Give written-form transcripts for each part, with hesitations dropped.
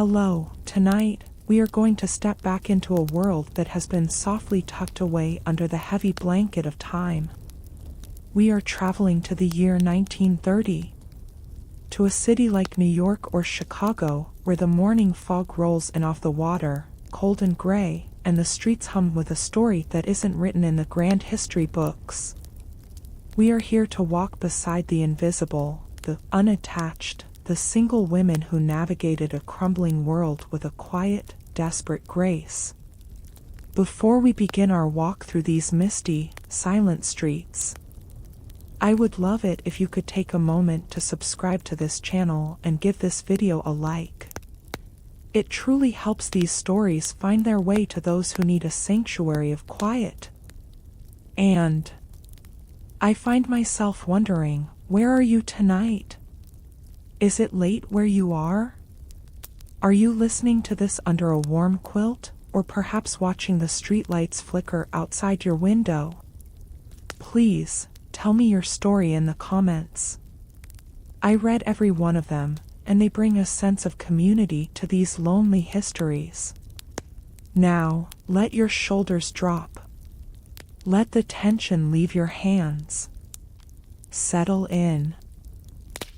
Hello, tonight, we are going to step back into a world that has been softly tucked away under the heavy blanket of time. We are traveling to the year 1930. To a city like New York or Chicago, where the morning fog rolls in off the water, cold and gray, and the streets hum with a story that isn't written in the grand history books. We are here to walk beside the invisible, the unattached, the single women who navigated a crumbling world with a quiet, desperate grace. Before we begin our walk through these misty, silent streets, I would love it if you could take a moment to subscribe to this channel and give this video a like. It truly helps these stories find their way to those who need a sanctuary of quiet. And I find myself wondering, where are you tonight? Is it late where you are? Are you listening to this under a warm quilt, or perhaps watching the streetlights flicker outside your window? Please, tell me your story in the comments. I read every one of them, and they bring a sense of community to these lonely histories. Now, let your shoulders drop. Let the tension leave your hands. Settle in.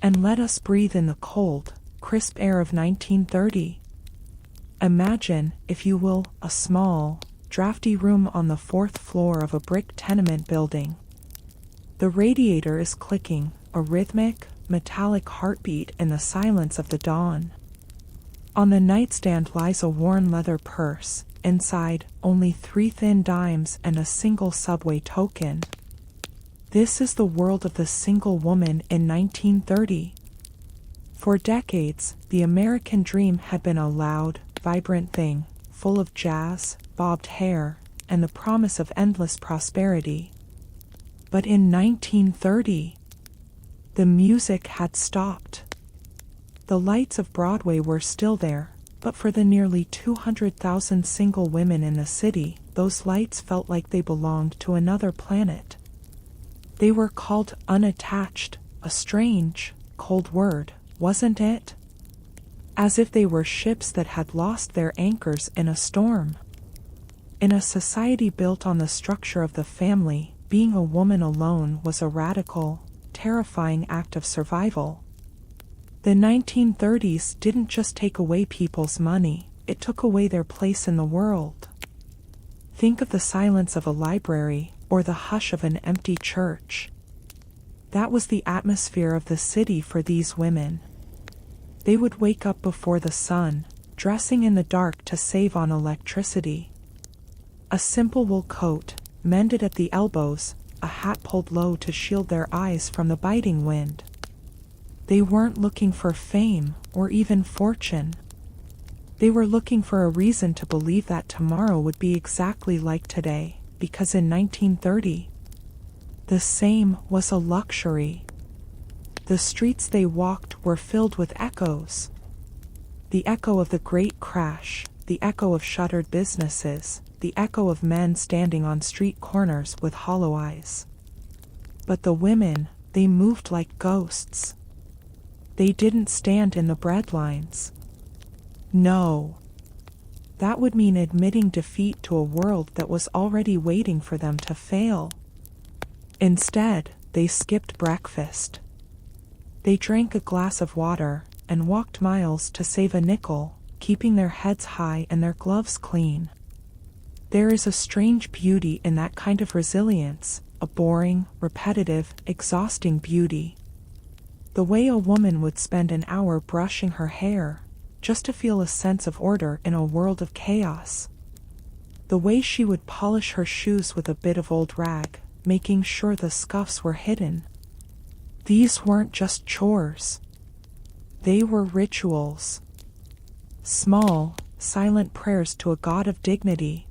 And let us breathe in the cold, crisp air of 1930. Imagine, if you will, a small, drafty room on the 4th floor of a brick tenement building. The radiator is clicking, a rhythmic, metallic heartbeat in the silence of the dawn. On the nightstand lies a worn leather purse, inside, only 3 thin dimes and a single subway token. This is the world of the single woman in 1930. For decades, the American dream had been a loud, vibrant thing, full of jazz, bobbed hair, and the promise of endless prosperity. But in 1930, the music had stopped. The lights of Broadway were still there, but for the nearly 200,000 single women in the city, those lights felt like they belonged to another planet. They were called unattached, a strange, cold word, wasn't it? As if they were ships that had lost their anchors in a storm. In a society built on the structure of the family, being a woman alone was a radical, terrifying act of survival. The 1930s didn't just take away people's money, it took away their place in the world. Think of the silence of a library, or the hush of an empty church. That was the atmosphere of the city for these women. They would wake up before the sun, dressing in the dark to save on electricity. A simple wool coat, mended at the elbows, a hat pulled low to shield their eyes from the biting wind. They weren't looking for fame, or even fortune. They were looking for a reason to believe that tomorrow would be exactly like today. Because in 1930, the same was a luxury. The streets they walked were filled with echoes. The echo of the Great Crash, the echo of shuttered businesses, the echo of men standing on street corners with hollow eyes. But the women, they moved like ghosts. They didn't stand in the breadlines. No. That would mean admitting defeat to a world that was already waiting for them to fail. Instead, they skipped breakfast. They drank a glass of water, and walked miles to save a nickel, keeping their heads high and their gloves clean. There is a strange beauty in that kind of resilience, a boring, repetitive, exhausting beauty. The way a woman would spend an hour brushing her hair, just to feel a sense of order in a world of chaos. The way she would polish her shoes with a bit of old rag, making sure the scuffs were hidden. These weren't just chores. They were rituals. Small, silent prayers to a God of dignity.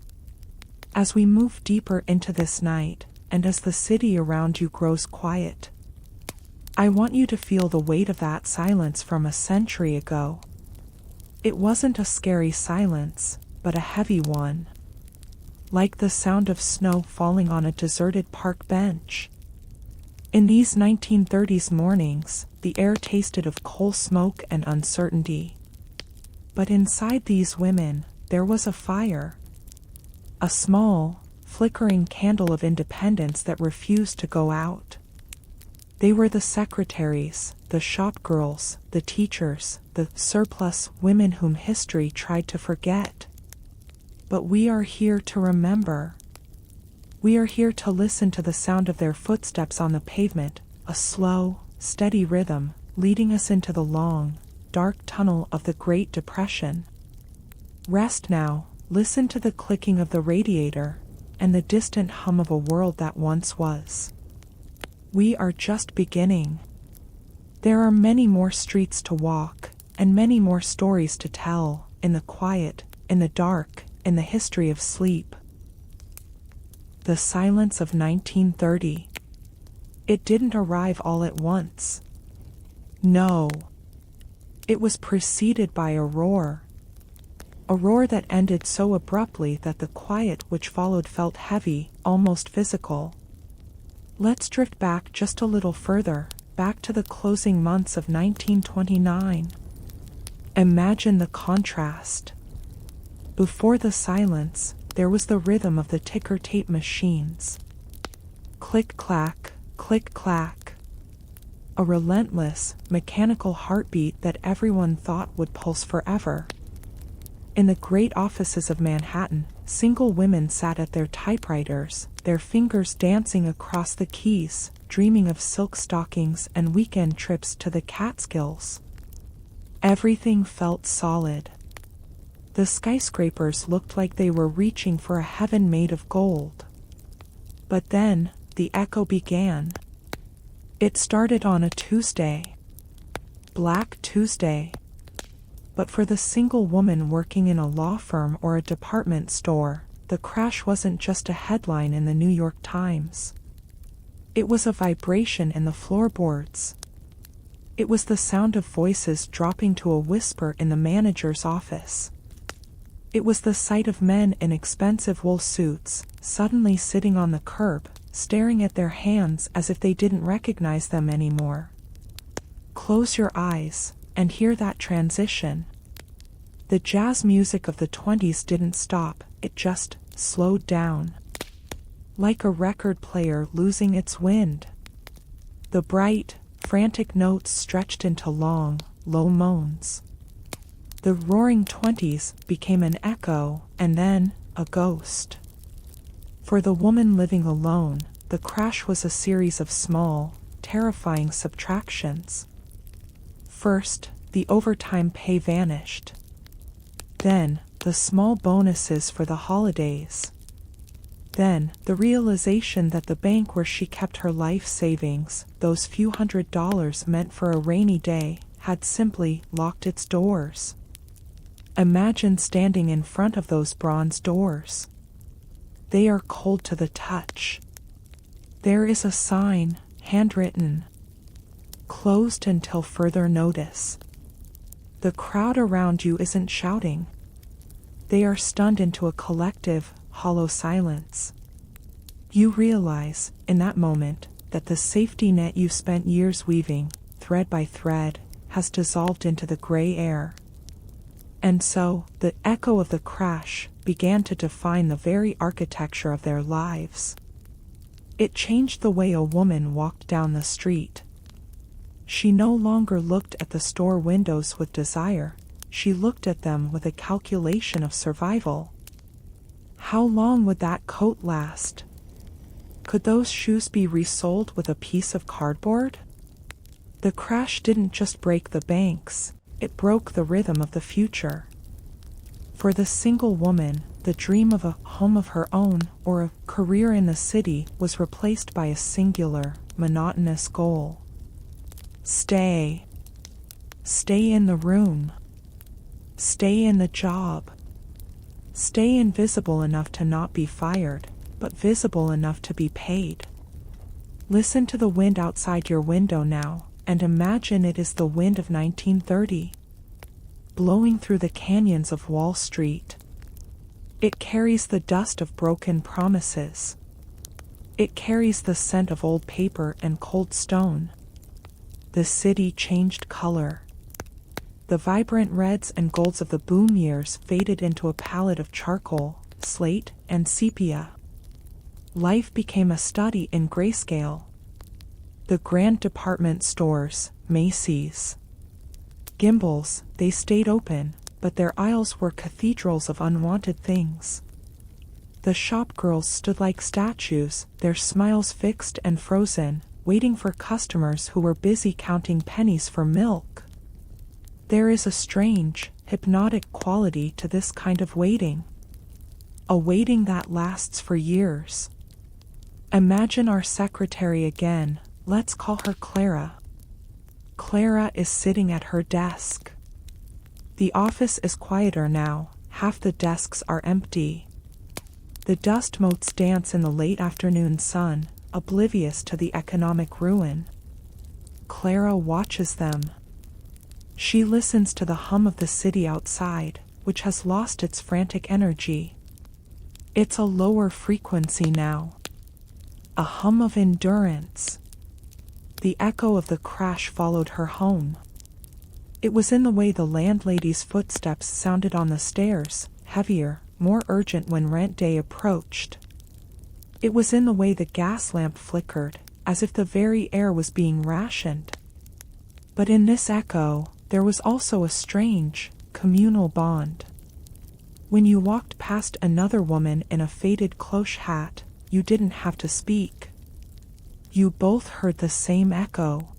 As we move deeper into this night, and as the city around you grows quiet, I want you to feel the weight of that silence from a century ago. It wasn't a scary silence, but a heavy one. Like the sound of snow falling on a deserted park bench. In these 1930s mornings, the air tasted of coal smoke and uncertainty. But inside these women, there was a fire. A small, flickering candle of independence that refused to go out. They were the secretaries, the shop girls, the teachers, the surplus women whom history tried to forget. But we are here to remember. We are here to listen to the sound of their footsteps on the pavement, a slow, steady rhythm, leading us into the long, dark tunnel of the Great Depression. Rest now, listen to the clicking of the radiator, and the distant hum of a world that once was. We are just beginning. There are many more streets to walk, and many more stories to tell, in the quiet, in the dark, in the history of sleep. The silence of 1930. It didn't arrive all at once. No. It was preceded by a roar. A roar that ended so abruptly that the quiet which followed felt heavy, almost physical. Let's drift back just a little further, back to the closing months of 1929. Imagine the contrast. Before the silence, there was the rhythm of the ticker tape machines. Click-clack, click-clack. A relentless, mechanical heartbeat that everyone thought would pulse forever. In the great offices of Manhattan, single women sat at their typewriters, their fingers dancing across the keys, dreaming of silk stockings and weekend trips to the Catskills. Everything felt solid. The skyscrapers looked like they were reaching for a heaven made of gold. But then, the echo began. It started on a Tuesday. Black Tuesday. But for the single woman working in a law firm or a department store, the crash wasn't just a headline in the New York Times. It was a vibration in the floorboards. It was the sound of voices dropping to a whisper in the manager's office. It was the sight of men in expensive wool suits, suddenly sitting on the curb, staring at their hands as if they didn't recognize them anymore. Close your eyes and hear that transition. The jazz music of the 20s didn't stop, it just slowed down. Like a record player losing its wind. The bright, frantic notes stretched into long, low moans. The roaring 20s became an echo, and then, a ghost. For the woman living alone, the crash was a series of small, terrifying subtractions. First, the overtime pay vanished. Then, the small bonuses for the holidays. Then, the realization that the bank where she kept her life savings, those few $100s meant for a rainy day, had simply locked its doors. Imagine standing in front of those bronze doors. They are cold to the touch. There is a sign, handwritten, "Closed until further notice." The crowd around you isn't shouting. They are stunned into a collective, hollow silence. You realize, in that moment, that the safety net you spent years weaving, thread by thread, has dissolved into the gray air. And so, the echo of the crash began to define the very architecture of their lives. It changed the way a woman walked down the street. She no longer looked at the store windows with desire, she looked at them with a calculation of survival. How long would that coat last? Could those shoes be resold with a piece of cardboard? The crash didn't just break the banks, it broke the rhythm of the future. For the single woman, the dream of a home of her own or a career in the city was replaced by a singular, monotonous goal. Stay. Stay in the room. Stay in the job. Stay invisible enough to not be fired, but visible enough to be paid. Listen to the wind outside your window now, and imagine it is the wind of 1930. Blowing through the canyons of Wall Street. It carries the dust of broken promises. It carries the scent of old paper and cold stone. The city changed color. The vibrant reds and golds of the boom years faded into a palette of charcoal, slate, and sepia. Life became a study in grayscale. The grand department stores, Macy's, Gimbels, they stayed open, but their aisles were cathedrals of unwanted things. The shop girls stood like statues, their smiles fixed and frozen, waiting for customers who were busy counting pennies for milk. There is a strange, hypnotic quality to this kind of waiting. A waiting that lasts for years. Imagine our secretary again, let's call her Clara. Clara is sitting at her desk. The office is quieter now, half the desks are empty. The dust motes dance in the late afternoon sun, oblivious to the economic ruin. Clara watches them. She listens to the hum of the city outside, which has lost its frantic energy. It's a lower frequency now. A hum of endurance. The echo of the crash followed her home. It was in the way the landlady's footsteps sounded on the stairs, heavier, more urgent when rent day approached. It was in the way the gas lamp flickered, as if the very air was being rationed. But in this echo, there was also a strange, communal bond. When you walked past another woman in a faded cloche hat, you didn't have to speak. You both heard the same echo.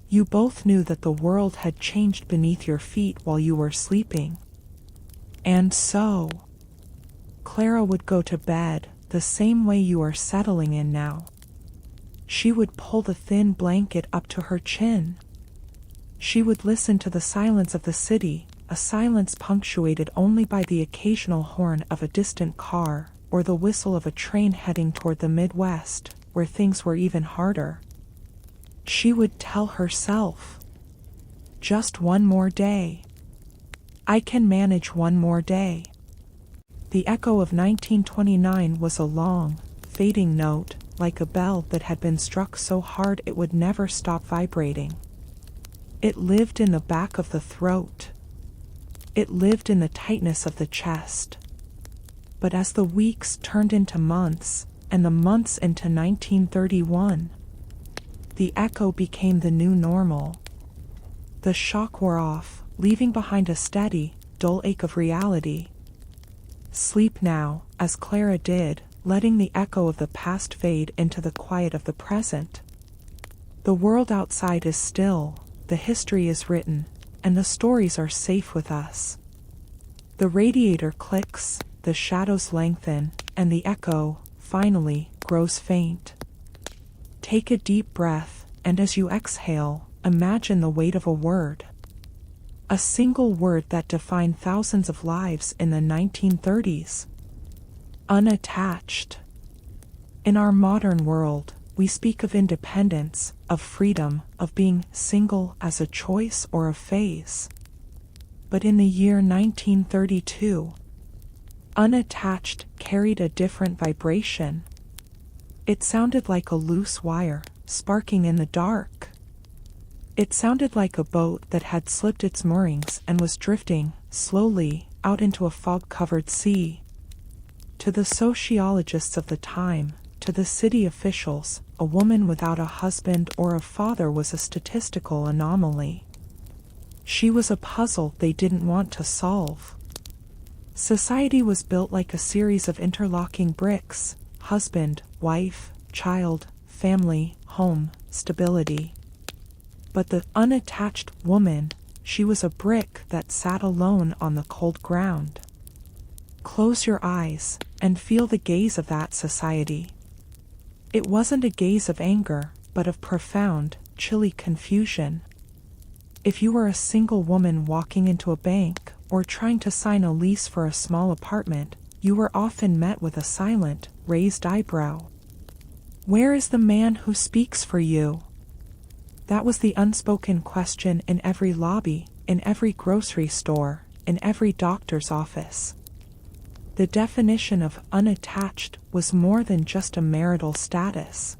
You both knew that the world had changed beneath your feet while you were sleeping. And so, Clara would go to bed the same way you are settling in now. She would pull the thin blanket up to her chin. She would listen to the silence of the city, a silence punctuated only by the occasional horn of a distant car, or the whistle of a train heading toward the Midwest, where things were even harder. She would tell herself, just one more day. I can manage one more day. The echo of 1929 was a long, fading note, like a bell that had been struck so hard it would never stop vibrating. It lived in the back of the throat. It lived in the tightness of the chest. But as the weeks turned into months, and the months into 1931, the echo became the new normal. The shock wore off, leaving behind a steady, dull ache of reality. Sleep now, as Clara did, letting the echo of the past fade into the quiet of the present. The world outside is still, the history is written, and the stories are safe with us. The radiator clicks, the shadows lengthen, and the echo, finally, grows faint. Take a deep breath, and as you exhale, imagine the weight of a word. A single word that defined thousands of lives in the 1930s. Unattached. In our modern world, we speak of independence, of freedom, of being single as a choice or a phase. But in the year 1932, unattached carried a different vibration. It sounded like a loose wire, sparking in the dark. It sounded like a boat that had slipped its moorings and was drifting, slowly, out into a fog-covered sea. To the sociologists of the time, to the city officials, a woman without a husband or a father was a statistical anomaly. She was a puzzle they didn't want to solve. Society was built like a series of interlocking bricks: husband, wife, child, family, home, stability. But the unattached woman, she was a brick that sat alone on the cold ground. Close your eyes and feel the gaze of that society. It wasn't a gaze of anger, but of profound, chilly confusion. If you were a single woman walking into a bank, or trying to sign a lease for a small apartment, you were often met with a silent, raised eyebrow. Where is the man who speaks for you? That was the unspoken question in every lobby, in every grocery store, in every doctor's office. The definition of unattached was more than just a marital status.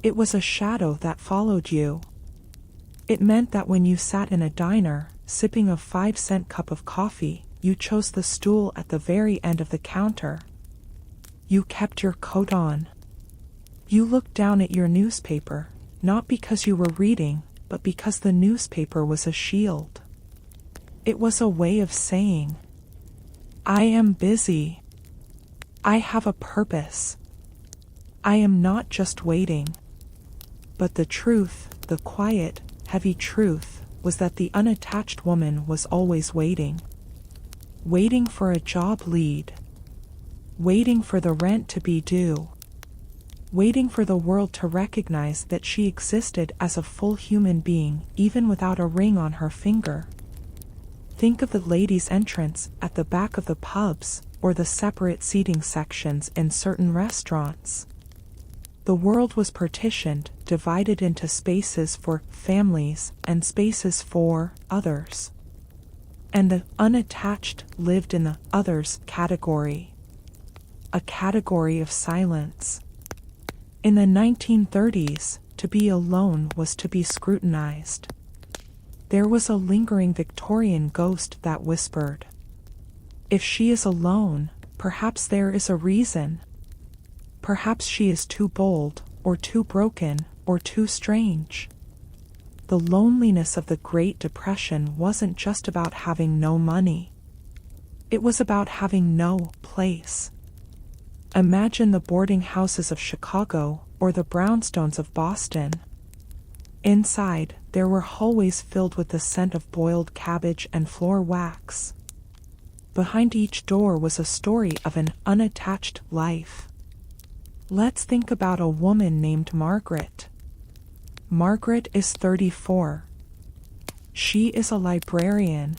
It was a shadow that followed you. It meant that when you sat in a diner, sipping a 5-cent cup of coffee, you chose the stool at the very end of the counter. You kept your coat on. You looked down at your newspaper, not because you were reading, but because the newspaper was a shield. It was a way of saying, I am busy. I have a purpose. I am not just waiting. But the truth, the quiet, heavy truth, was that the unattached woman was always waiting. Waiting for a job lead. Waiting for the rent to be due. Waiting for the world to recognize that she existed as a full human being, even without a ring on her finger. Think of the ladies' entrance at the back of the pubs, or the separate seating sections in certain restaurants. The world was partitioned, divided into spaces for families and spaces for others. And the unattached lived in the others category. A category of silence. In the 1930s, to be alone was to be scrutinized. There was a lingering Victorian ghost that whispered, if she is alone, perhaps there is a reason. Perhaps she is too bold, or too broken, or too strange. The loneliness of the Great Depression wasn't just about having no money. It was about having no place. Imagine the boarding houses of Chicago, or the brownstones of Boston. Inside, there were hallways filled with the scent of boiled cabbage and floor wax. Behind each door was a story of an unattached life. Let's think about a woman named Margaret. Margaret is 34. She is a librarian.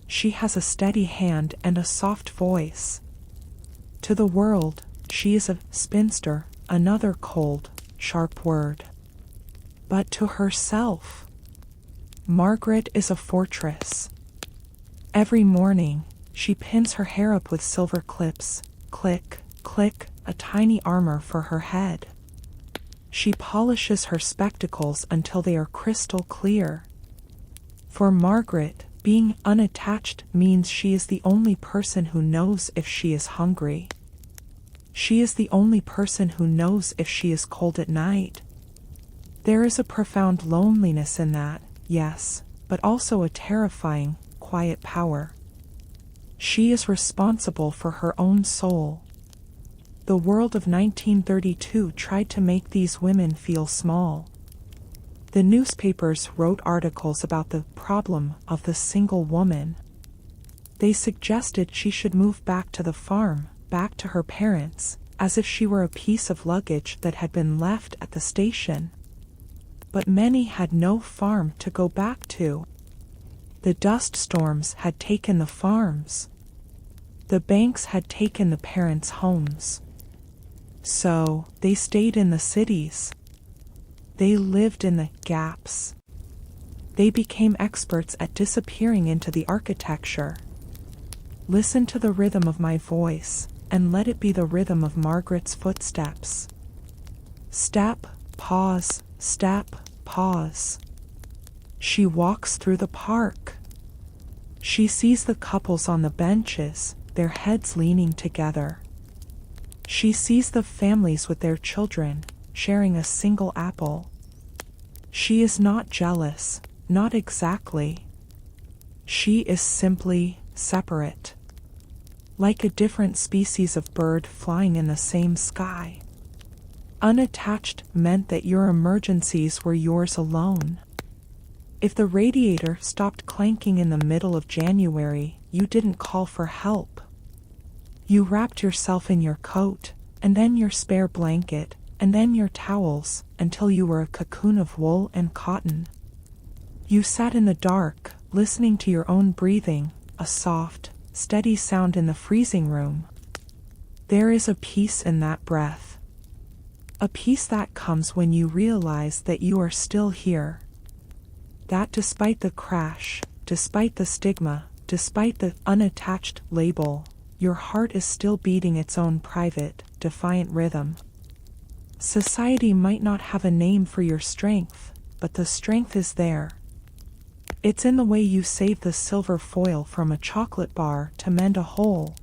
She has a steady hand and a soft voice. To the world, she is a spinster, another cold, sharp word. But to herself, Margaret is a fortress. Every morning, she pins her hair up with silver clips, click, click, a tiny armor for her head. She polishes her spectacles until they are crystal clear. For Margaret, being unattached means she is the only person who knows if she is hungry. She is the only person who knows if she is cold at night. There is a profound loneliness in that, yes, but also a terrifying, quiet power. She is responsible for her own soul. The world of 1932 tried to make these women feel small. The newspapers wrote articles about the problem of the single woman. They suggested she should move back to the farm, back to her parents, as if she were a piece of luggage that had been left at the station. But many had no farm to go back to. The dust storms had taken the farms. The banks had taken the parents' homes. So, they stayed in the cities. They lived in the gaps. They became experts at disappearing into the architecture. Listen to the rhythm of my voice, and let it be the rhythm of Margaret's footsteps. Step, pause, step, pause. She walks through the park. She sees the couples on the benches, their heads leaning together. She sees the families with their children, sharing a single apple. She is not jealous, not exactly. She is simply separate. Like a different species of bird flying in the same sky. Unattached meant that your emergencies were yours alone. If the radiator stopped clanking in the middle of January, you didn't call for help. You wrapped yourself in your coat, and then your spare blanket, and then your towels, until you were a cocoon of wool and cotton. You sat in the dark, listening to your own breathing, a soft, steady sound in the freezing room. There is a peace in that breath. A peace that comes when you realize that you are still here. That despite the crash, despite the stigma, despite the unattached label, your heart is still beating its own private, defiant rhythm. Society might not have a name for your strength, but the strength is there. It's in the way you save the silver foil from a chocolate bar to mend a hole.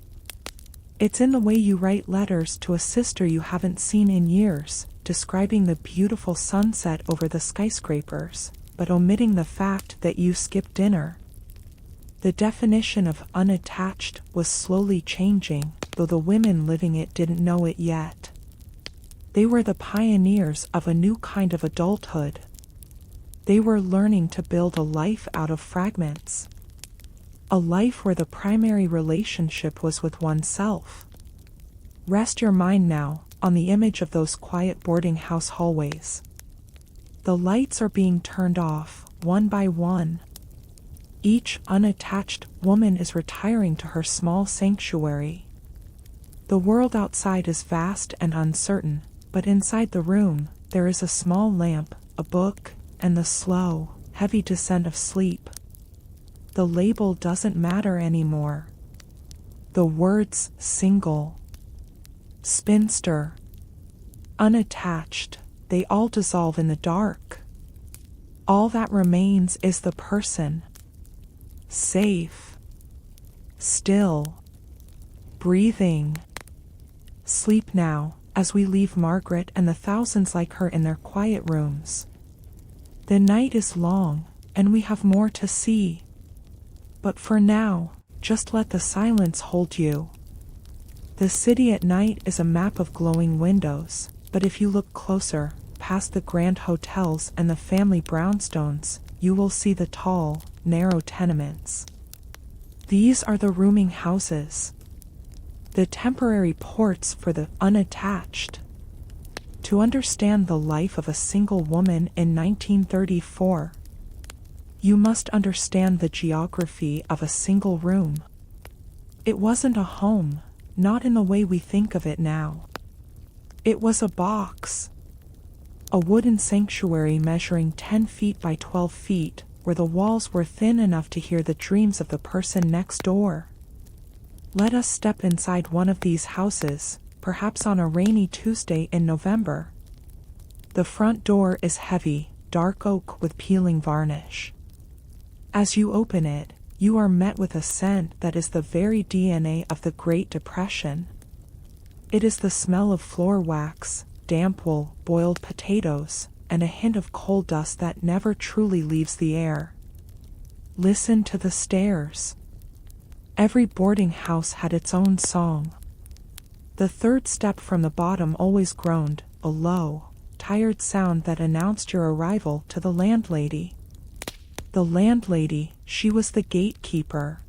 It's in the way you write letters to a sister you haven't seen in years, describing the beautiful sunset over the skyscrapers, but omitting the fact that you skipped dinner. The definition of unattached was slowly changing, though the women living it didn't know it yet. They were the pioneers of a new kind of adulthood. They were learning to build a life out of fragments. A life where the primary relationship was with oneself. Rest your mind now on the image of those quiet boarding house hallways. The lights are being turned off, one by one. Each unattached woman is retiring to her small sanctuary. The world outside is vast and uncertain, but inside the room, there is a small lamp, a book, and the slow, heavy descent of sleep. The label doesn't matter anymore. The words single, spinster, unattached, they all dissolve in the dark. All that remains is the person. Safe. Still. Breathing. Sleep now, as we leave Margaret and the thousands like her in their quiet rooms. The night is long, and we have more to see. But for now, just let the silence hold you. The city at night is a map of glowing windows, but if you look closer, past the grand hotels and the family brownstones, you will see the tall, narrow tenements. These are the rooming houses. The temporary ports for the unattached. To understand the life of a single woman in 1934, you must understand the geography of a single room. It wasn't a home, not in the way we think of it now. It was a box. A wooden sanctuary measuring 10 feet by 12 feet, where the walls were thin enough to hear the dreams of the person next door. Let us step inside one of these houses, perhaps on a rainy Tuesday in November. The front door is heavy, dark oak with peeling varnish. As you open it, you are met with a scent that is the very DNA of the Great Depression. It is the smell of floor wax, damp wool, boiled potatoes, and a hint of coal dust that never truly leaves the air. Listen to the stairs. Every boarding house had its own song. The third step from the bottom always groaned, a low, tired sound that announced your arrival to the landlady. The landlady, she was the gatekeeper.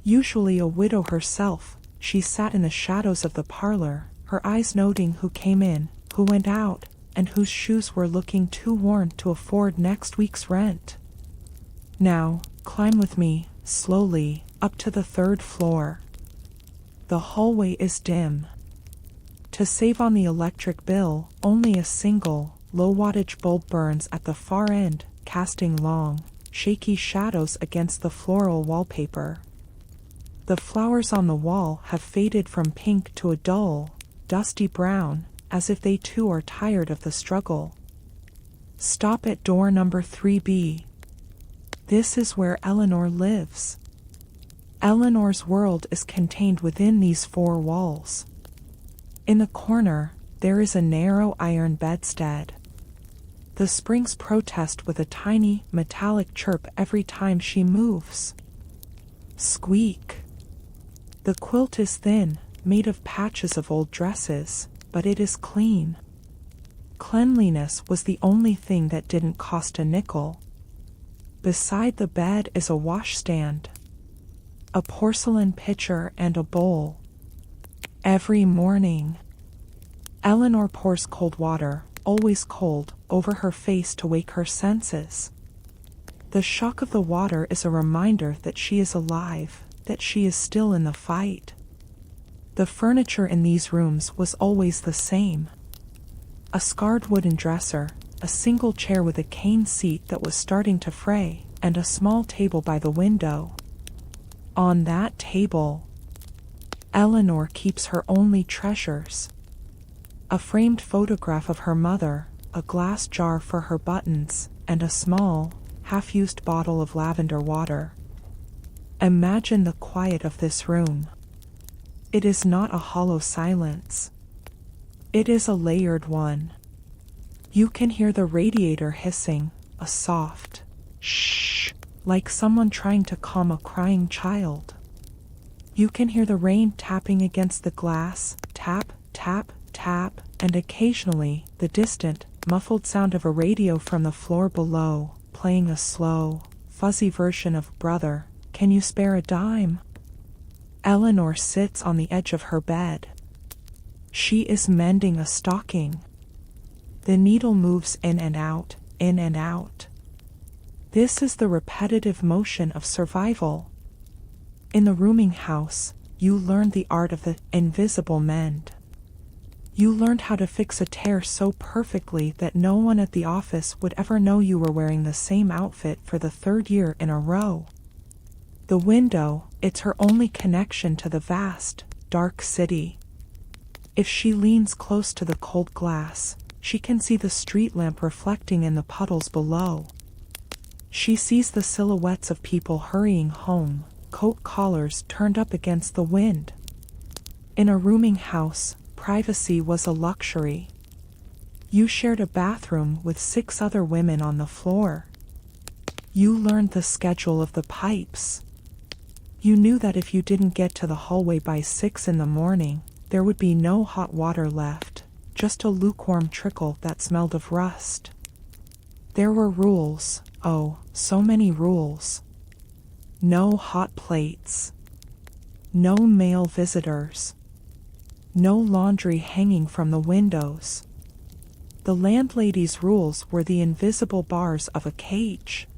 Usually a widow herself, she sat in the shadows of the parlor, her eyes noting who came in, who went out, and whose shoes were looking too worn to afford next week's rent. Now, climb with me, slowly, up to the third floor. The hallway is dim. To save on the electric bill, only a single, low-wattage bulb burns at the far end, casting long, shaky shadows against the floral wallpaper. The flowers on the wall have faded from pink to a dull, dusty brown, as if they too are tired of the struggle. Stop at door number 3B. This is where Eleanor lives. Eleanor's world is contained within these four walls. In the corner, there is a narrow iron bedstead. The springs protest with a tiny, metallic chirp every time she moves. Squeak. The quilt is thin, made of patches of old dresses, but it is clean. Cleanliness was the only thing that didn't cost a nickel. Beside the bed is a washstand, a porcelain pitcher and a bowl. Every morning, Eleanor pours cold water, always cold, over her face to wake her senses. The shock of the water is a reminder that she is alive, that she is still in the fight. The furniture in these rooms was always the same. A scarred wooden dresser, a single chair with a cane seat that was starting to fray, and a small table by the window. On that table, Eleanor keeps her only treasures. A framed photograph of her mother, a glass jar for her buttons, and a small, half-used bottle of lavender water. Imagine the quiet of this room. It is not a hollow silence. It is a layered one. You can hear the radiator hissing, a soft shh, like someone trying to calm a crying child. You can hear the rain tapping against the glass, tap, tap, tap, and occasionally the distant, muffled sound of a radio from the floor below, playing a slow, fuzzy version of "Brother, Can You Spare a Dime?" Eleanor sits on the edge of her bed. She is mending a stocking. The needle moves in and out, in and out. This is the repetitive motion of survival. In the rooming house, you learned the art of the invisible mend. You learned how to fix a tear so perfectly that no one at the office would ever know you were wearing the same outfit for the third year in a row. The window, it's her only connection to the vast, dark city. If she leans close to the cold glass, she can see the street lamp reflecting in the puddles below. She sees the silhouettes of people hurrying home, coat collars turned up against the wind. In a rooming house, privacy was a luxury. You shared a bathroom with 6 other women on the floor. You learned the schedule of the pipes. You knew that if you didn't get to the hallway by 6 in the morning, there would be no hot water left, just a lukewarm trickle that smelled of rust. There were rules, oh, so many rules. No hot plates. No male visitors. No laundry hanging from the windows. The landlady's rules were the invisible bars of a cage.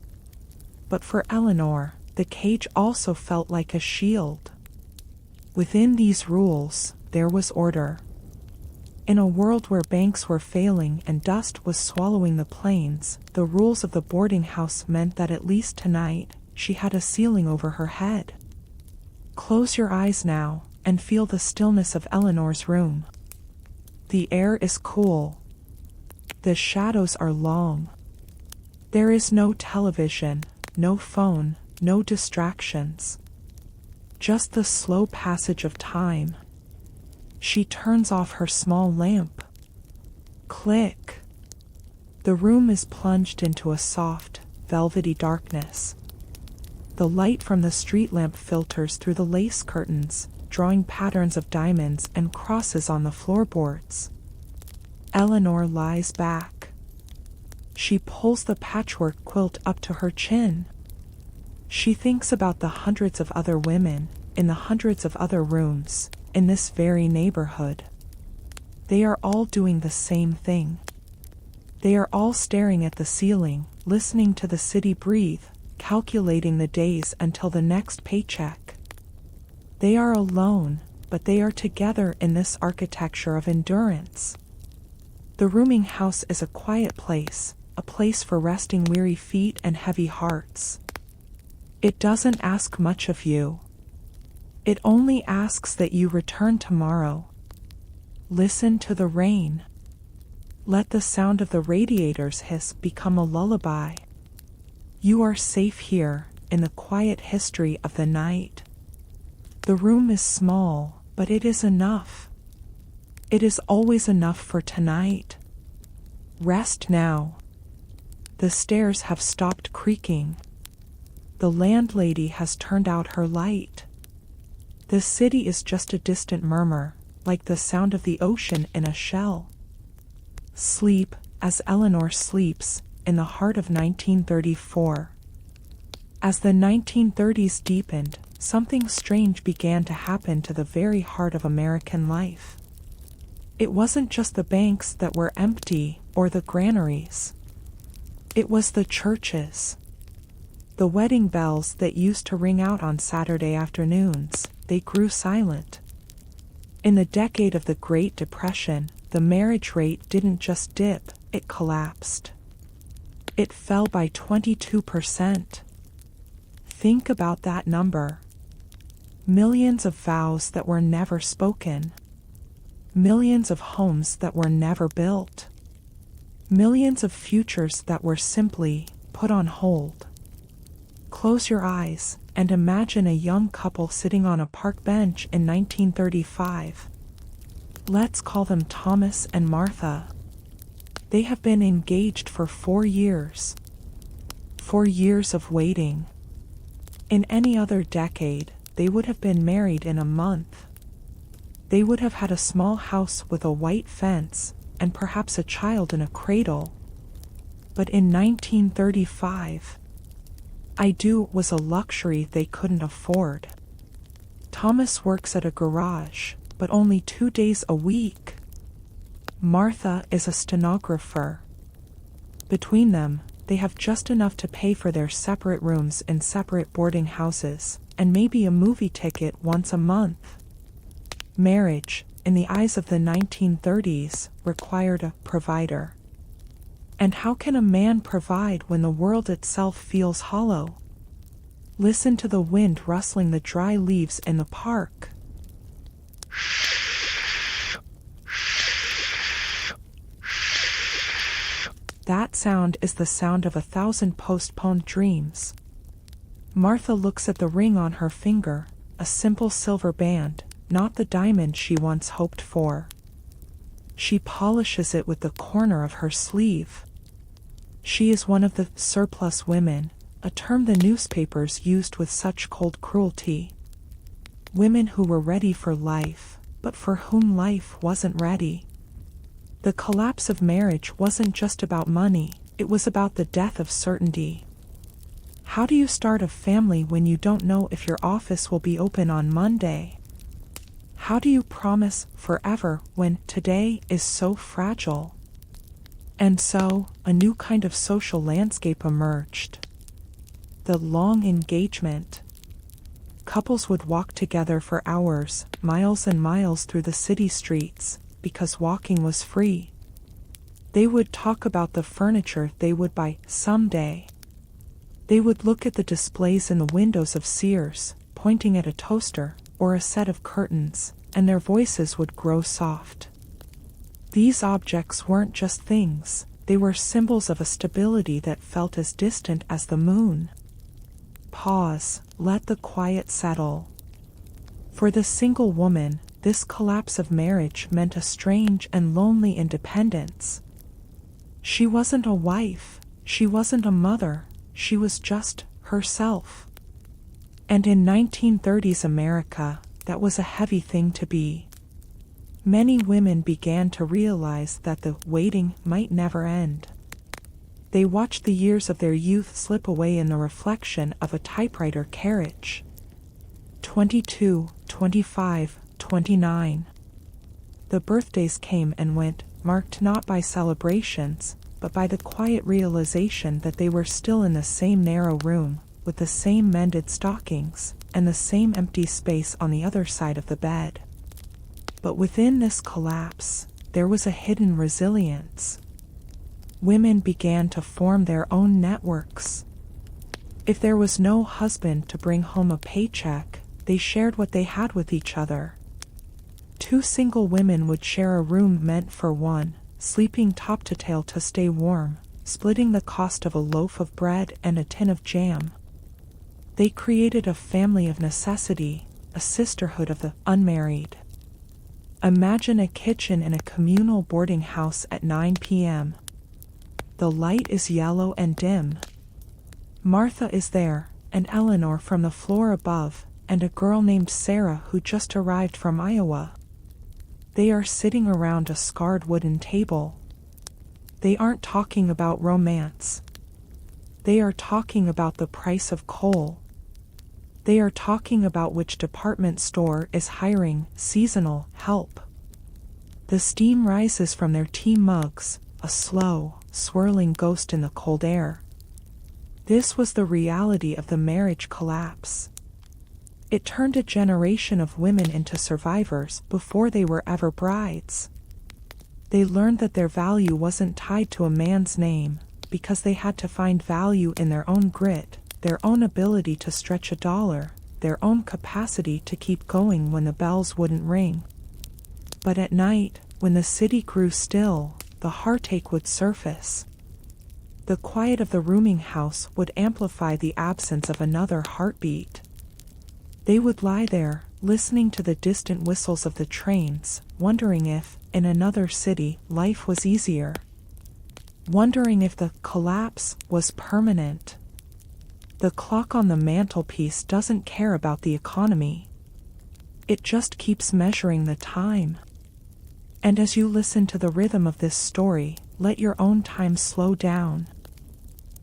But for Eleanor, the cage also felt like a shield. Within these rules, there was order. In a world where banks were failing and dust was swallowing the planes, the rules of the boarding house meant that at least tonight, she had a ceiling over her head. Close your eyes now, and feel the stillness of Eleanor's room. The air is cool. The shadows are long. There is no television, no phone, no distractions. Just the slow passage of time. She turns off her small lamp. Click. The room is plunged into a soft, velvety darkness. The light from the street lamp filters through the lace curtains, drawing patterns of diamonds and crosses on the floorboards. Eleanor lies back. She pulls the patchwork quilt up to her chin. She thinks about the hundreds of other women, in the hundreds of other rooms, in this very neighborhood. They are all doing the same thing. They are all staring at the ceiling, listening to the city breathe, calculating the days until the next paycheck. They are alone, but they are together in this architecture of endurance. The rooming house is a quiet place, a place for resting weary feet and heavy hearts. It doesn't ask much of you. It only asks that you return tomorrow. Listen to the rain. Let the sound of the radiator's hiss become a lullaby. You are safe here, in the quiet history of the night. The room is small, but it is enough. It is always enough for tonight. Rest now. The stairs have stopped creaking. The landlady has turned out her light. The city is just a distant murmur, like the sound of the ocean in a shell. Sleep, as Eleanor sleeps, in the heart of 1934. As the 1930s deepened, something strange began to happen to the very heart of American life. It wasn't just the banks that were empty, or the granaries. It was the churches. The wedding bells that used to ring out on Saturday afternoons, they grew silent. In the decade of the Great Depression, the marriage rate didn't just dip, it collapsed. It fell by 22%. Think about that number. Millions of vows that were never spoken. Millions of homes that were never built. Millions of futures that were simply put on hold. Close your eyes and imagine a young couple sitting on a park bench in 1935. Let's call them Thomas and Martha. They have been engaged for 4 years. 4 years of waiting. In any other decade, they would have been married in a month. They would have had a small house with a white fence, and perhaps a child in a cradle. But in 1935, was a luxury they couldn't afford. Thomas works at a garage, but only 2 days a week. Martha is a stenographer. Between them, they have just enough to pay for their separate rooms in separate boarding houses, and maybe a movie ticket once a month. Marriage, in the eyes of the 1930s, required a provider. And how can a man provide when the world itself feels hollow? Listen to the wind rustling the dry leaves in the park. That sound is the sound of 1,000 postponed dreams. Martha looks at the ring on her finger, a simple silver band, not the diamond she once hoped for. She polishes it with the corner of her sleeve. She is one of the surplus women, a term the newspapers used with such cold cruelty. Women who were ready for life, but for whom life wasn't ready. The collapse of marriage wasn't just about money, it was about the death of certainty. How do you start a family when you don't know if your office will be open on Monday? How do you promise forever when today is so fragile? And so, a new kind of social landscape emerged. The long engagement. Couples would walk together for hours, miles and miles through the city streets, because walking was free. They would talk about the furniture they would buy someday. They would look at the displays in the windows of Sears, pointing at a toaster or a set of curtains, and their voices would grow soft. These objects weren't just things, they were symbols of a stability that felt as distant as the moon. Pause, let the quiet settle. For the single woman, this collapse of marriage meant a strange and lonely independence. She wasn't a wife, she wasn't a mother, she was just herself. And in 1930s America, that was a heavy thing to be. Many women began to realize that the waiting might never end. They watched the years of their youth slip away in the reflection of a typewriter carriage. 22, 25, 29. The birthdays came and went, marked not by celebrations, but by the quiet realization that they were still in the same narrow room, with the same mended stockings, and the same empty space on the other side of the bed. But within this collapse, there was a hidden resilience. Women began to form their own networks. If there was no husband to bring home a paycheck, they shared what they had with each other. 2 single women would share a room meant for one, sleeping top to tail to stay warm, splitting the cost of a loaf of bread and a tin of jam. They created a family of necessity, a sisterhood of the unmarried. Imagine a kitchen in a communal boarding house at 9 p.m. The light is yellow and dim. Martha is there, and Eleanor from the floor above, and a girl named Sarah who just arrived from Iowa. They are sitting around a scarred wooden table. They aren't talking about romance. They are talking about the price of coal. They are talking about which department store is hiring seasonal help. The steam rises from their tea mugs, a slow, swirling ghost in the cold air. This was the reality of the marriage collapse. It turned a generation of women into survivors before they were ever brides. They learned that their value wasn't tied to a man's name, because they had to find value in their own grit, their own ability to stretch a dollar, their own capacity to keep going when the bells wouldn't ring. But at night, when the city grew still, the heartache would surface. The quiet of the rooming house would amplify the absence of another heartbeat. They would lie there, listening to the distant whistles of the trains, wondering if, in another city, life was easier. Wondering if the collapse was permanent. The clock on the mantelpiece doesn't care about the economy. It just keeps measuring the time. And as you listen to the rhythm of this story, let your own time slow down.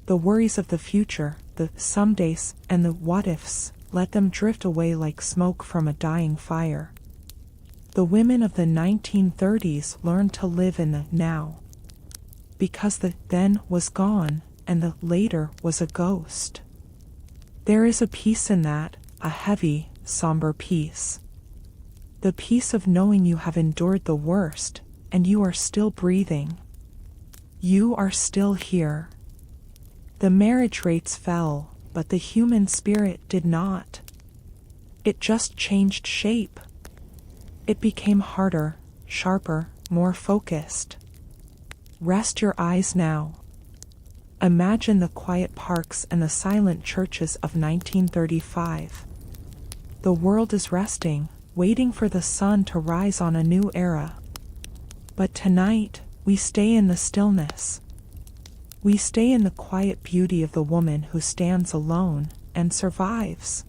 The worries of the future, the somedays, and the what-ifs, let them drift away like smoke from a dying fire. The women of the 1930s learned to live in the now. Because the then was gone, and the later was a ghost. There is a peace in that, a heavy, somber peace. The peace of knowing you have endured the worst, and you are still breathing. You are still here. The marriage rates fell, but the human spirit did not. It just changed shape. It became harder, sharper, more focused. Rest your eyes now. Imagine the quiet parks and the silent churches of 1935. The world is resting, waiting for the sun to rise on a new era. But tonight, we stay in the stillness. We stay in the quiet beauty of the woman who stands alone and survives.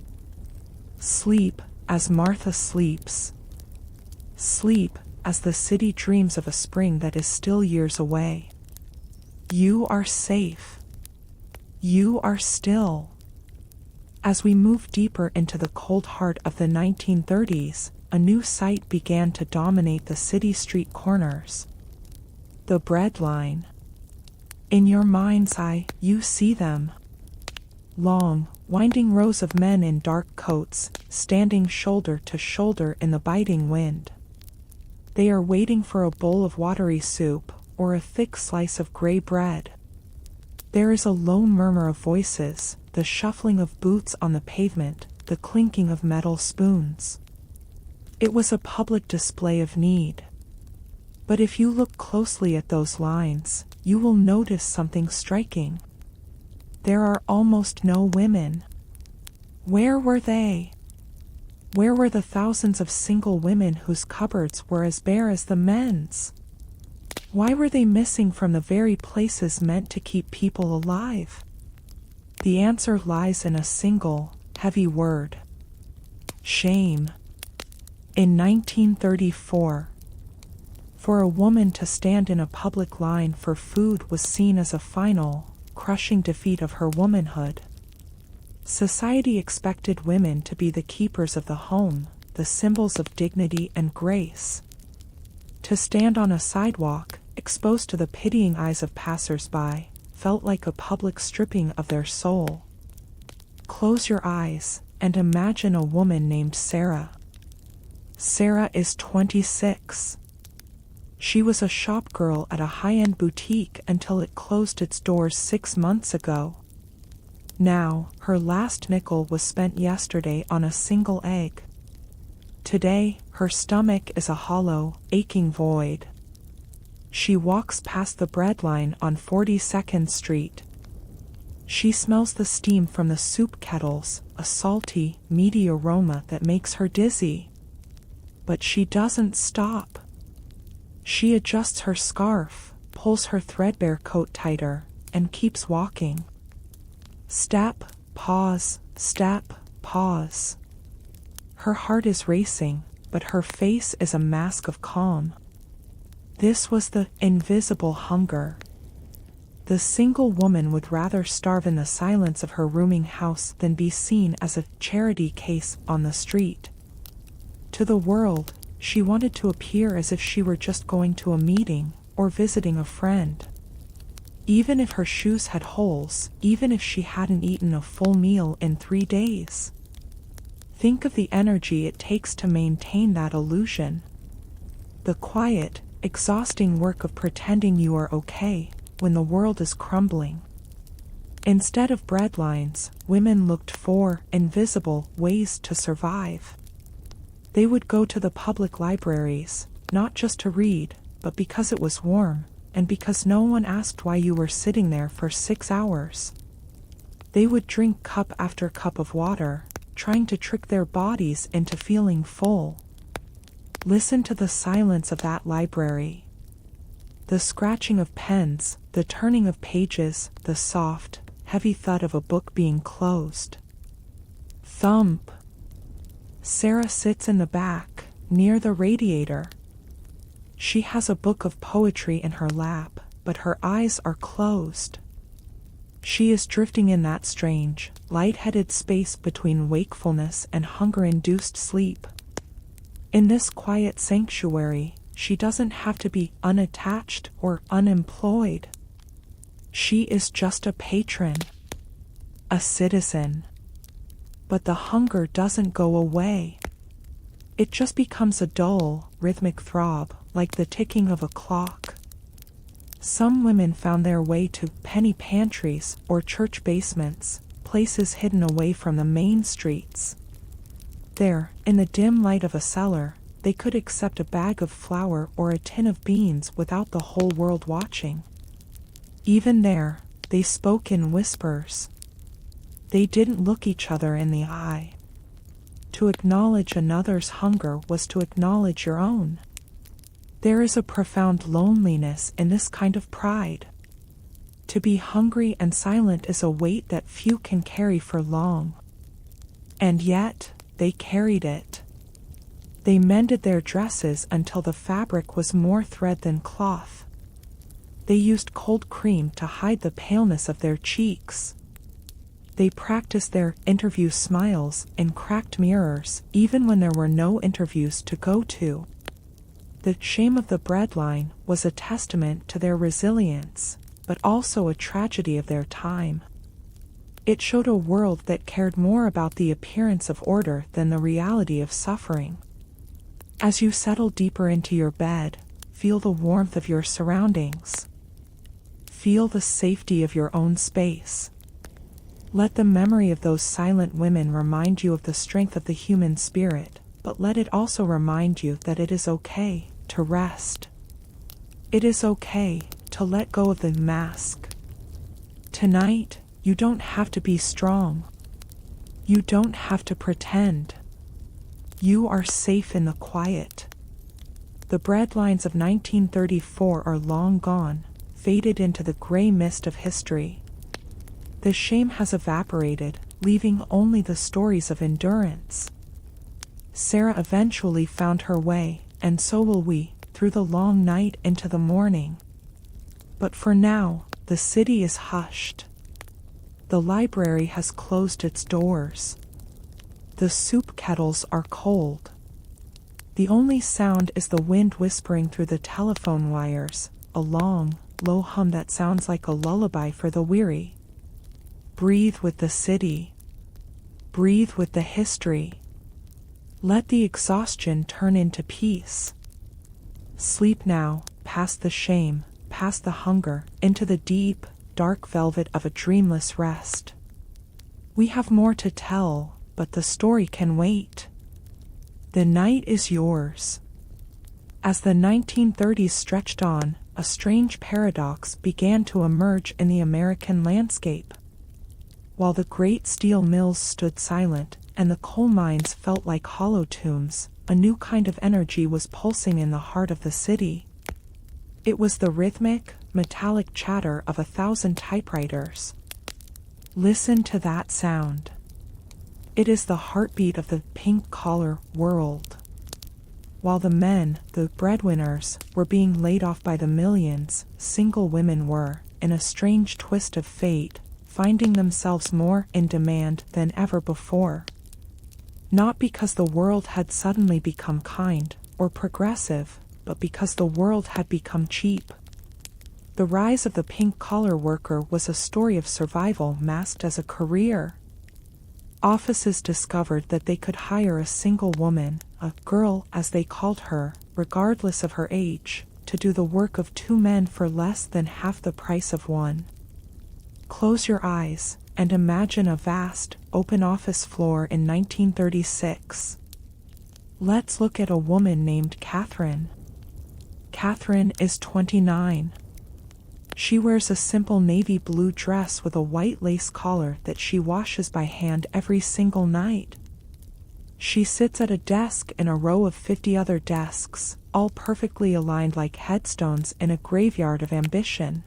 Sleep as Martha sleeps. Sleep as the city dreams of a spring that is still years away. You are safe. You are still. As we move deeper into the cold heart of the 1930s, a new sight began to dominate the city street corners. The bread line. In your mind's eye, you see them. Long, winding rows of men in dark coats, standing shoulder to shoulder in the biting wind. They are waiting for a bowl of watery soup, or a thick slice of gray bread. There is a low murmur of voices, the shuffling of boots on the pavement, the clinking of metal spoons. It was a public display of need. But if you look closely at those lines, you will notice something striking. There are almost no women. Where were they? Where were the thousands of single women whose cupboards were as bare as the men's? Why were they missing from the very places meant to keep people alive? The answer lies in a single, heavy word. Shame. In 1934, for a woman to stand in a public line for food was seen as a final, crushing defeat of her womanhood. Society expected women to be the keepers of the home, the symbols of dignity and grace. To stand on a sidewalk, exposed to the pitying eyes of passers-by, felt like a public stripping of their soul. Close your eyes and imagine a woman named Sarah. Sarah is 26. She was a shop girl at a high-end boutique until it closed its doors 6 months ago. Now, her last nickel was spent yesterday on a single egg. Today, her stomach is a hollow, aching void. She walks past the bread line on 42nd Street. She smells the steam from the soup kettles, a salty, meaty aroma that makes her dizzy. But she doesn't stop. She adjusts her scarf, pulls her threadbare coat tighter, and keeps walking. Step, pause, step, pause. Her heart is racing, but her face is a mask of calm. This was the invisible hunger. The single woman would rather starve in the silence of her rooming house than be seen as a charity case on the street. To the world, she wanted to appear as if she were just going to a meeting or visiting a friend. Even if her shoes had holes, even if she hadn't eaten a full meal in 3 days. Think of the energy it takes to maintain that illusion. The quiet, exhausting work of pretending you are okay when the world is crumbling. Instead of breadlines, women looked for invisible ways to survive. They would go to the public libraries, not just to read, but because it was warm, and because no one asked why you were sitting there for 6 hours. They would drink cup after cup of water, trying to trick their bodies into feeling full. Listen to the silence of that library. The scratching of pens, the turning of pages, the soft, heavy thud of a book being closed. Thump. Sarah sits in the back, near the radiator. She has a book of poetry in her lap, but her eyes are closed. She is drifting in that strange, light-headed space between wakefulness and hunger-induced sleep. In this quiet sanctuary, she doesn't have to be unattached or unemployed. She is just a patron, a citizen. But the hunger doesn't go away. It just becomes a dull, rhythmic throb, like the ticking of a clock. Some women found their way to penny pantries or church basements, places hidden away from the main streets. There, in the dim light of a cellar, they could accept a bag of flour or a tin of beans without the whole world watching. Even there, they spoke in whispers. They didn't look each other in the eye. To acknowledge another's hunger was to acknowledge your own. There is a profound loneliness in this kind of pride. To be hungry and silent is a weight that few can carry for long. And yet, they carried it. They mended their dresses until the fabric was more thread than cloth. They used cold cream to hide the paleness of their cheeks. They practiced their interview smiles in cracked mirrors, even when there were no interviews to go to. The shame of the breadline was a testament to their resilience, but also a tragedy of their time. It showed a world that cared more about the appearance of order than the reality of suffering. As you settle deeper into your bed, feel the warmth of your surroundings. Feel the safety of your own space. Let the memory of those silent women remind you of the strength of the human spirit, but let it also remind you that it is okay to rest. It is okay to let go of the mask. Tonight, you don't have to be strong. You don't have to pretend. You are safe in the quiet. The breadlines of 1934 are long gone, faded into the gray mist of history. The shame has evaporated, leaving only the stories of endurance. Sarah eventually found her way, and so will we, through the long night into the morning. But for now, the city is hushed. The library has closed its doors. The soup kettles are cold. The only sound is the wind whispering through the telephone wires, a long, low hum that sounds like a lullaby for the weary. Breathe with the city. Breathe with the history. Let the exhaustion turn into peace. Sleep now, past the shame, past the hunger, into the deep, dark velvet of a dreamless rest. We have more to tell, but the story can wait. The night is yours. As the 1930s stretched on, a strange paradox began to emerge in the American landscape. While the great steel mills stood silent, and the coal mines felt like hollow tombs, a new kind of energy was pulsing in the heart of the city. It was the rhythmic, metallic chatter of 1,000 typewriters. Listen to that sound. It is the heartbeat of the pink-collar world. While the men, the breadwinners, were being laid off by the millions, single women were, in a strange twist of fate, finding themselves more in demand than ever before. Not because the world had suddenly become kind or progressive, but because the world had become cheap. The rise of the pink-collar worker was a story of survival masked as a career. Offices discovered that they could hire a single woman, a girl as they called her, regardless of her age, to do the work of 2 men for less than half the price of one. Close your eyes and imagine a vast, open office floor in 1936. Let's look at a woman named Catherine. Catherine is 29. She wears a simple navy blue dress with a white lace collar that she washes by hand every single night. She sits at a desk in a row of 50 other desks, all perfectly aligned like headstones in a graveyard of ambition.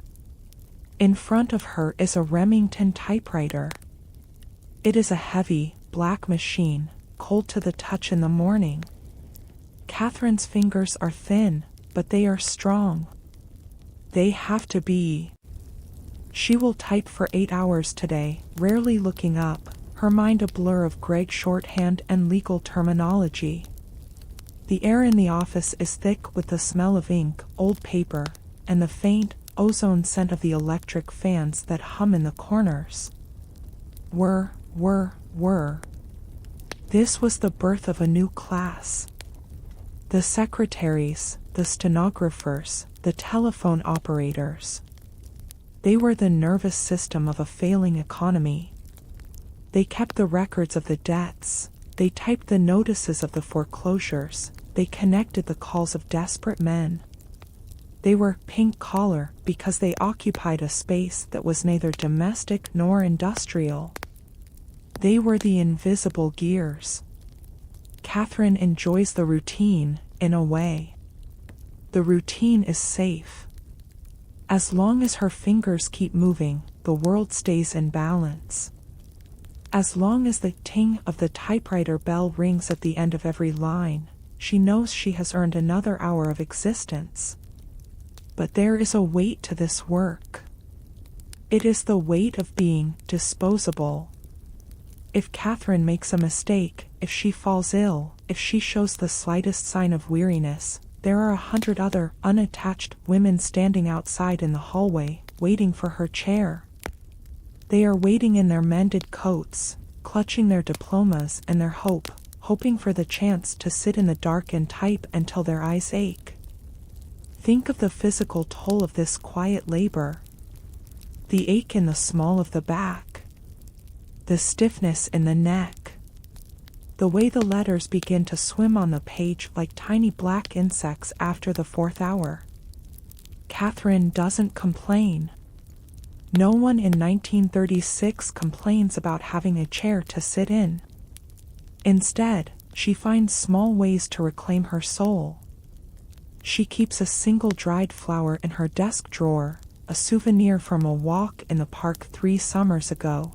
In front of her is a Remington typewriter. It is a heavy, black machine, cold to the touch in the morning. Catherine's fingers are thin, but they are strong. They have to be. She will type for 8 hours today, rarely looking up, her mind a blur of Greg shorthand and legal terminology. The air in the office is thick with the smell of ink, old paper, and the faint, ozone scent of the electric fans that hum in the corners. Whir. This was the birth of a new class. The secretaries, the stenographers, the telephone operators. They were the nervous system of a failing economy. They kept the records of the debts, they typed the notices of the foreclosures, they connected the calls of desperate men. They were pink collar because they occupied a space that was neither domestic nor industrial. They were the invisible gears. Catherine enjoys the routine, in a way. The routine is safe. As long as her fingers keep moving, the world stays in balance. As long as the ting of the typewriter bell rings at the end of every line, she knows she has earned another hour of existence. But there is a weight to this work. It is the weight of being disposable. If Catherine makes a mistake, if she falls ill, if she shows the slightest sign of weariness, there are 100 other, unattached women standing outside in the hallway, waiting for her chair. They are waiting in their mended coats, clutching their diplomas and their hoping for the chance to sit in the dark and type until their eyes ache. Think of the physical toll of this quiet labor. The ache in the small of the back. The stiffness in the neck. The way the letters begin to swim on the page like tiny black insects after the 4th hour. Catherine doesn't complain. No one in 1936 complains about having a chair to sit in. Instead, she finds small ways to reclaim her soul. She keeps a single dried flower in her desk drawer, a souvenir from a walk in the park 3 summers ago.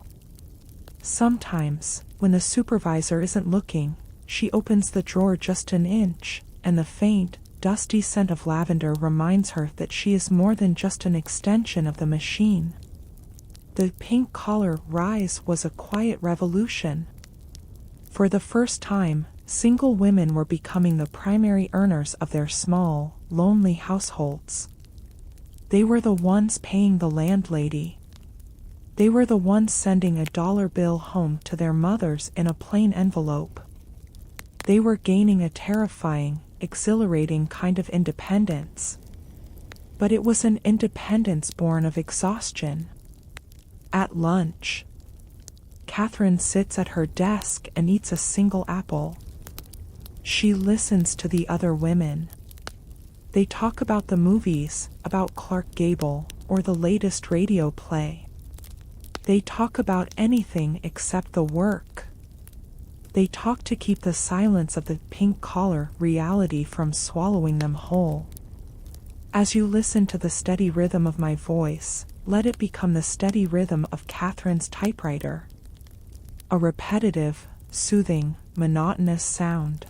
Sometimes, when the supervisor isn't looking, she opens the drawer just an inch, and the faint, dusty scent of lavender reminds her that she is more than just an extension of the machine. The pink collar rise was a quiet revolution. For the first time, single women were becoming the primary earners of their small, lonely households. They were the ones paying the landlady. They were the ones sending a dollar bill home to their mothers in a plain envelope. They were gaining a terrifying, exhilarating kind of independence. But it was an independence born of exhaustion. At lunch, Catherine sits at her desk and eats a single apple. She listens to the other women. They talk about the movies, about Clark Gable, or the latest radio play. They talk about anything except the work. They talk to keep the silence of the pink collar reality from swallowing them whole. As you listen to the steady rhythm of my voice, let it become the steady rhythm of Catherine's typewriter. A repetitive, soothing, monotonous sound.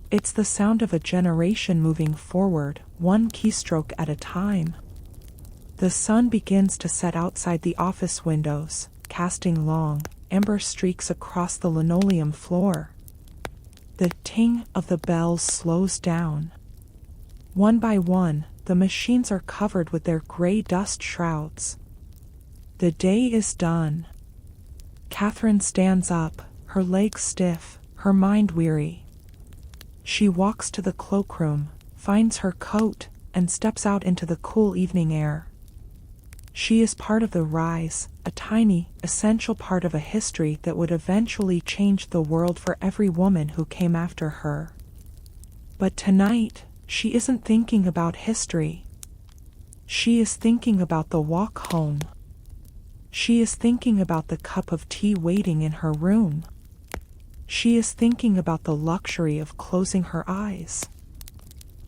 It's the sound of a generation moving forward, one keystroke at a time. The sun begins to set outside the office windows, casting long, amber streaks across the linoleum floor. The ting of the bells slows down. One by one, the machines are covered with their gray dust shrouds. The day is done. Catherine stands up, her legs stiff, her mind weary. She walks to the cloakroom, finds her coat, and steps out into the cool evening air. She is part of the rise, a tiny, essential part of a history that would eventually change the world for every woman who came after her. But tonight, she isn't thinking about history. She is thinking about the walk home. She is thinking about the cup of tea waiting in her room. She is thinking about the luxury of closing her eyes.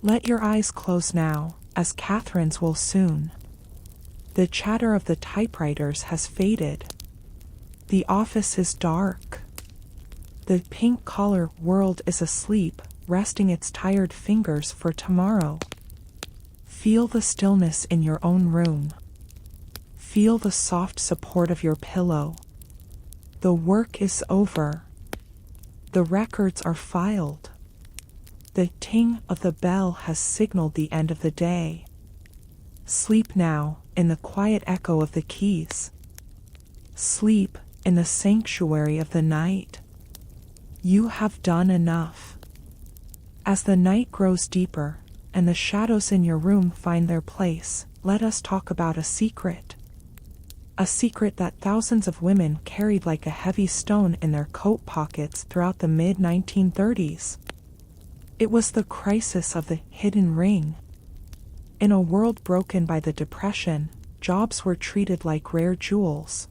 Let your eyes close now, as Catherine's will soon. The chatter of the typewriters has faded. The office is dark. The pink-collar world is asleep, resting its tired fingers for tomorrow. Feel the stillness in your own room. Feel the soft support of your pillow. The work is over. The records are filed. The ting of the bell has signaled the end of the day. Sleep now, in the quiet echo of the keys. Sleep, in the sanctuary of the night. You have done enough. As the night grows deeper, and the shadows in your room find their place, let us talk about a secret. A secret that thousands of women carried like a heavy stone in their coat pockets throughout the mid-1930s. It was the crisis of the hidden ring. In a world broken by the Depression, jobs were treated like rare jewels.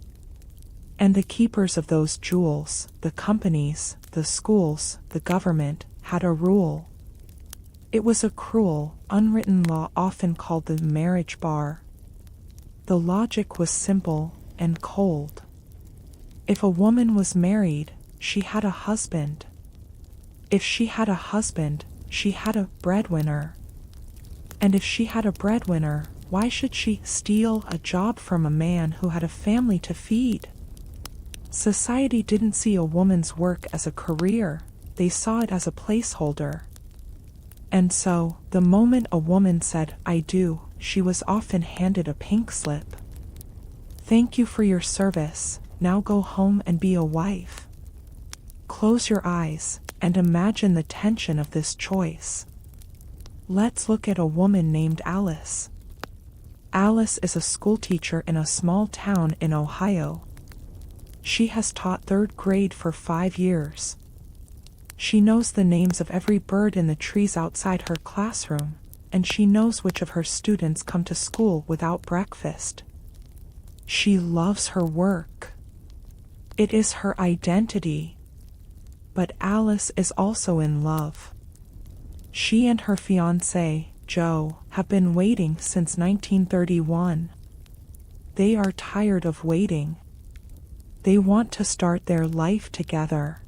And the keepers of those jewels, the companies, the schools, the government, had a rule. It was a cruel, unwritten law often called the marriage bar. The logic was simple and cold. If a woman was married, she had a husband. If she had a husband, she had a breadwinner. And if she had a breadwinner, why should she steal a job from a man who had a family to feed? Society didn't see a woman's work as a career, they saw it as a placeholder. And so, the moment a woman said, "I do," she was often handed a pink slip. Thank you for your service, now go home and be a wife. Close your eyes, and imagine the tension of this choice. Let's look at a woman named Alice. Alice is a schoolteacher in a small town in Ohio. She has taught third grade for 5 years. She knows the names of every bird in the trees outside her classroom, and she knows which of her students come to school without breakfast. She loves her work. It is her identity. But Alice is also in love. She and her fiancé, Joe, have been waiting since 1931. They are tired of waiting. They want to start their life together.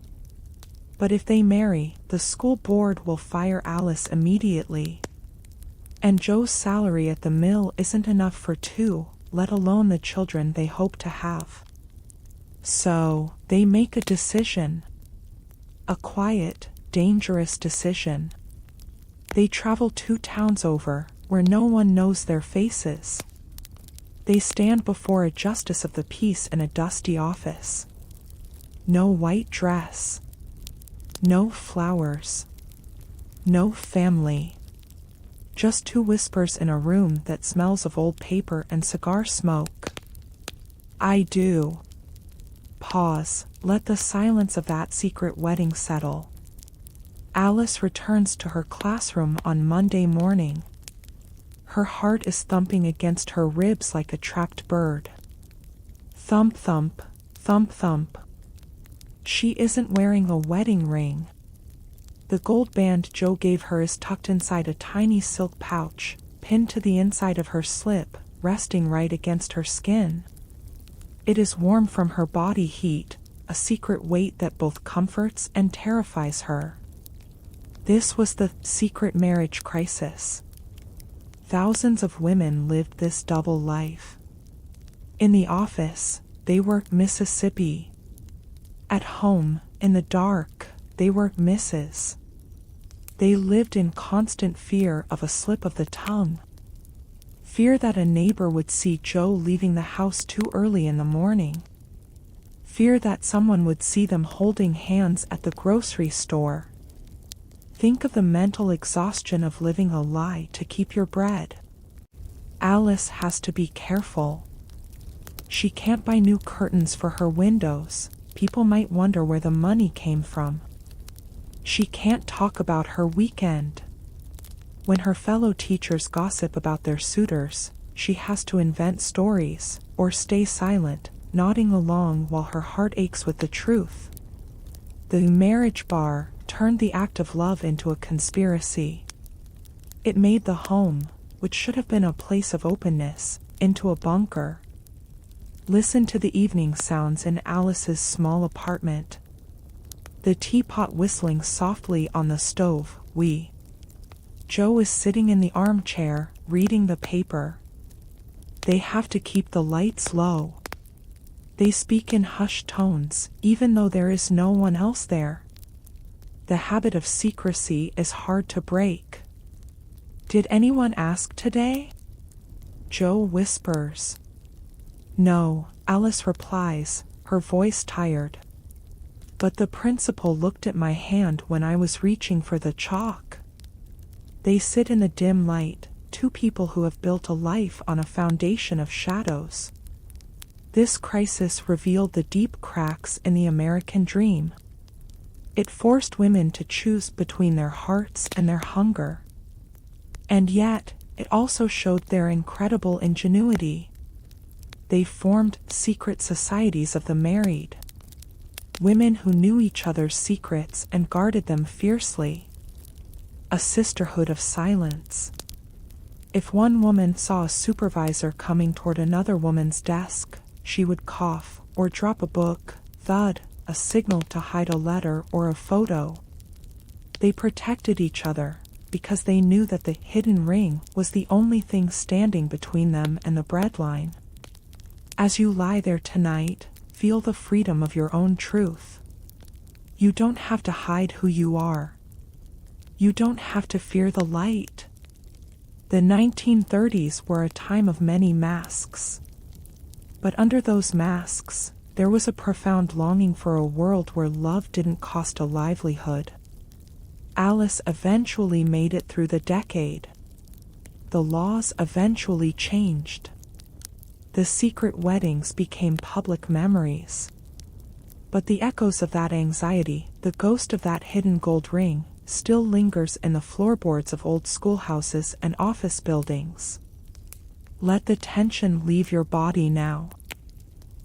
But if they marry, the school board will fire Alice immediately. And Joe's salary at the mill isn't enough for 2, let alone the children they hope to have. So, they make a decision. A quiet, dangerous decision. They travel 2 towns over, where no one knows their faces. They stand before a justice of the peace in a dusty office. No white dress. No flowers. No family. Just 2 whispers in a room that smells of old paper and cigar smoke. I do. Pause, let the silence of that secret wedding settle. Alice returns to her classroom on Monday morning. Her heart is thumping against her ribs like a trapped bird. Thump thump, thump thump. She isn't wearing a wedding ring. The gold band Joe gave her is tucked inside a tiny silk pouch, pinned to the inside of her slip, resting right against her skin. It is warm from her body heat, a secret weight that both comforts and terrifies her. This was the secret marriage crisis. Thousands of women lived this double life. In the office, they were Mississippi. At home, in the dark, they were Mrs. They lived in constant fear of a slip of the tongue. Fear that a neighbor would see Joe leaving the house too early in the morning. Fear that someone would see them holding hands at the grocery store. Think of the mental exhaustion of living a lie to keep your bread. Alice has to be careful. She can't buy new curtains for her windows. People might wonder where the money came from. She can't talk about her weekend. When her fellow teachers gossip about their suitors, she has to invent stories, or stay silent, nodding along while her heart aches with the truth. The marriage bar turned the act of love into a conspiracy. It made the home, which should have been a place of openness, into a bunker. Listen to the evening sounds in Alice's small apartment. The teapot whistling softly on the stove. Joe is sitting in the armchair, reading the paper. They have to keep the lights low. They speak in hushed tones, even though there is no one else there. The habit of secrecy is hard to break. Did anyone ask today? Joe whispers. No, Alice replies, her voice tired. But the principal looked at my hand when I was reaching for the chalk. They sit in the dim light, two people who have built a life on a foundation of shadows. This crisis revealed the deep cracks in the American dream. It forced women to choose between their hearts and their hunger. And yet, it also showed their incredible ingenuity. They formed secret societies of the married. Women who knew each other's secrets and guarded them fiercely. A sisterhood of silence. If one woman saw a supervisor coming toward another woman's desk, she would cough or drop a book, thud, a signal to hide a letter or a photo. They protected each other because they knew that the hidden ring was the only thing standing between them and the breadline. As you lie there tonight, feel the freedom of your own truth. You don't have to hide who you are. You don't have to fear the light. The 1930s were a time of many masks. But under those masks, there was a profound longing for a world where love didn't cost a livelihood. Alice eventually made it through the decade. The laws eventually changed. The secret weddings became public memories. But the echoes of that anxiety, the ghost of that hidden gold ring, still lingers in the floorboards of old schoolhouses and office buildings. Let the tension leave your body now.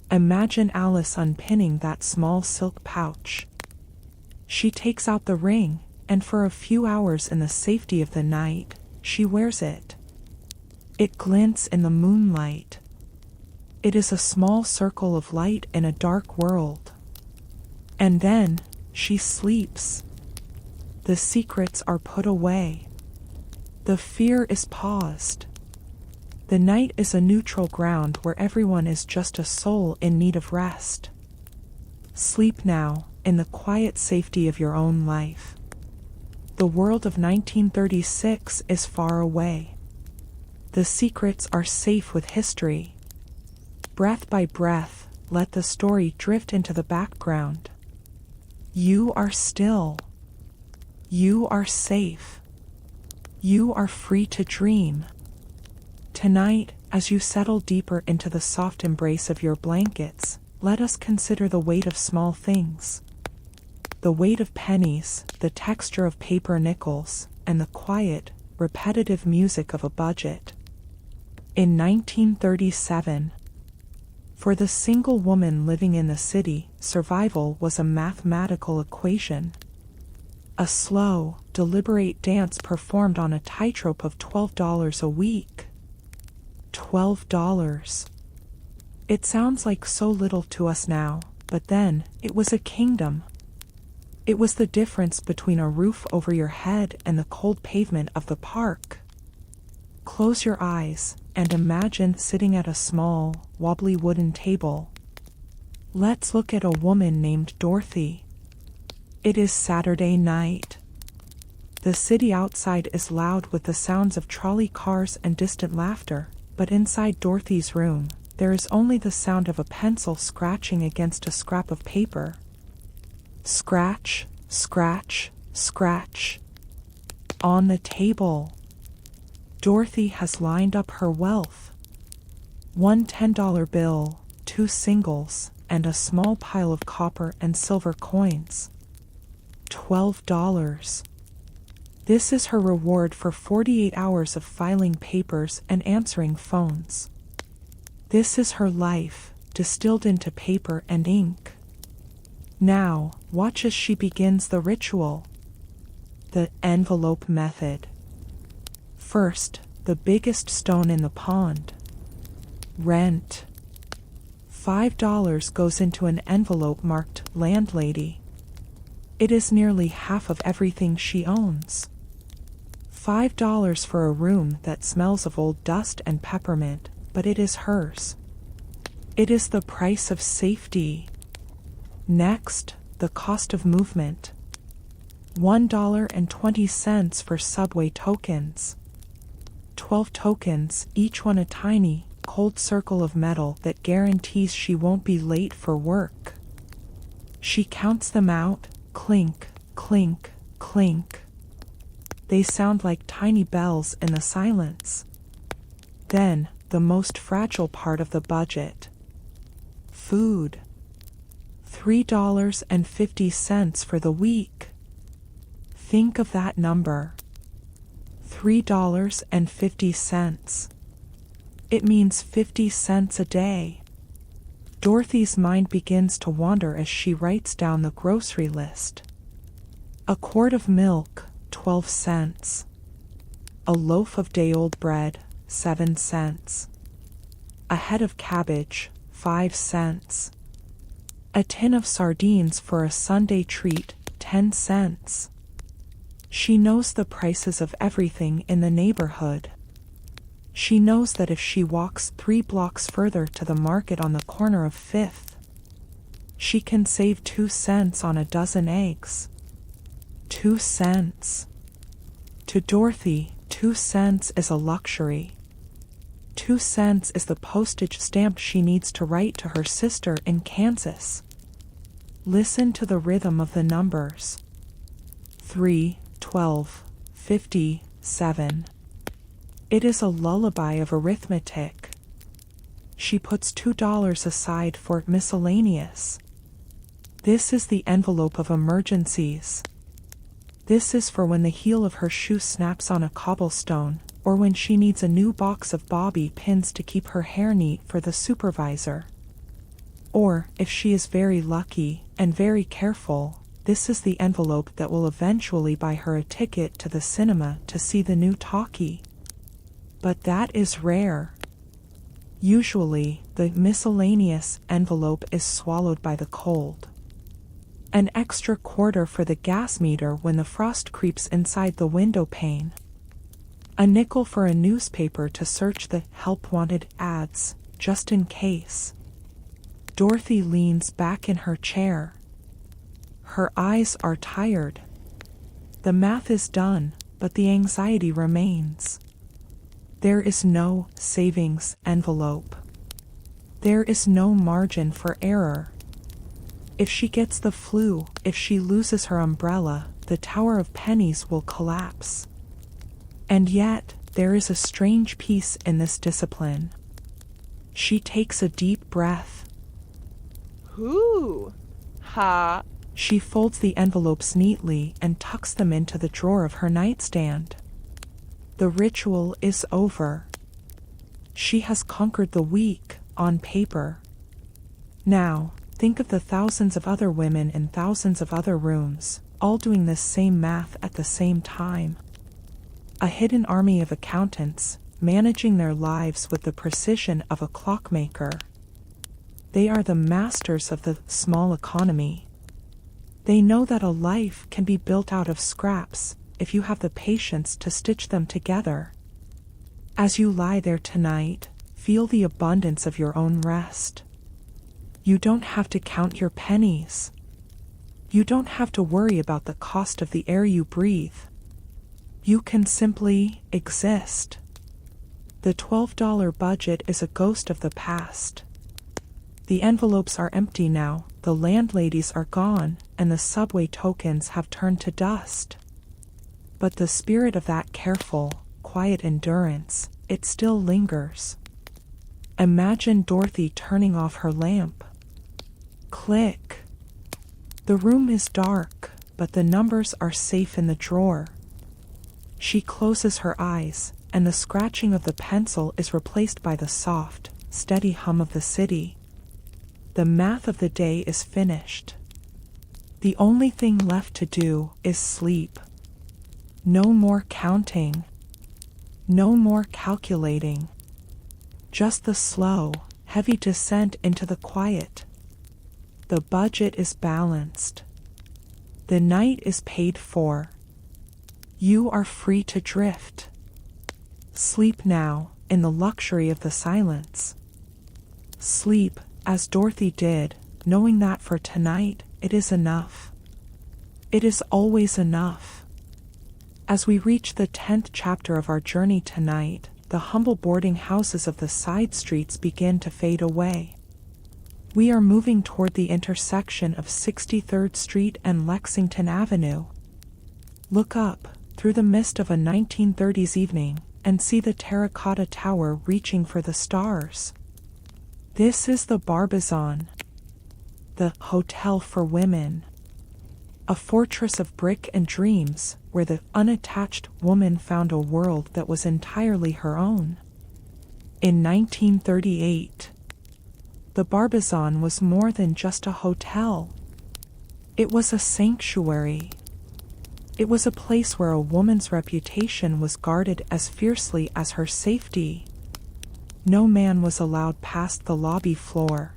Imagine Alice unpinning that small silk pouch. She takes out the ring, and for a few hours in the safety of the night, she wears it. It glints in the moonlight. It is a small circle of light in a dark world. And then, she sleeps. The secrets are put away. The fear is paused. The night is a neutral ground where everyone is just a soul in need of rest. Sleep now, in the quiet safety of your own life. The world of 1936 is far away. The secrets are safe with history. Breath by breath, let the story drift into the background. You are still. You are safe. You are free to dream. Tonight, as you settle deeper into the soft embrace of your blankets, let us consider the weight of small things. The weight of pennies, the texture of paper nickels, and the quiet, repetitive music of a budget. In 1937, for the single woman living in the city, survival was a mathematical equation. A slow, deliberate dance performed on a tightrope of $12 a week. $12. It sounds like so little to us now, but then, it was a kingdom. It was the difference between a roof over your head and the cold pavement of the park. Close your eyes, and imagine sitting at a small, wobbly wooden table. Let's look at a woman named Dorothy. It is Saturday night. The city outside is loud with the sounds of trolley cars and distant laughter, but inside Dorothy's room, there is only the sound of a pencil scratching against a scrap of paper. Scratch, scratch, scratch. On the table. Dorothy has lined up her wealth. One $10 bill, 2 singles, and a small pile of copper and silver coins. $12. This is her reward for 48 hours of filing papers and answering phones. This is her life, distilled into paper and ink. Now, watch as she begins the ritual. The envelope method. First, the biggest stone in the pond. Rent. $5 goes into an envelope marked landlady. It is nearly half of everything she owns. $5 for a room that smells of old dust and peppermint, but it is hers. It is the price of safety. Next, the cost of movement. $1.20 for subway tokens. 12 tokens, each one a tiny, cold circle of metal that guarantees she won't be late for work. She counts them out, clink, clink, clink. They sound like tiny bells in the silence. Then, the most fragile part of the budget. Food. $3.50 for the week. Think of that number. $3.50. It means 50 cents a day. Dorothy's mind begins to wander as she writes down the grocery list. A quart of milk, 12 cents. A loaf of day-old bread, 7 cents. A head of cabbage, 5 cents. A tin of sardines for a Sunday treat, 10 cents. She knows the prices of everything in the neighborhood. She knows that if she walks 3 blocks further to the market on the corner of 5th, she can save 2 cents on a dozen eggs. 2 cents. To Dorothy, 2 cents is a luxury. 2 cents is the postage stamp she needs to write to her sister in Kansas. Listen to the rhythm of the numbers. 3, 12, 50, 7. It is a lullaby of arithmetic. She puts $2 aside for miscellaneous. This is the envelope of emergencies. This is for when the heel of her shoe snaps on a cobblestone, or when she needs a new box of bobby pins to keep her hair neat for the supervisor. Or, if she is very lucky and very careful, this is the envelope that will eventually buy her a ticket to the cinema to see the new talkie. But that is rare. Usually, the miscellaneous envelope is swallowed by the cold. An extra quarter for the gas meter when the frost creeps inside the window pane. A nickel for a newspaper to search the help wanted ads, just in case. Dorothy leans back in her chair. Her eyes are tired. The math is done, but the anxiety remains. There is no savings envelope. There is no margin for error. If she gets the flu, if she loses her umbrella, the tower of pennies will collapse. And yet, there is a strange peace in this discipline. She takes a deep breath. Hoo! Ha! She folds the envelopes neatly and tucks them into the drawer of her nightstand. The ritual is over. She has conquered the week, on paper. Now, think of the thousands of other women in thousands of other rooms, all doing this same math at the same time. A hidden army of accountants, managing their lives with the precision of a clockmaker. They are the masters of the small economy. They know that a life can be built out of scraps, if you have the patience to stitch them together. As you lie there tonight, feel the abundance of your own rest. You don't have to count your pennies. You don't have to worry about the cost of the air you breathe. You can simply exist. The $12 budget is a ghost of the past. The envelopes are empty now, the landladies are gone, and the subway tokens have turned to dust. But the spirit of that careful, quiet endurance, it still lingers. Imagine Dorothy turning off her lamp. Click. The room is dark, but the numbers are safe in the drawer. She closes her eyes, and the scratching of the pencil is replaced by the soft, steady hum of the city. The math of the day is finished. The only thing left to do is sleep. No more counting. No more calculating. Just the slow, heavy descent into the quiet. The budget is balanced. The night is paid for. You are free to drift. Sleep now, in the luxury of the silence. Sleep, as Dorothy did, knowing that for tonight, it is enough. It is always enough. As we reach the 10th chapter of our journey tonight, the humble boarding houses of the side streets begin to fade away. We are moving toward the intersection of 63rd Street and Lexington Avenue. Look up, through the mist of a 1930s evening, and see the terracotta tower reaching for the stars. This is the Barbizon, the hotel for women. A fortress of brick and dreams, where the unattached woman found a world that was entirely her own. In 1938, the Barbizon was more than just a hotel. It was a sanctuary. It was a place where a woman's reputation was guarded as fiercely as her safety. No man was allowed past the lobby floor.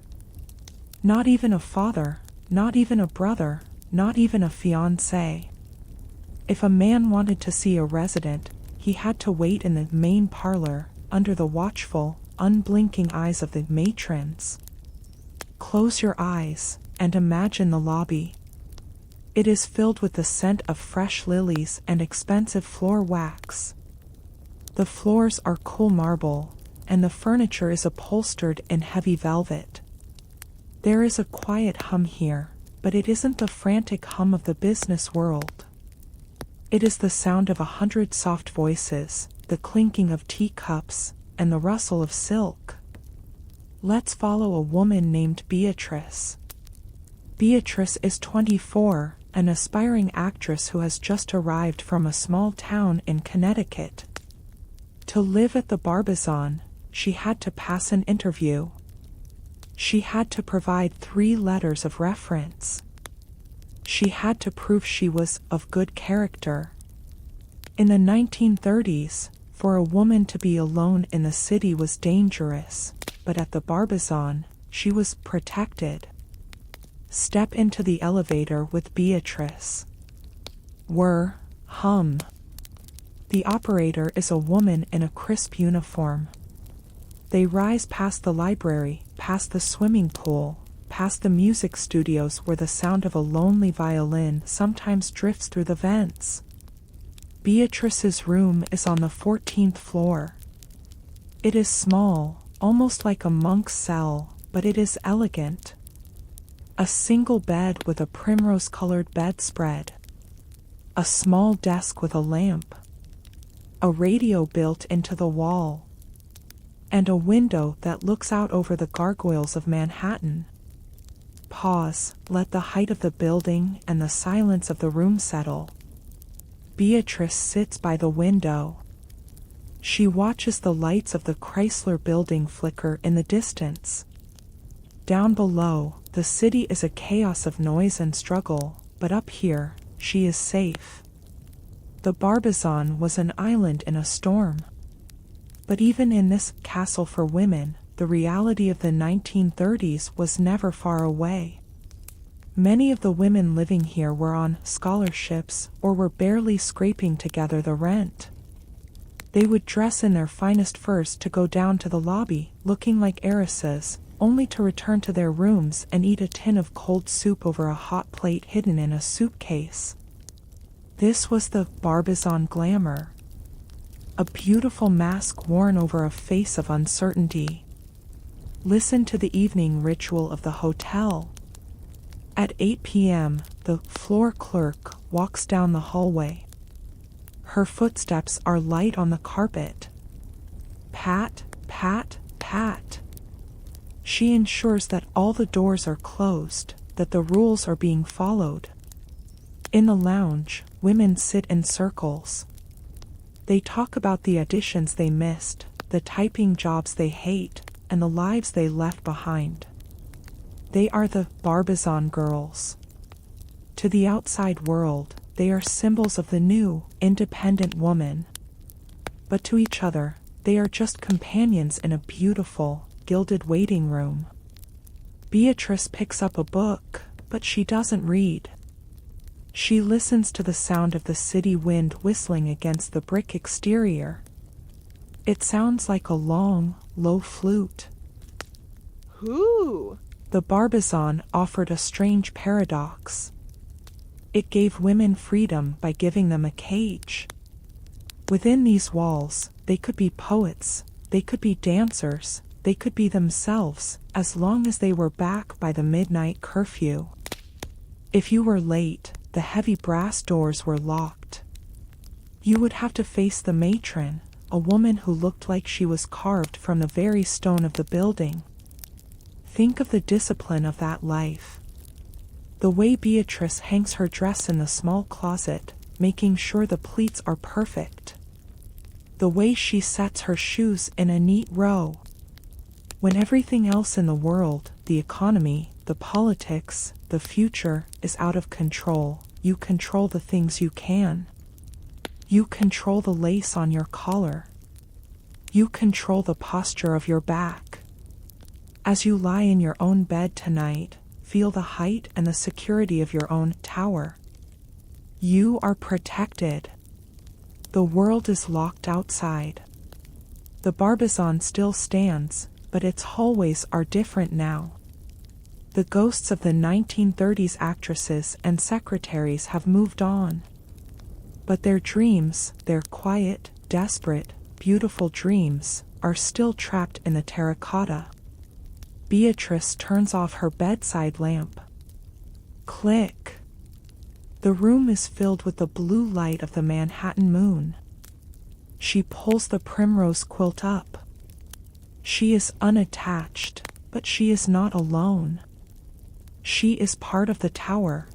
Not even a father, not even a brother, not even a fiancé. If a man wanted to see a resident, he had to wait in the main parlor, under the watchful, unblinking eyes of the matrons. Close your eyes, and imagine the lobby. It is filled with the scent of fresh lilies and expensive floor wax. The floors are cool marble, and the furniture is upholstered in heavy velvet. There is a quiet hum here, but it isn't the frantic hum of the business world. It is the sound of 100 soft voices, the clinking of teacups, and the rustle of silk. Let's follow a woman named Beatrice. Beatrice is 24, an aspiring actress who has just arrived from a small town in Connecticut. To live at the Barbizon, she had to pass an interview. She had to provide 3 letters of reference. She had to prove she was of good character. In the 1930s, for a woman to be alone in the city was dangerous, but at the Barbizon, she was protected. Step into the elevator with Beatrice. Whir, hum. The operator is a woman in a crisp uniform. They rise past the library, past the swimming pool, past the music studios where the sound of a lonely violin sometimes drifts through the vents. Beatrice's room is on the 14th floor. It is small, almost like a monk's cell, but it is elegant. A single bed with a primrose-colored bedspread. A small desk with a lamp. A radio built into the wall. And a window that looks out over the gargoyles of Manhattan. Pause, let the height of the building and the silence of the room settle. Beatrice sits by the window. She watches the lights of the Chrysler building flicker in the distance. Down below, the city is a chaos of noise and struggle, but up here, she is safe. The Barbizon was an island in a storm. But even in this castle for women, the reality of the 1930s was never far away. Many of the women living here were on scholarships or were barely scraping together the rent. They would dress in their finest furs to go down to the lobby, looking like heiresses, only to return to their rooms and eat a tin of cold soup over a hot plate hidden in a suitcase. This was the Barbizon glamour. A beautiful mask worn over a face of uncertainty. Listen to the evening ritual of the hotel. At 8 p.m., the floor clerk walks down the hallway. Her footsteps are light on the carpet. Pat, pat, pat. She ensures that all the doors are closed, that the rules are being followed. In the lounge, women sit in circles. They talk about the auditions they missed, the typing jobs they hate, and the lives they left behind. They are the Barbizon girls. To the outside world, they are symbols of the new, independent woman. But to each other, they are just companions in a beautiful, gilded waiting room. Beatrice picks up a book, but she doesn't read. She listens to the sound of the city wind whistling against the brick exterior. It sounds like a long, low flute. Ooh! The Barbizon offered a strange paradox. It gave women freedom by giving them a cage. Within these walls, they could be poets, they could be dancers, they could be themselves, as long as they were back by the midnight curfew. If you were late, the heavy brass doors were locked. You would have to face the matron, a woman who looked like she was carved from the very stone of the building. Think of the discipline of that life. The way Beatrice hangs her dress in the small closet, making sure the pleats are perfect. The way she sets her shoes in a neat row. When everything else in the world, the economy, the politics, the future, is out of control, you control the things you can. You control the lace on your collar. You control the posture of your back. As you lie in your own bed tonight, feel the height and the security of your own tower. You are protected. The world is locked outside. The Barbizon still stands, but its hallways are different now. The ghosts of the 1930s actresses and secretaries have moved on. But their dreams, their quiet, desperate, beautiful dreams, are still trapped in the terracotta. Beatrice turns off her bedside lamp. Click. The room is filled with the blue light of the Manhattan moon. She pulls the primrose quilt up. She is unattached, but she is not alone. She is part of the tower.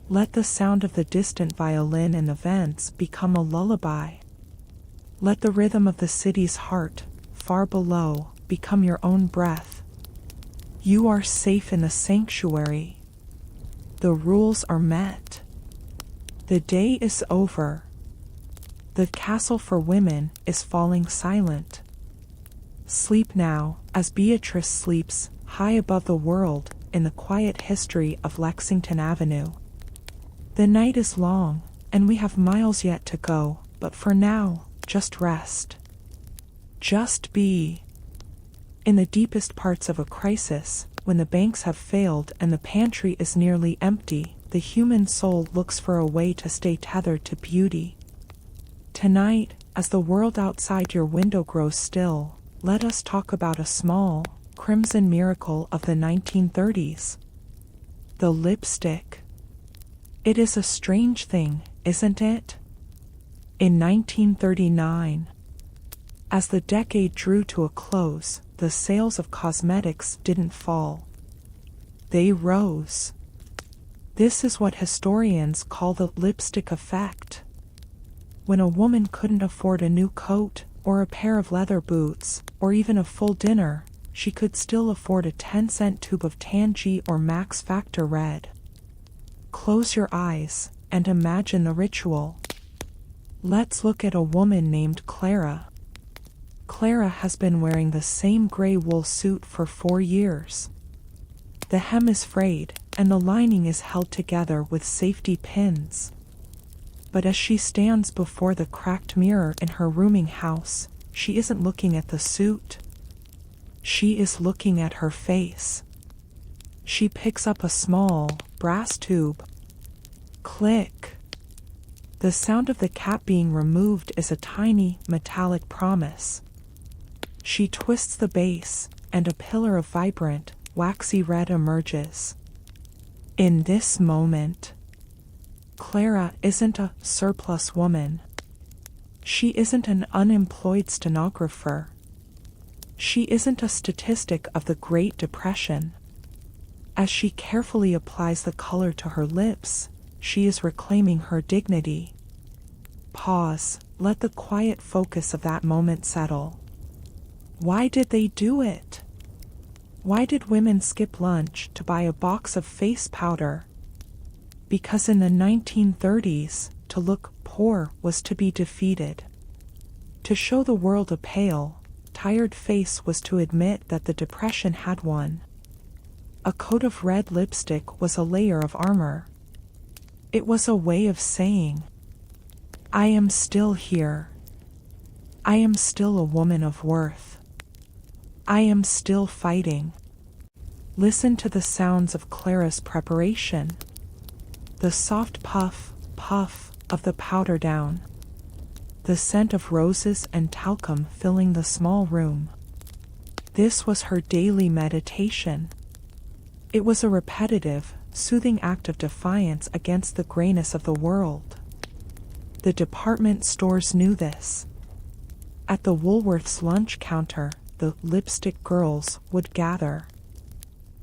Let the sound of the distant violin in the vents become a lullaby. Let the rhythm of the city's heart, far below, become your own breath. You are safe in the sanctuary. The rules are met. The day is over. The castle for women is falling silent. Sleep now, as Beatrice sleeps, high above the world, in the quiet history of Lexington Avenue. The night is long, and we have miles yet to go, but for now, just rest. Just be. In the deepest parts of a crisis, when the banks have failed and the pantry is nearly empty, the human soul looks for a way to stay tethered to beauty. Tonight, as the world outside your window grows still, let us talk about a small, crimson miracle of the 1930s. The lipstick. It is a strange thing, isn't it? In 1939, as the decade drew to a close, the sales of cosmetics didn't fall. They rose. This is what historians call the lipstick effect. When a woman couldn't afford a new coat, or a pair of leather boots, or even a full dinner, she could still afford a 10-cent tube of Tangy or Max Factor Red. Close your eyes, and imagine the ritual. Let's look at a woman named Clara. Clara has been wearing the same gray wool suit for 4 years. The hem is frayed, and the lining is held together with safety pins. But as she stands before the cracked mirror in her rooming house, she isn't looking at the suit. She is looking at her face. She picks up a small, brass tube. Click. The sound of the cap being removed is a tiny, metallic promise. She twists the base, and a pillar of vibrant, waxy red emerges. In this moment, Clara isn't a surplus woman. She isn't an unemployed stenographer. She isn't a statistic of the Great Depression. As she carefully applies the color to her lips, she is reclaiming her dignity. Pause, let the quiet focus of that moment settle. Why did they do it? Why did women skip lunch to buy a box of face powder? Because in the 1930s, to look poor was to be defeated. To show the world a pale, tired face was to admit that the depression had won. A coat of red lipstick was a layer of armor. It was a way of saying, I am still here. I am still a woman of worth. I am still fighting. Listen to the sounds of Clara's preparation. The soft puff, puff of the powder down. The scent of roses and talcum filling the small room. This was her daily meditation. It was a repetitive, soothing act of defiance against the grayness of the world. The department stores knew this. At the Woolworth's lunch counter, the lipstick girls would gather.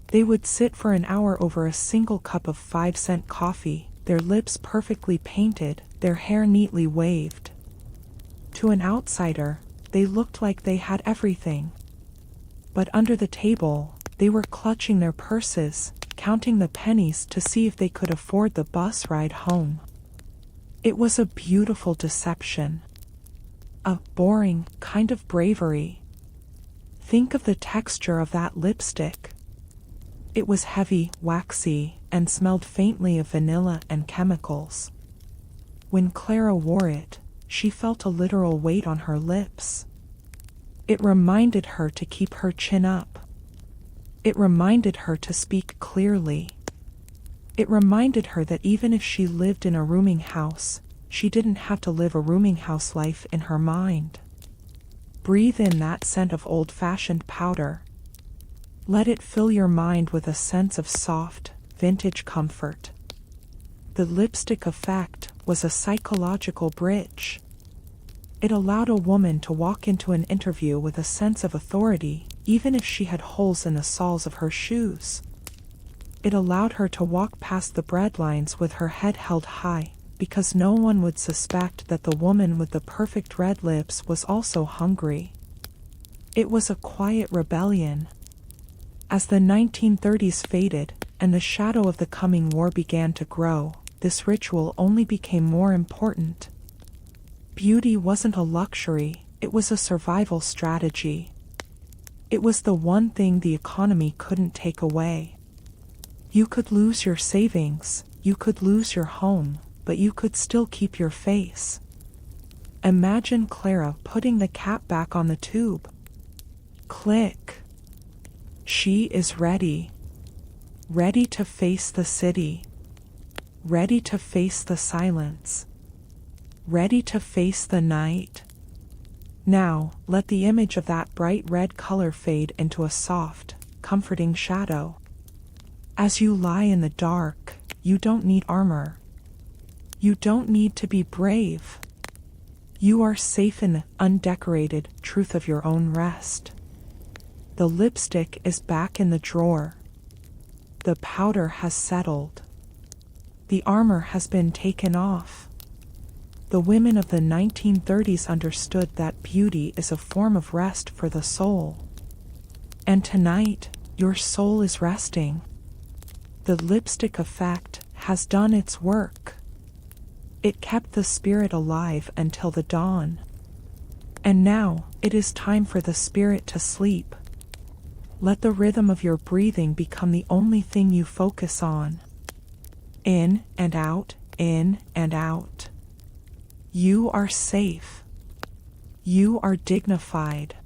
They would sit for an hour over a single cup of 5-cent coffee, their lips perfectly painted, their hair neatly waved. To an outsider, they looked like they had everything. But under the table, they were clutching their purses, counting the pennies to see if they could afford the bus ride home. It was a beautiful deception. A boring kind of bravery. Think of the texture of that lipstick. It was heavy, waxy, and smelled faintly of vanilla and chemicals. When Clara wore it, she felt a literal weight on her lips. It reminded her to keep her chin up. It reminded her to speak clearly. It reminded her that even if she lived in a rooming house, she didn't have to live a rooming house life in her mind. Breathe in that scent of old-fashioned powder. Let it fill your mind with a sense of soft, vintage comfort. The lipstick effect was a psychological bridge. It allowed a woman to walk into an interview with a sense of authority, even if she had holes in the soles of her shoes. It allowed her to walk past the breadlines with her head held high, because no one would suspect that the woman with the perfect red lips was also hungry. It was a quiet rebellion. As the 1930s faded, and the shadow of the coming war began to grow, this ritual only became more important. Beauty wasn't a luxury, it was a survival strategy. It was the one thing the economy couldn't take away. You could lose your savings, you could lose your home, but you could still keep your face. Imagine Clara putting the cap back on the tube. Click. She is ready. Ready to face the city. Ready to face the silence. Ready to face the night. Now, let the image of that bright red color fade into a soft, comforting shadow. As you lie in the dark, you don't need armor. You don't need to be brave. You are safe in the undecorated truth of your own rest. The lipstick is back in the drawer. The powder has settled. The armor has been taken off. The women of the 1930s understood that beauty is a form of rest for the soul. And tonight, your soul is resting. The lipstick effect has done its work. It kept the spirit alive until the dawn. And now, it is time for the spirit to sleep. Let the rhythm of your breathing become the only thing you focus on. In and out, in and out. You are safe. You are dignified.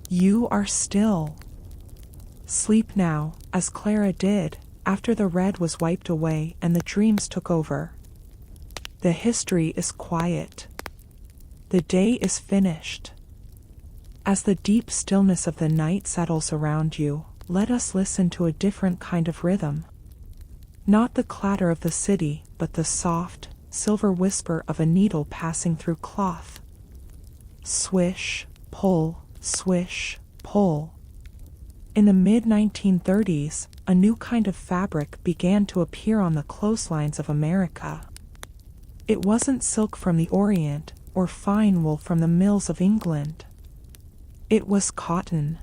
You are still. Sleep now, as Clara did, after the red was wiped away and the dreams took over. The history is quiet. The day is finished. As the deep stillness of the night settles around you, let us listen to a different kind of rhythm. Not the clatter of the city, but the soft, silver whisper of a needle passing through cloth. Swish, pull, swish, pull. In the mid-1930s, a new kind of fabric began to appear on the clotheslines of America. It wasn't silk from the Orient, or fine wool from the mills of England. It was cotton.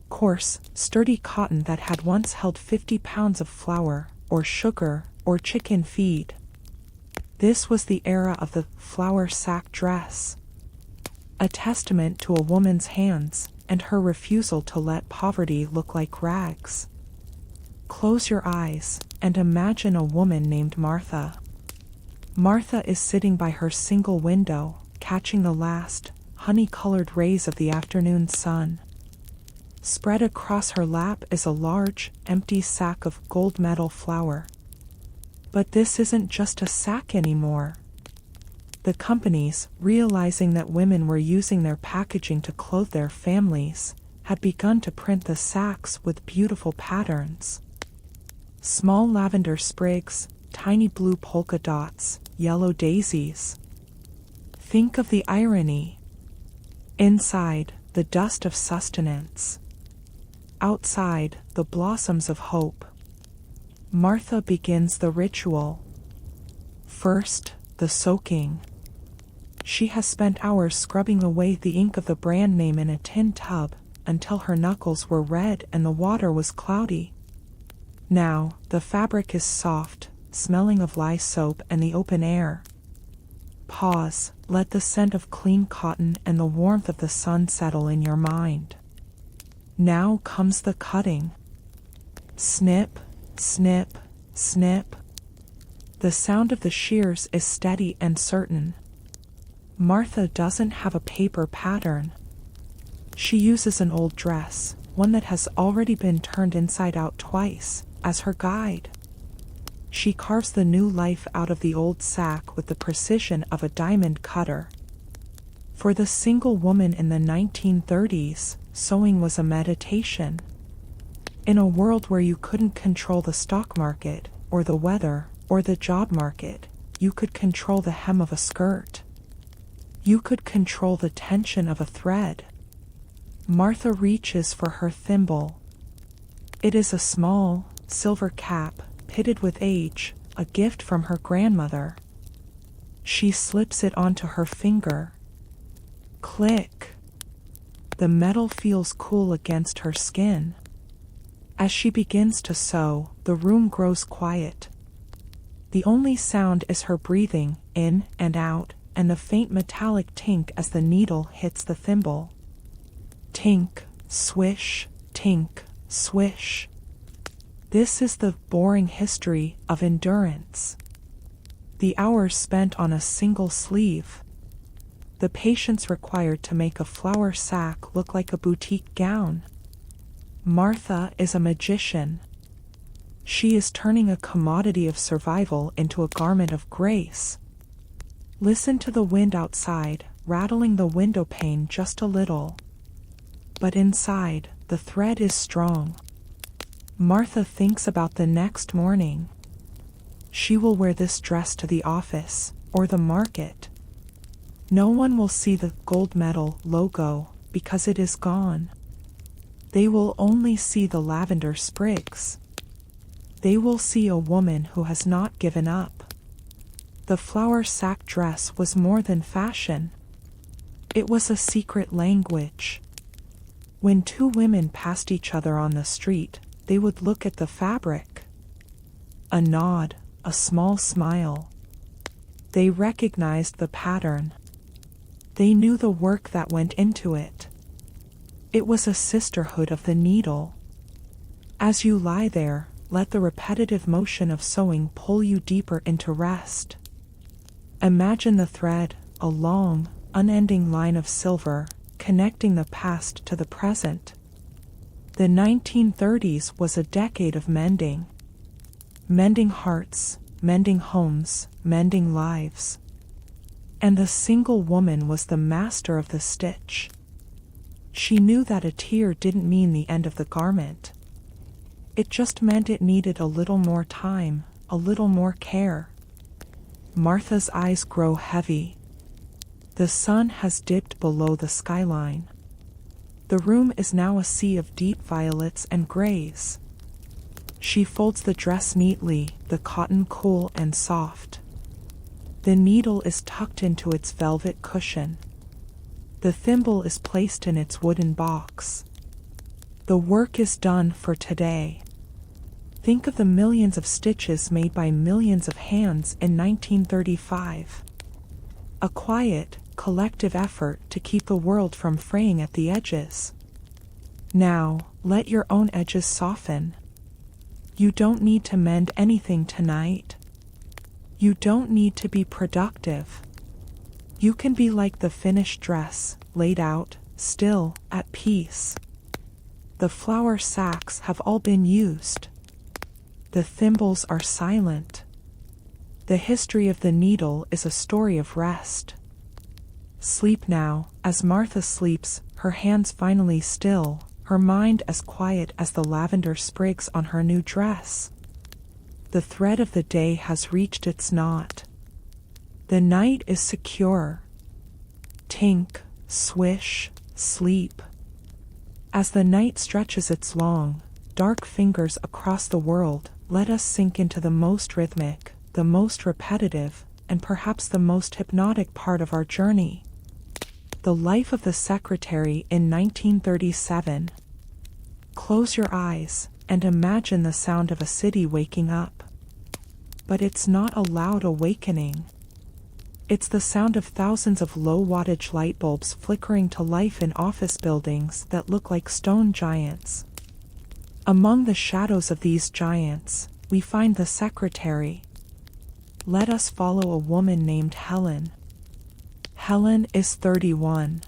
Coarse, sturdy cotton that had once held 50 pounds of flour, or sugar, or chicken feed. This was the era of the flour sack dress. A testament to a woman's hands, and her refusal to let poverty look like rags. Close your eyes, and imagine a woman named Martha. Martha is sitting by her single window, catching the last, honey-colored rays of the afternoon sun. Spread across her lap is a large, empty sack of gold medal flour. But this isn't just a sack anymore. The companies, realizing that women were using their packaging to clothe their families, had begun to print the sacks with beautiful patterns. Small lavender sprigs, tiny blue polka dots, yellow daisies. Think of the irony. Inside, the dust of sustenance. Outside, the blossoms of hope. Martha begins the ritual. First, the soaking. She has spent hours scrubbing away the ink of the brand name in a tin tub, until her knuckles were red and the water was cloudy. Now, the fabric is soft, smelling of lye soap and the open air. Pause, let the scent of clean cotton and the warmth of the sun settle in your mind. Now comes the cutting. Snip, snip, snip. The sound of the shears is steady and certain. Martha doesn't have a paper pattern. She uses an old dress, one that has already been turned inside out twice, as her guide. She carves the new life out of the old sack with the precision of a diamond cutter. For the single woman in the 1930s, sewing was a meditation. In a world where you couldn't control the stock market, or the weather, or the job market, you could control the hem of a skirt. You could control the tension of a thread. Martha reaches for her thimble. It is a small, silver cap, pitted with age, a gift from her grandmother. She slips it onto her finger. Click. The metal feels cool against her skin. As she begins to sew, the room grows quiet. The only sound is her breathing, in and out, and the faint metallic tink as the needle hits the thimble. Tink, swish, tink, swish. This is the boring history of endurance. The hours spent on a single sleeve. The patience required to make a flour sack look like a boutique gown. Martha is a magician. She is turning a commodity of survival into a garment of grace. Listen to the wind outside, rattling the window pane just a little. But inside, the thread is strong. Martha thinks about the next morning. She will wear this dress to the office, or the market. No one will see the gold medal logo, because it is gone. They will only see the lavender sprigs. They will see a woman who has not given up. The flour sack dress was more than fashion. It was a secret language. When two women passed each other on the street, they would look at the fabric. A nod, a small smile. They recognized the pattern. They knew the work that went into it. It was a sisterhood of the needle. As you lie there, let the repetitive motion of sewing pull you deeper into rest. Imagine the thread, a long, unending line of silver, connecting the past to the present. The 1930s was a decade of mending. Mending hearts, mending homes, mending lives. And the single woman was the master of the stitch. She knew that a tear didn't mean the end of the garment. It just meant it needed a little more time, a little more care. Martha's eyes grow heavy. The sun has dipped below the skyline. The room is now a sea of deep violets and grays. She folds the dress neatly, the cotton cool and soft. The needle is tucked into its velvet cushion. The thimble is placed in its wooden box. The work is done for today. Think of the millions of stitches made by millions of hands in 1935. A quiet, collective effort to keep the world from fraying at the edges. Now, let your own edges soften. You don't need to mend anything tonight. You don't need to be productive. You can be like the finished dress, laid out, still, at peace. The flour sacks have all been used. The thimbles are silent. The history of the needle is a story of rest. Sleep now, as Martha sleeps, her hands finally still, her mind as quiet as the lavender sprigs on her new dress. The thread of the day has reached its knot. The night is secure. Tink, swish, sleep. As the night stretches its long, dark fingers across the world, let us sink into the most rhythmic, the most repetitive, and perhaps the most hypnotic part of our journey. The life of the secretary in 1937. Close your eyes and imagine the sound of a city waking up. But it's not a loud awakening. It's the sound of thousands of low-wattage light bulbs flickering to life in office buildings that look like stone giants. Among the shadows of these giants, we find the secretary. Let us follow a woman named Helen. Helen is 31.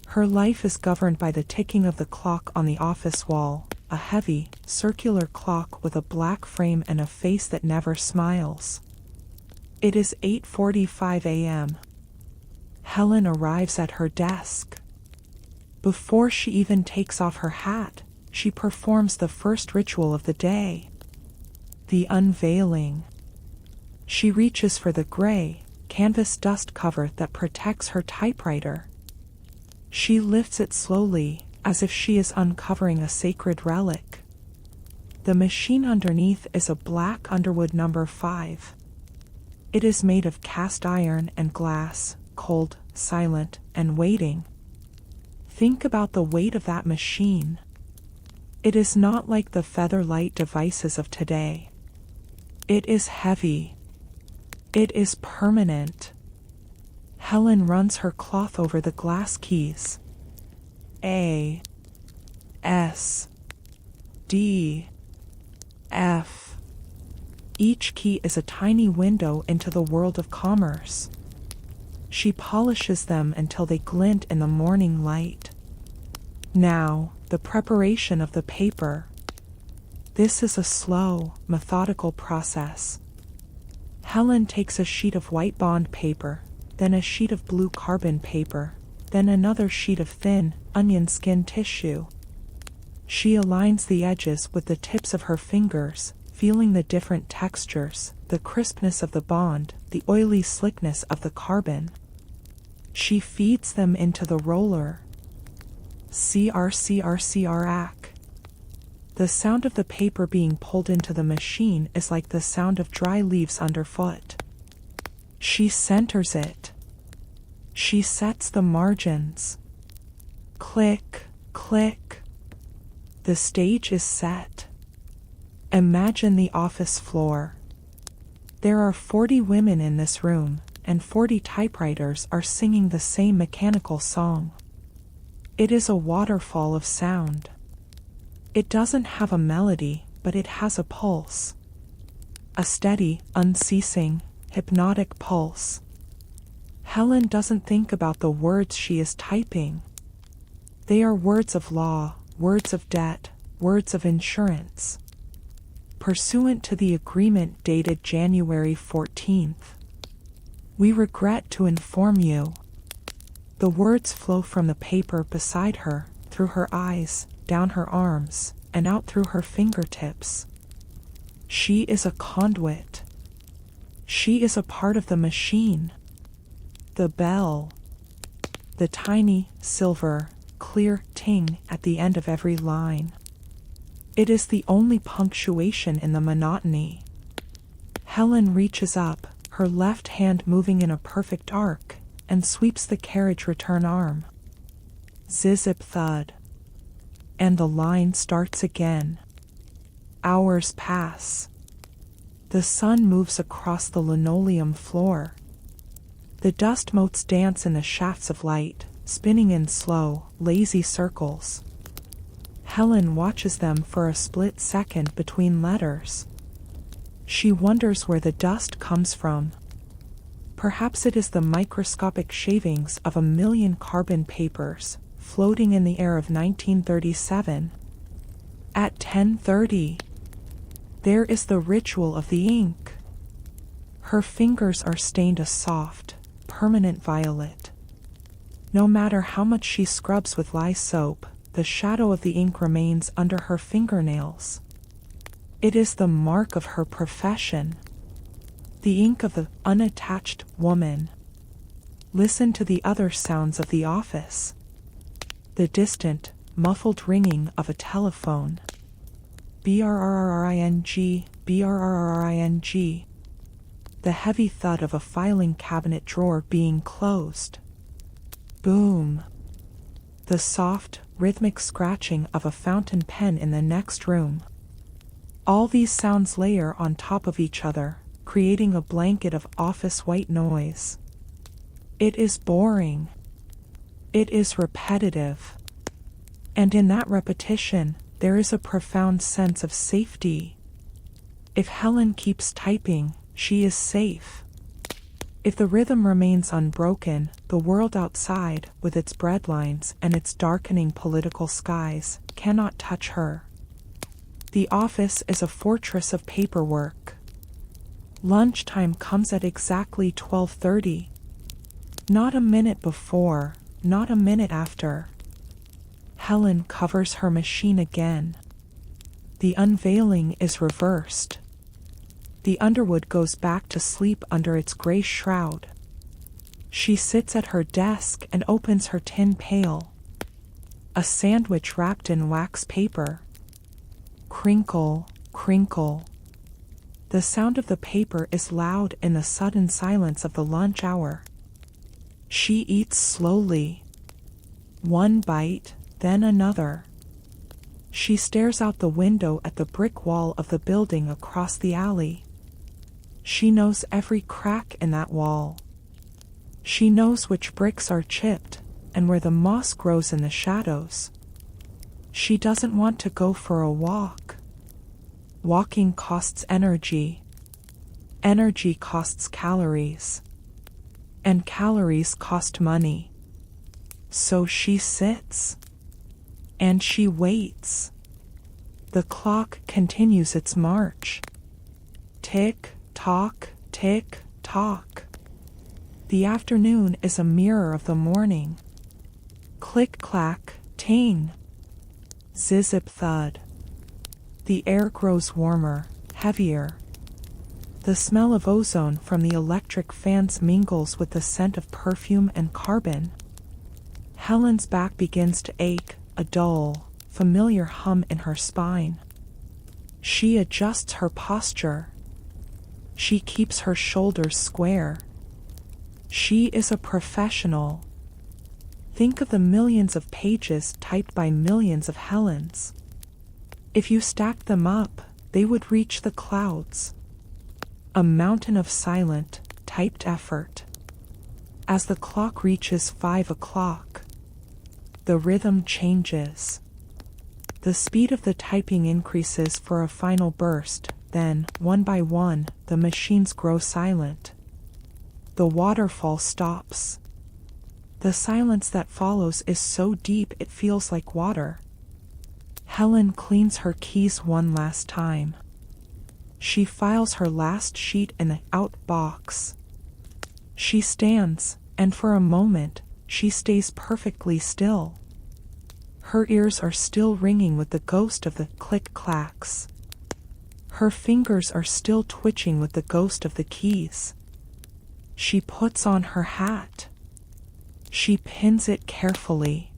Her life is governed by the ticking of the clock on the office wall, a heavy, circular clock with a black frame and a face that never smiles. It is 8:45 a.m. Helen arrives at her desk. Before she even takes off her hat, she performs the first ritual of the day. The unveiling. She reaches for the gray, canvas dust cover that protects her typewriter. She lifts it slowly, as if she is uncovering a sacred relic. The machine underneath is a black Underwood No. 5. It is made of cast iron and glass, cold, silent, and waiting. Think about the weight of that machine. It is not like the feather-light devices of today. It is heavy. It is permanent. Helen runs her cloth over the glass keys. A, S, D, F. Each key is a tiny window into the world of commerce. She polishes them until they glint in the morning light. Now, the preparation of the paper. This is a slow, methodical process. Helen takes a sheet of white bond paper, then a sheet of blue carbon paper, then another sheet of thin, onion skin tissue. She aligns the edges with the tips of her fingers, feeling the different textures, the crispness of the bond, the oily slickness of the carbon. She feeds them into the roller. Cracrack. The sound of the paper being pulled into the machine is like the sound of dry leaves underfoot. She centers it. She sets the margins. Click, click. The stage is set. Imagine the office floor. There are 40 women in this room, and 40 typewriters are singing the same mechanical song. It is a waterfall of sound. It doesn't have a melody, but it has a pulse. A steady, unceasing, hypnotic pulse. Helen doesn't think about the words she is typing. They are words of law, words of debt, words of insurance. Pursuant to the agreement dated January 14th. We regret to inform you. The words flow from the paper beside her, through her eyes, down her arms, and out through her fingertips. She is a conduit. She is a part of the machine. The bell. The tiny, silver, clear ting at the end of every line. It is the only punctuation in the monotony. Helen reaches up, her left hand moving in a perfect arc, and sweeps the carriage return arm. Zip thud. And the line starts again. Hours pass. The sun moves across the linoleum floor. The dust motes dance in the shafts of light, spinning in slow, lazy circles. Helen watches them for a split second between letters. She wonders where the dust comes from. Perhaps it is the microscopic shavings of 1,000,000 carbon papers floating in the air of 1937. At 10:30, there is the ritual of the ink. Her fingers are stained a soft, permanent violet. No matter how much she scrubs with lye soap, the shadow of the ink remains under her fingernails. It is the mark of her profession. The ink of the unattached woman. Listen to the other sounds of the office. The distant, muffled ringing of a telephone. Brrrring, brrrring. The heavy thud of a filing cabinet drawer being closed. Boom. The soft, rhythmic scratching of a fountain pen in the next room. All these sounds layer on top of each other, creating a blanket of office white noise. It is boring. It is repetitive. And in that repetition, there is a profound sense of safety. If Helen keeps typing, she is safe. If the rhythm remains unbroken, the world outside, with its breadlines and its darkening political skies, cannot touch her. The office is a fortress of paperwork. Lunchtime comes at exactly 12:30. Not a minute before, not a minute after. Helen covers her machine again. The unveiling is reversed. The underwood goes back to sleep under its gray shroud. She sits at her desk and opens her tin pail. A sandwich wrapped in wax paper. Crinkle, crinkle. The sound of the paper is loud in the sudden silence of the lunch hour. She eats slowly. One bite, then another. She stares out the window at the brick wall of the building across the alley. She knows every crack in that wall. She knows which bricks are chipped, and where the moss grows in the shadows. She doesn't want to go for a walk. Walking costs energy. Energy costs calories. And calories cost money. So she sits. And she waits. The clock continues its march. Tick, tock, tick, tock. The afternoon is a mirror of the morning. Click, clack, ting. Zip thud. The air grows warmer, heavier. The smell of ozone from the electric fans mingles with the scent of perfume and carbon. Helen's back begins to ache, a dull, familiar hum in her spine. She adjusts her posture. She keeps her shoulders square. She is a professional. Think of the millions of pages typed by millions of Helens. If you stacked them up, they would reach the clouds. A mountain of silent, typed effort. As the clock reaches 5 o'clock, the rhythm changes. The speed of the typing increases for a final burst, then, one by one, the machines grow silent. The waterfall stops. The silence that follows is so deep it feels like water. Helen cleans her keys one last time. She files her last sheet in the out box. She stands, and for a moment, she stays perfectly still. Her ears are still ringing with the ghost of the click-clacks. Her fingers are still twitching with the ghost of the keys. She puts on her hat. She pins it carefully.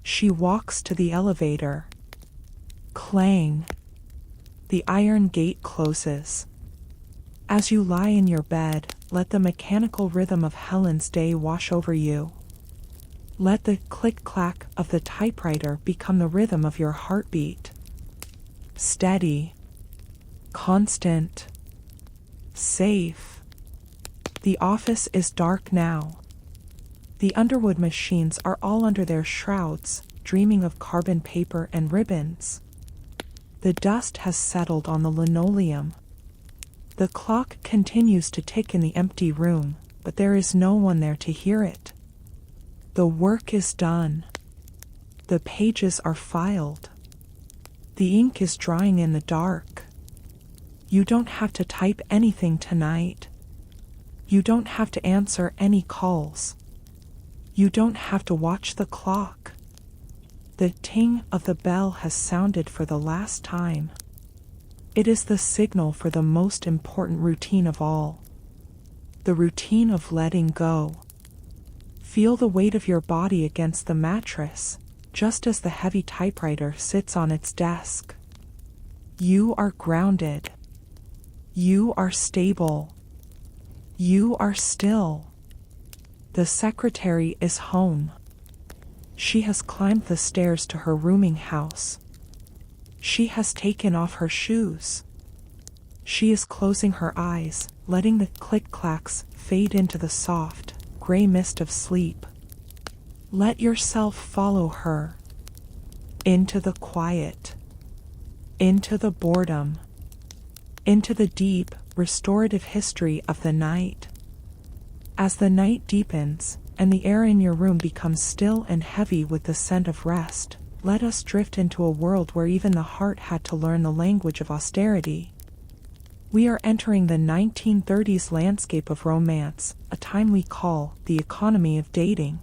She walks to the elevator. Clang. The iron gate closes. As you lie in your bed, let the mechanical rhythm of Helen's day wash over you. Let the click-clack of the typewriter become the rhythm of your heartbeat. Steady, constant, safe. The office is dark now. The Underwood machines are all under their shrouds, dreaming of carbon paper and ribbons. The dust has settled on the linoleum. The clock continues to tick in the empty room, but there is no one there to hear it. The work is done. The pages are filed. The ink is drying in the dark. You don't have to type anything tonight. You don't have to answer any calls. You don't have to watch the clock. The ting of the bell has sounded for the last time. It is the signal for the most important routine of all. The routine of letting go. Feel the weight of your body against the mattress, just as the heavy typewriter sits on its desk. You are grounded. You are stable. You are still. The secretary is home. She has climbed the stairs to her rooming house. She has taken off her shoes. She is closing her eyes, letting the click-clacks fade into the soft, gray mist of sleep. Let yourself follow her. Into the quiet. Into the boredom. Into the deep, restorative history of the night. As the night deepens, and the air in your room becomes still and heavy with the scent of rest, let us drift into a world where even the heart had to learn the language of austerity. We are entering the 1930s landscape of romance, a time we call the economy of dating.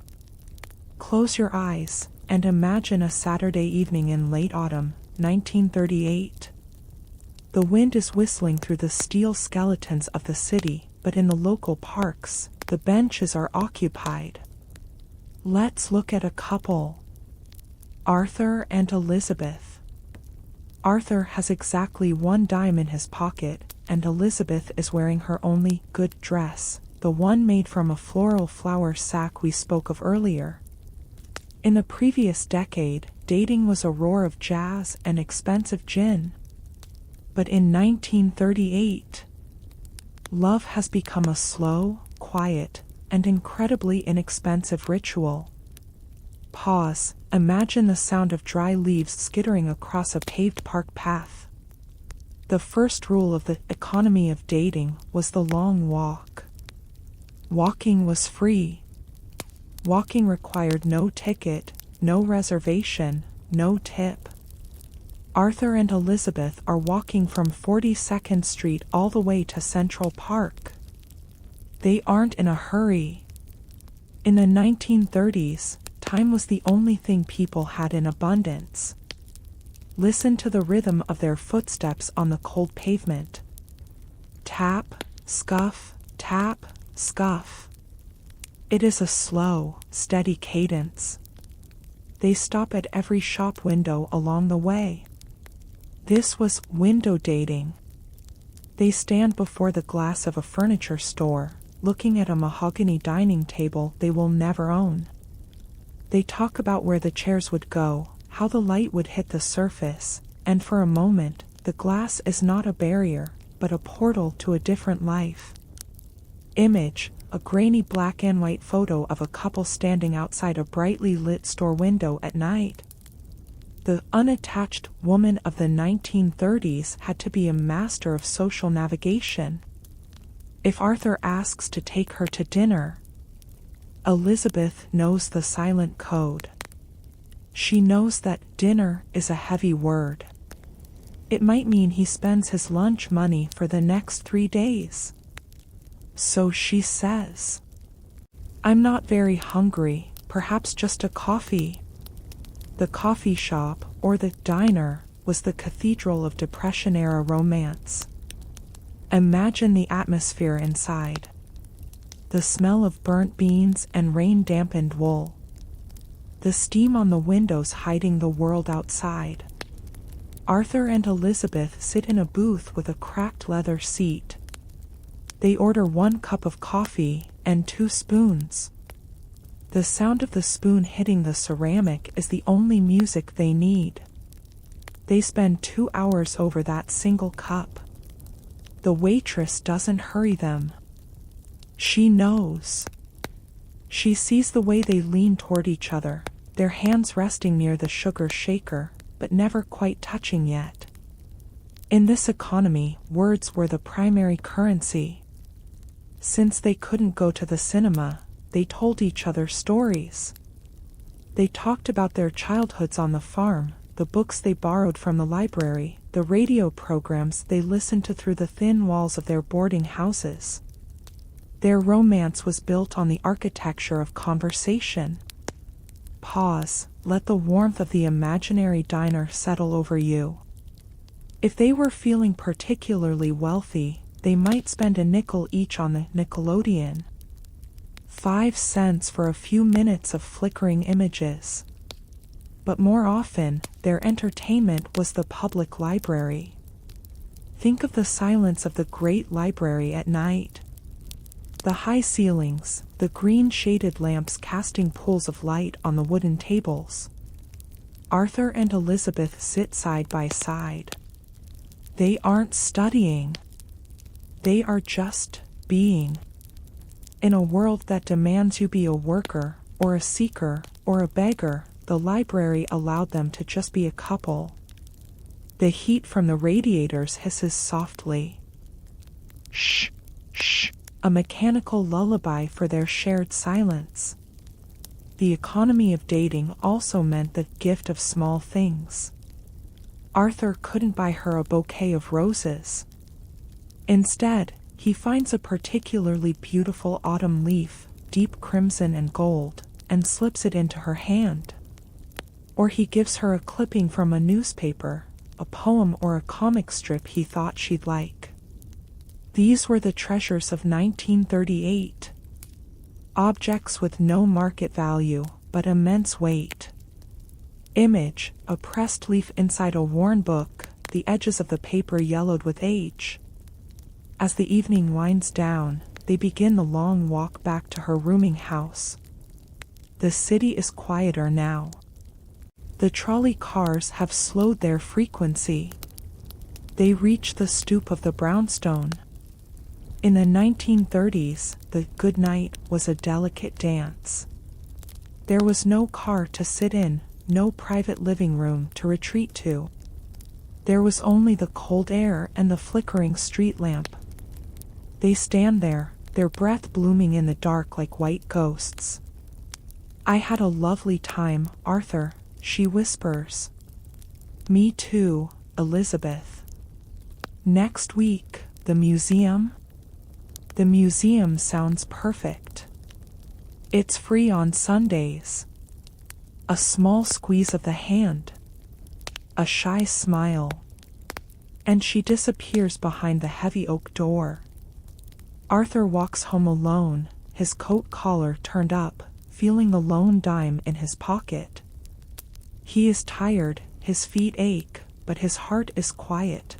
Close your eyes, and imagine a Saturday evening in late autumn, 1938. The wind is whistling through the steel skeletons of the city, but in the local parks, the benches are occupied. Let's look at a couple. Arthur and Elizabeth. Arthur has exactly $1 in his pocket, and Elizabeth is wearing her only good dress, the one made from a floral flower sack we spoke of earlier. In the previous decade, dating was a roar of jazz and expensive gin. But in 1938, love has become a slow, quiet, and incredibly inexpensive ritual. Pause. Imagine the sound of dry leaves skittering across a paved park path. The first rule of the economy of dating was the long walk. Walking was free. Walking required no ticket, no reservation, no tip. Arthur and Elizabeth are walking from 42nd Street all the way to Central Park. They aren't in a hurry. In the 1930s, time was the only thing people had in abundance. Listen to the rhythm of their footsteps on the cold pavement. Tap, scuff, tap, scuff. It is a slow, steady cadence. They stop at every shop window along the way. This was window dating. They stand before the glass of a furniture store, looking at a mahogany dining table they will never own. They talk about where the chairs would go, how the light would hit the surface, and for a moment, the glass is not a barrier, but a portal to a different life. Image, a grainy black and white photo of a couple standing outside a brightly lit store window at night. The unattached woman of the 1930s had to be a master of social navigation. If Arthur asks to take her to dinner, Elizabeth knows the silent code. She knows that dinner is a heavy word. It might mean he spends his lunch money for the next 3 days. So she says, "I'm not very hungry, perhaps just a coffee." The coffee shop, or the diner, was the cathedral of Depression-era romance. Imagine the atmosphere inside. The smell of burnt beans and rain-dampened wool. The steam on the windows hiding the world outside. Arthur and Elizabeth sit in a booth with a cracked leather seat. They order 1 cup of coffee and 2 spoons. The sound of the spoon hitting the ceramic is the only music they need. They spend 2 hours over that single cup. The waitress doesn't hurry them. She knows. She sees the way they lean toward each other, their hands resting near the sugar shaker, but never quite touching yet. In this economy, words were the primary currency. Since they couldn't go to the cinema, they told each other stories. They talked about their childhoods on the farm, the books they borrowed from the library, the radio programs they listened to through the thin walls of their boarding houses. Their romance was built on the architecture of conversation. Pause, let the warmth of the imaginary diner settle over you. If they were feeling particularly wealthy, they might spend a nickel each on the Nickelodeon. 5 cents for a few minutes of flickering images. But more often, their entertainment was the public library. Think of the silence of the great library at night. The high ceilings, the green shaded lamps casting pools of light on the wooden tables. Arthur and Elizabeth sit side by side. They aren't studying. They are just being. In a world that demands you be a worker, or a seeker, or a beggar, the library allowed them to just be a couple. The heat from the radiators hisses softly. Shh, shh. A mechanical lullaby for their shared silence. The economy of dating also meant the gift of small things. Arthur couldn't buy her a bouquet of roses. Instead, he finds a particularly beautiful autumn leaf, deep crimson and gold, and slips it into her hand. Or he gives her a clipping from a newspaper, a poem or a comic strip he thought she'd like. These were the treasures of 1938. Objects with no market value, but immense weight. Image, a pressed leaf inside a worn book, the edges of the paper yellowed with age. As the evening winds down, they begin the long walk back to her rooming house. The city is quieter now. The trolley cars have slowed their frequency. They reach the stoop of the brownstone. In the 1930s, the good night was a delicate dance. There was no car to sit in, no private living room to retreat to. There was only the cold air and the flickering street lamp. They stand there, their breath blooming in the dark like white ghosts. "I had a lovely time, Arthur," she whispers. "Me too, Elizabeth." "Next week, the museum?" The museum sounds perfect. It's free on Sundays. A small squeeze of the hand. A shy smile. And she disappears behind the heavy oak door. Arthur walks home alone, his coat collar turned up, feeling the lone dime in his pocket. He is tired, his feet ache, but his heart is quiet.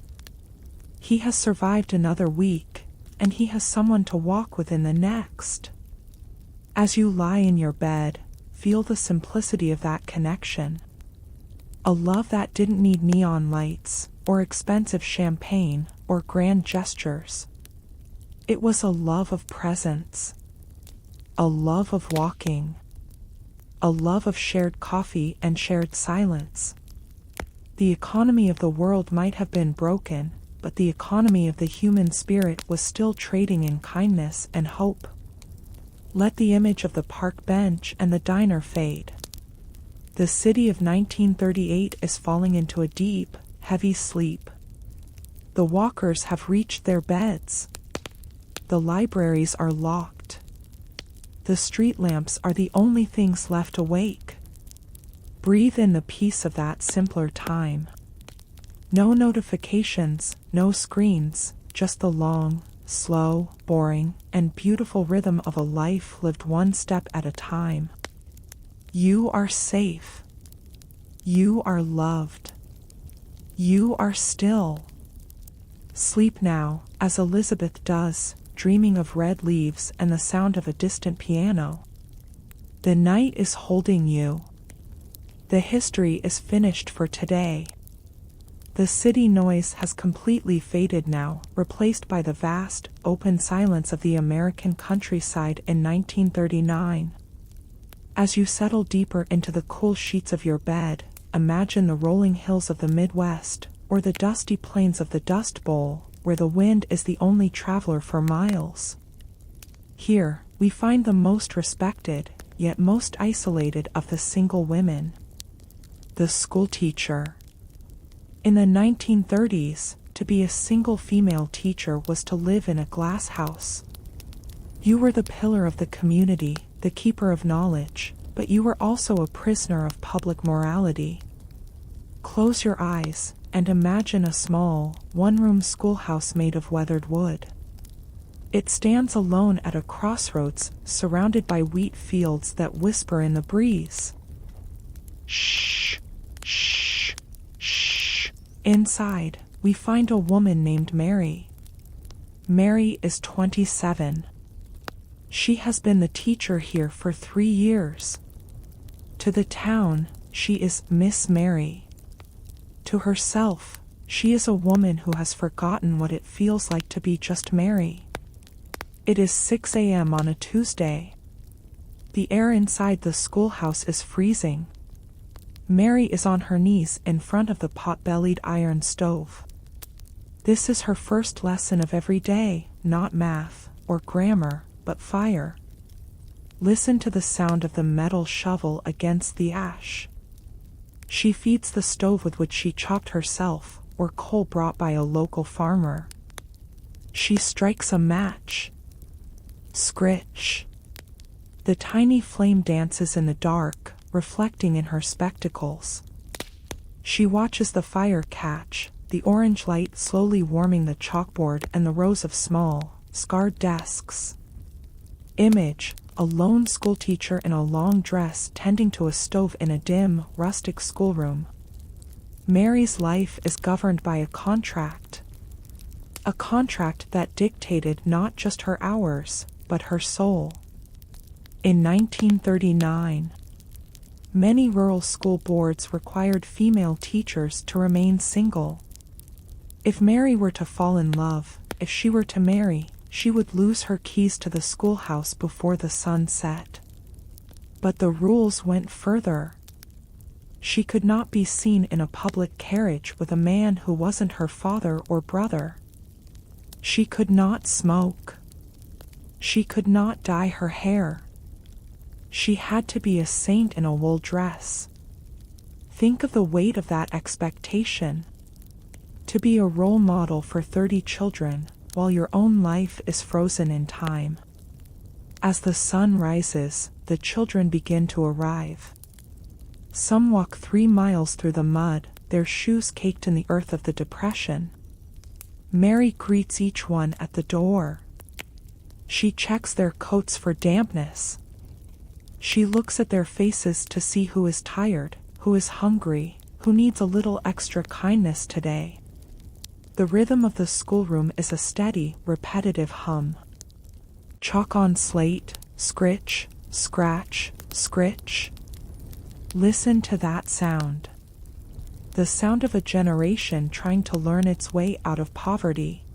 He has survived another week, and he has someone to walk with in the next. As you lie in your bed, feel the simplicity of that connection. A love that didn't need neon lights, or expensive champagne, or grand gestures. It was a love of presence. A love of walking. A love of shared coffee and shared silence. The economy of the world might have been broken, but the economy of the human spirit was still trading in kindness and hope. Let the image of the park bench and the diner fade. The city of 1938 is falling into a deep, heavy sleep. The walkers have reached their beds. The libraries are locked. The street lamps are the only things left awake. Breathe in the peace of that simpler time. No notifications, no screens, just the long, slow, boring, and beautiful rhythm of a life lived one step at a time. You are safe. You are loved. You are still. Sleep now, as Elizabeth does, dreaming of red leaves and the sound of a distant piano. The night is holding you. The history is finished for today. The city noise has completely faded now, replaced by the vast, open silence of the American countryside in 1939. As you settle deeper into the cool sheets of your bed, imagine the rolling hills of the Midwest, or the dusty plains of the Dust Bowl, where the wind is the only traveler for miles. Here, we find the most respected, yet most isolated of the single women. The schoolteacher. In the 1930s, to be a single female teacher was to live in a glass house. You were the pillar of the community, the keeper of knowledge, but you were also a prisoner of public morality. Close your eyes and imagine a small, one-room schoolhouse made of weathered wood. It stands alone at a crossroads, surrounded by wheat fields that whisper in the breeze. Shh, shh, shh. Inside, we find a woman named Mary. Mary is 27. She has been the teacher here for 3 years. To the town, she is Miss Mary. To herself, she is a woman who has forgotten what it feels like to be just Mary. It is 6 a.m. on a Tuesday. The air inside the schoolhouse is freezing. Mary is on her knees in front of the pot-bellied iron stove. This is her first lesson of every day, not math or grammar, but fire. Listen to the sound of the metal shovel against the ash. She feeds the stove with which she chopped herself, or coal brought by a local farmer. She strikes a match. Scritch. The tiny flame dances in the dark, reflecting in her spectacles. She watches the fire catch, the orange light slowly warming the chalkboard and the rows of small, scarred desks. Image, a lone schoolteacher in a long dress tending to a stove in a dim, rustic schoolroom. Mary's life is governed by a contract. A contract that dictated not just her hours, but her soul. In 1939, many rural school boards required female teachers to remain single. If Mary were to fall in love, if she were to marry, she would lose her keys to the schoolhouse before the sun set. But the rules went further. She could not be seen in a public carriage with a man who wasn't her father or brother. She could not smoke. She could not dye her hair. She had to be a saint in a wool dress. Think of the weight of that expectation. To be a role model for 30 children, while your own life is frozen in time. As the sun rises, the children begin to arrive. Some walk 3 miles through the mud, their shoes caked in the earth of the Depression. Mary greets each one at the door. She checks their coats for dampness. She looks at their faces to see who is tired, who is hungry, who needs a little extra kindness today. The rhythm of the schoolroom is a steady, repetitive hum. Chalk on slate, scritch, scratch, scritch. Listen to that sound. The sound of a generation trying to learn its way out of poverty.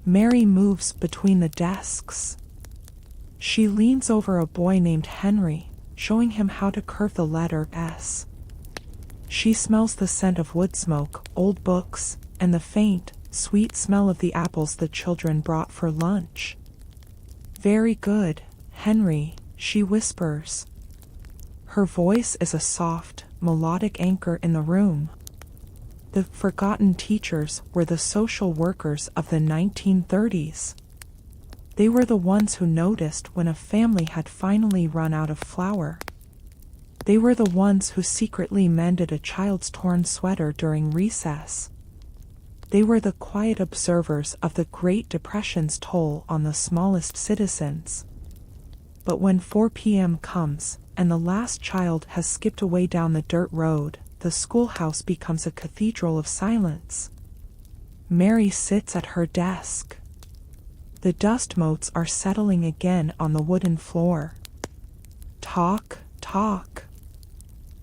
Mary moves between the desks. She leans over a boy named Henry, showing him how to curve the letter S. She smells the scent of wood smoke, old books, and the faint, sweet smell of the apples the children brought for lunch. "Very good, Henry," she whispers. Her voice is a soft, melodic anchor in the room. The forgotten teachers were the social workers of the 1930s. They were the ones who noticed when a family had finally run out of flour. They were the ones who secretly mended a child's torn sweater during recess. They were the quiet observers of the Great Depression's toll on the smallest citizens. But when 4 p.m. comes, and the last child has skipped away down the dirt road, the schoolhouse becomes a cathedral of silence. Mary sits at her desk. The dust motes are settling again on the wooden floor. Talk, talk.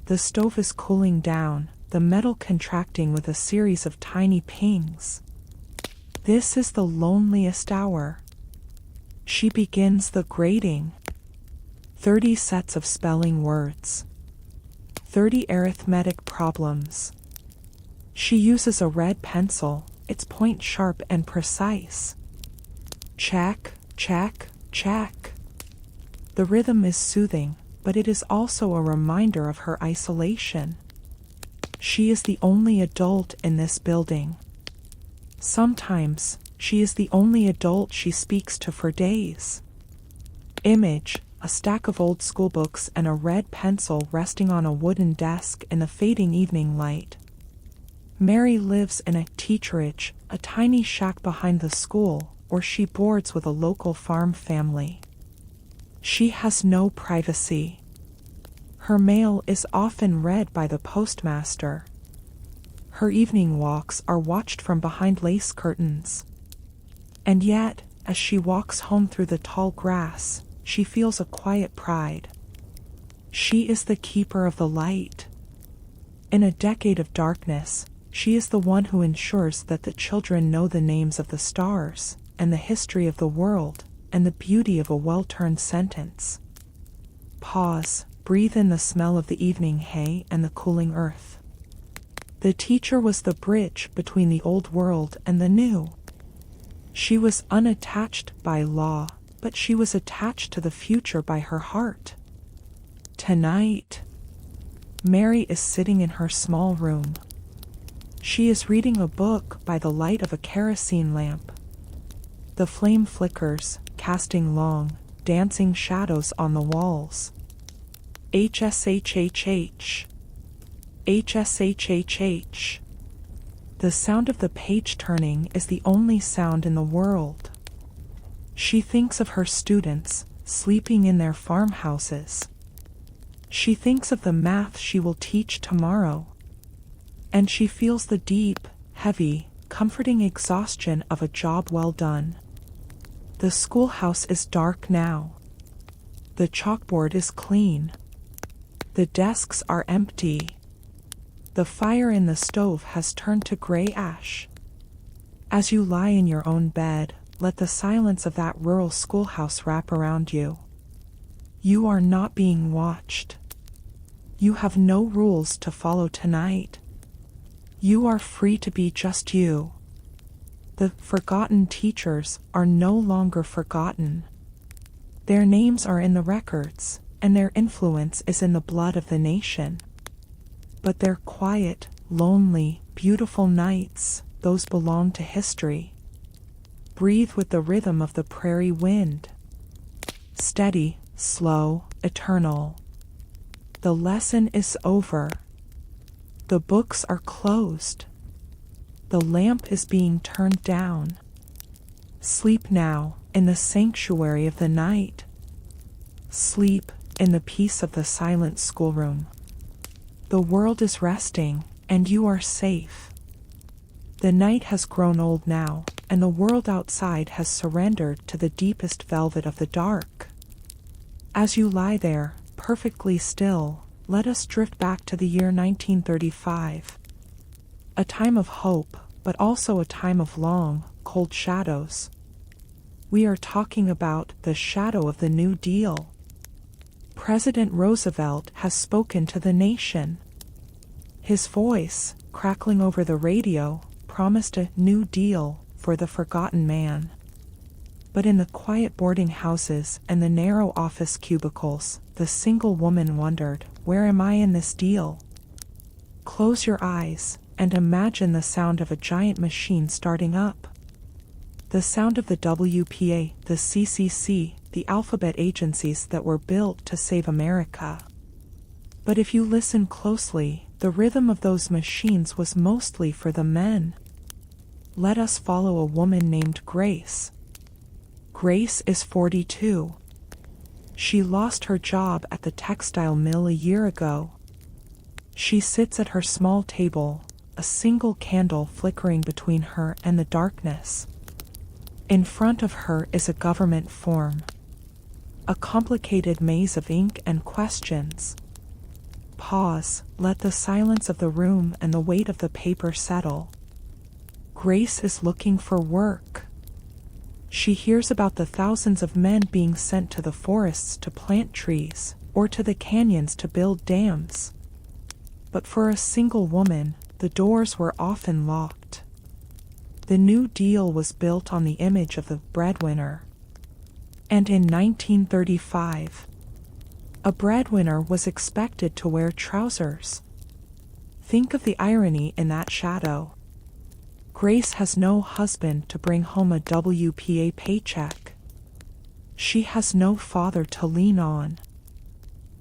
The stove is cooling down, the metal contracting with a series of tiny pings. This is the loneliest hour. She begins the grading. 30 sets of spelling words. 30 arithmetic problems. She uses a red pencil, its point sharp and precise. Check, check, check. The rhythm is soothing, but it is also a reminder of her isolation. She is the only adult in this building. Sometimes, she is the only adult she speaks to for days. Image, a stack of old schoolbooks and a red pencil resting on a wooden desk in the fading evening light. Mary lives in a teacherage, a tiny shack behind the school, where she boards with a local farm family. She has no privacy. Her mail is often read by the postmaster. Her evening walks are watched from behind lace curtains. And yet, as she walks home through the tall grass, she feels a quiet pride. She is the keeper of the light. In a decade of darkness, she is the one who ensures that the children know the names of the stars, and the history of the world, and the beauty of a well-turned sentence. Pause, breathe in the smell of the evening hay and the cooling earth. The teacher was the bridge between the old world and the new. She was unattached by law, but she was attached to the future by her heart. Tonight, Mary is sitting in her small room. She is reading a book by the light of a kerosene lamp. The flame flickers, casting long, dancing shadows on the walls. HSHHH. HSHHH. The sound of the page turning is the only sound in the world. She thinks of her students, sleeping in their farmhouses. She thinks of the math she will teach tomorrow. And she feels the deep, heavy, comforting exhaustion of a job well done. The schoolhouse is dark now. The chalkboard is clean. The desks are empty. The fire in the stove has turned to gray ash. As you lie in your own bed, let the silence of that rural schoolhouse wrap around you. You are not being watched. You have no rules to follow tonight. You are free to be just you. The forgotten teachers are no longer forgotten. Their names are in the records, and their influence is in the blood of the nation. But their quiet, lonely, beautiful nights, those belong to history. Breathe with the rhythm of the prairie wind. Steady, slow, eternal. The lesson is over. The books are closed. The lamp is being turned down. Sleep now, in the sanctuary of the night. Sleep, in the peace of the silent schoolroom. The world is resting, and you are safe. The night has grown old now, and the world outside has surrendered to the deepest velvet of the dark. As you lie there, perfectly still, let us drift back to the year 1935. A time of hope, but also a time of long, cold shadows. We are talking about the shadow of the New Deal. President Roosevelt has spoken to the nation. His voice, crackling over the radio, promised a New Deal for the forgotten man. But in the quiet boarding houses and the narrow office cubicles, the single woman wondered, where am I in this deal? Close your eyes and imagine the sound of a giant machine starting up. The sound of the WPA, the CCC, the alphabet agencies that were built to save America. But if you listen closely, the rhythm of those machines was mostly for the men. Let us follow a woman named Grace. Grace is 42. She lost her job at the textile mill a year ago. She sits at her small table, a single candle flickering between her and the darkness. In front of her is a government form. A complicated maze of ink and questions. Pause, let the silence of the room and the weight of the paper settle. Grace is looking for work. She hears about the thousands of men being sent to the forests to plant trees, or to the canyons to build dams. But for a single woman, the doors were often locked. The New Deal was built on the image of the breadwinner. And in 1935, a breadwinner was expected to wear trousers. Think of the irony in that shadow. Grace has no husband to bring home a WPA paycheck. She has no father to lean on.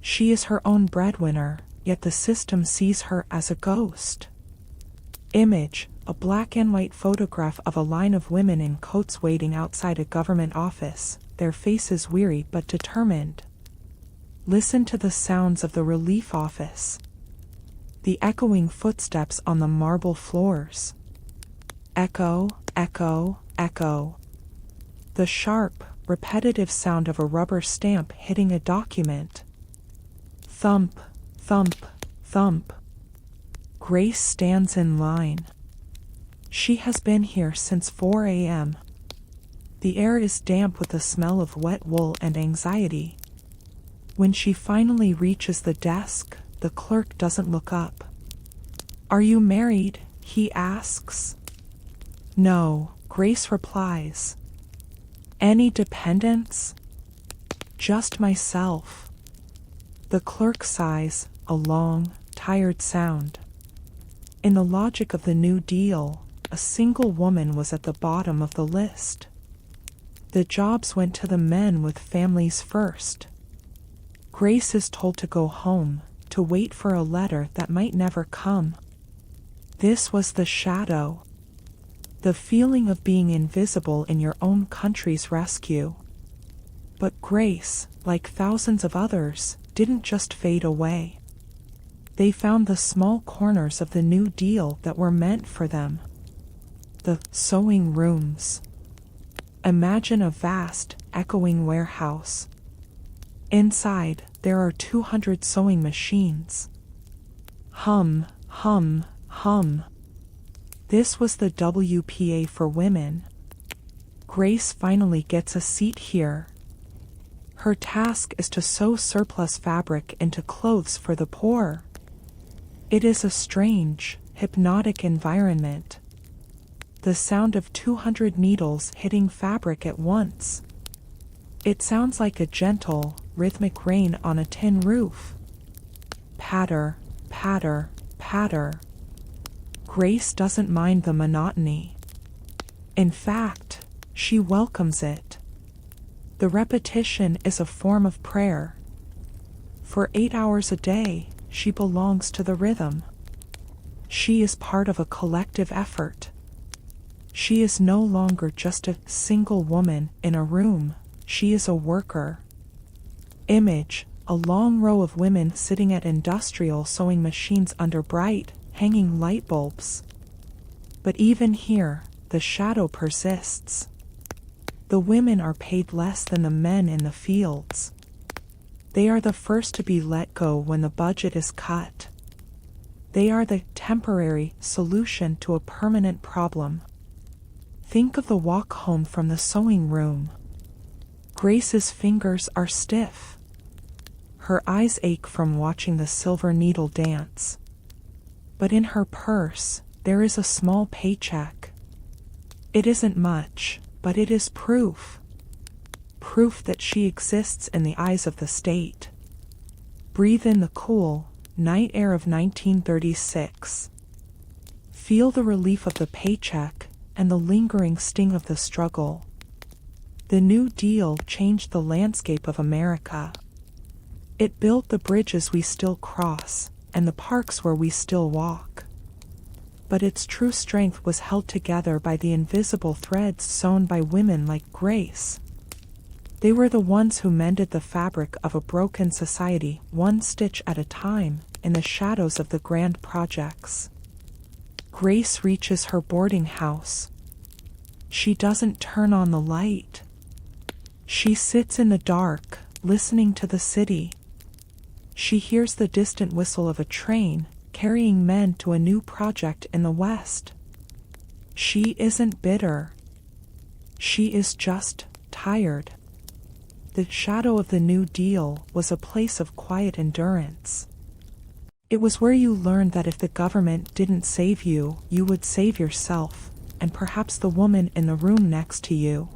She is her own breadwinner, yet the system sees her as a ghost. Image, a black and white photograph of a line of women in coats waiting outside a government office, their faces weary but determined. Listen to the sounds of the relief office. The echoing footsteps on the marble floors. Echo, echo, echo. The sharp, repetitive sound of a rubber stamp hitting a document. Thump, thump, thump. Grace stands in line. She has been here since 4 a.m. The air is damp with the smell of wet wool and anxiety. When she finally reaches the desk, the clerk doesn't look up. "Are you married?" he asks. "No," Grace replies. "Any dependents?" "Just myself." The clerk sighs, a long, tired sound. In the logic of the New Deal, a single woman was at the bottom of the list. The jobs went to the men with families first. Grace is told to go home, to wait for a letter that might never come. This was the shadow. The feeling of being invisible in your own country's rescue. But Grace, like thousands of others, didn't just fade away. They found the small corners of the New Deal that were meant for them. The sewing rooms. Imagine a vast, echoing warehouse. Inside, there are 200 sewing machines. Hum, hum, hum. This was the WPA for women. Grace finally gets a seat here. Her task is to sew surplus fabric into clothes for the poor. It is a strange, hypnotic environment. The sound of 200 needles hitting fabric at once. It sounds like a gentle, rhythmic rain on a tin roof. Patter, patter, patter. Grace doesn't mind the monotony. In fact, she welcomes it. The repetition is a form of prayer. For 8 hours a day, she belongs to the rhythm. She is part of a collective effort. She is no longer just a single woman in a room, she is a worker. Image, a long row of women sitting at industrial sewing machines under bright, hanging light bulbs. But even here, the shadow persists. The women are paid less than the men in the fields. They are the first to be let go when the budget is cut. They are the temporary solution to a permanent problem. Think of the walk home from the sewing room. Grace's fingers are stiff. Her eyes ache from watching the silver needle dance. But in her purse, there is a small paycheck. It isn't much, but it is proof. Proof that she exists in the eyes of the state. Breathe in the cool, night air of 1936. Feel the relief of the paycheck and the lingering sting of the struggle. The New Deal changed the landscape of America. It built the bridges we still cross, and the parks where we still walk. But its true strength was held together by the invisible threads sewn by women like Grace. They were the ones who mended the fabric of a broken society, one stitch at a time, in the shadows of the grand projects. Grace reaches her boarding house. She doesn't turn on the light. She sits in the dark, listening to the city. She hears the distant whistle of a train, carrying men to a new project in the west. She isn't bitter. She is just tired. The shadow of the New Deal was a place of quiet endurance. It was where you learned that if the government didn't save you, you would save yourself, and perhaps the woman in the room next to you.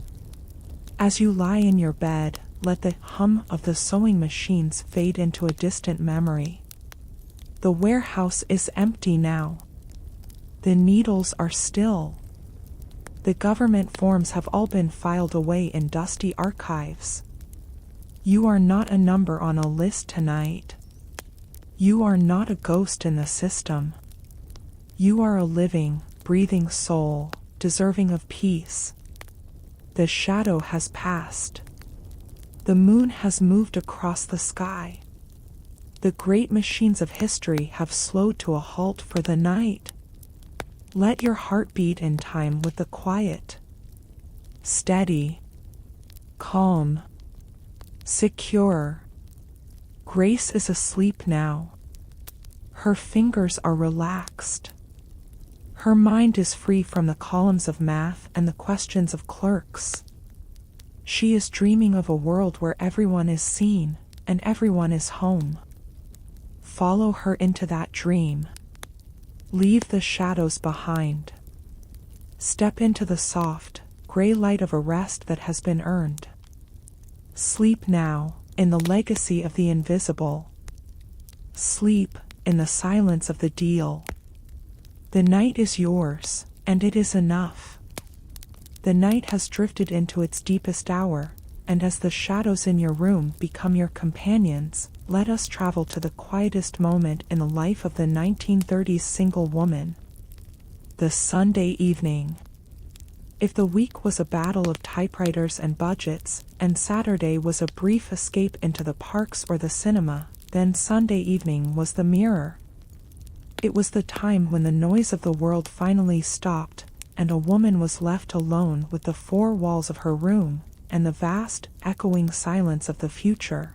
As you lie in your bed, let the hum of the sewing machines fade into a distant memory. The warehouse is empty now. The needles are still. The government forms have all been filed away in dusty archives. You are not a number on a list tonight. You are not a ghost in the system. You are a living, breathing soul, deserving of peace. The shadow has passed. The moon has moved across the sky. The great machines of history have slowed to a halt for the night. Let your heart beat in time with the quiet. Steady. Calm. Secure. Grace is asleep now. Her fingers are relaxed. Her mind is free from the columns of math and the questions of clerks. She is dreaming of a world where everyone is seen and everyone is home. Follow her into that dream. Leave the shadows behind. Step into the soft, gray light of a rest that has been earned. Sleep now, in the legacy of the invisible. Sleep, in the silence of the deal. The night is yours, and it is enough. The night has drifted into its deepest hour, and as the shadows in your room become your companions, let us travel to the quietest moment in the life of the 1930s single woman. The Sunday evening. If the week was a battle of typewriters and budgets, and Saturday was a brief escape into the parks or the cinema, then Sunday evening was the mirror. It was the time when the noise of the world finally stopped, and a woman was left alone with the four walls of her room, and the vast, echoing silence of the future.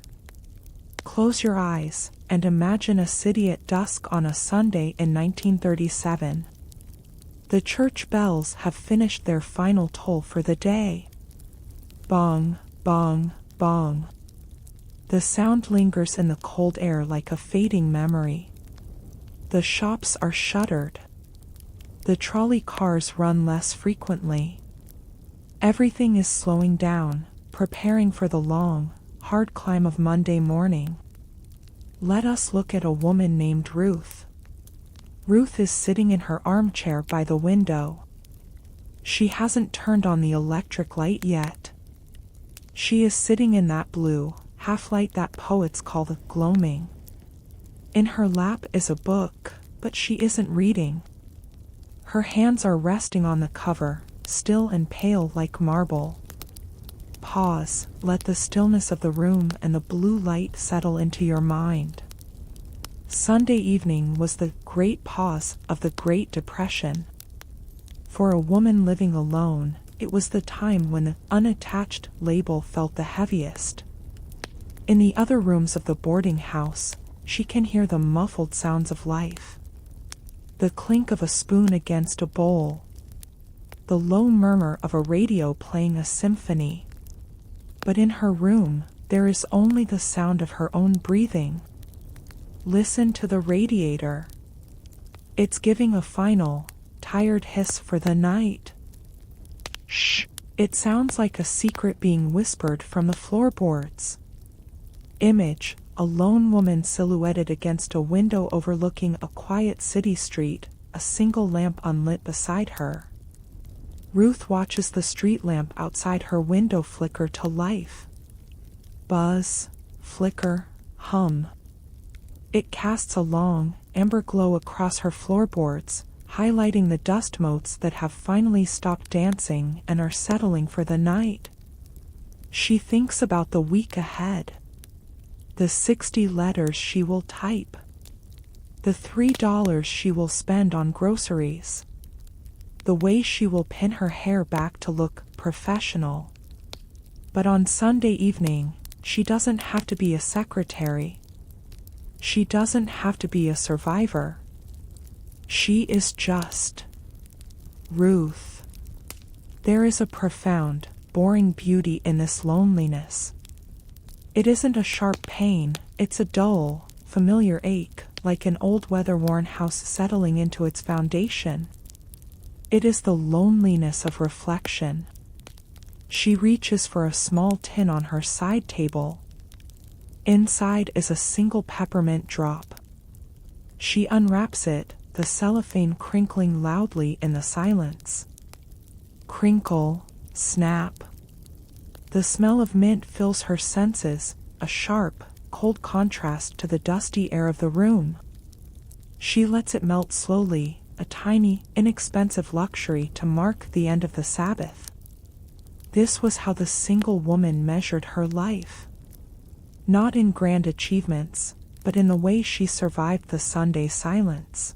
Close your eyes, and imagine a city at dusk on a Sunday in 1937. The church bells have finished their final toll for the day. Bong, bong, bong. The sound lingers in the cold air like a fading memory. The shops are shuttered. The trolley cars run less frequently. Everything is slowing down, preparing for the long, hard climb of Monday morning. Let us look at a woman named Ruth. Ruth is sitting in her armchair by the window. She hasn't turned on the electric light yet. She is sitting in that blue, half-light that poets call the gloaming. In her lap is a book, but she isn't reading. Her hands are resting on the cover, still and pale like marble. Pause, let the stillness of the room and the blue light settle into your mind. Sunday evening was the great pause of the Great Depression. For a woman living alone, it was the time when the unattached label felt the heaviest. In the other rooms of the boarding house, she can hear the muffled sounds of life. The clink of a spoon against a bowl. The low murmur of a radio playing a symphony. But in her room, there is only the sound of her own breathing. Listen to the radiator. It's giving a final, tired hiss for the night. Shh! It sounds like a secret being whispered from the floorboards. Image, a lone woman silhouetted against a window overlooking a quiet city street, a single lamp unlit beside her. Ruth watches the street lamp outside her window flicker to life. Buzz, flicker, hum. It casts a long, amber glow across her floorboards, highlighting the dust motes that have finally stopped dancing and are settling for the night. She thinks about the week ahead. The 60 letters she will type. The $3 she will spend on groceries. the way she will pin her hair back to look professional. But on Sunday evening, she doesn't have to be a secretary. She doesn't have to be a survivor. She is just Ruth. There is a profound, boring beauty in this loneliness. It isn't a sharp pain, it's a dull, familiar ache, like an old weather-worn house settling into its foundation. It is the loneliness of reflection. She reaches for a small tin on her side table. Inside is a single peppermint drop. She unwraps it, the cellophane crinkling loudly in the silence. Crinkle, snap. The smell of mint fills her senses, a sharp, cold contrast to the dusty air of the room. She lets it melt slowly, a tiny, inexpensive luxury to mark the end of the Sabbath. This was how the single woman measured her life. Not in grand achievements, but in the way she survived the Sunday silence.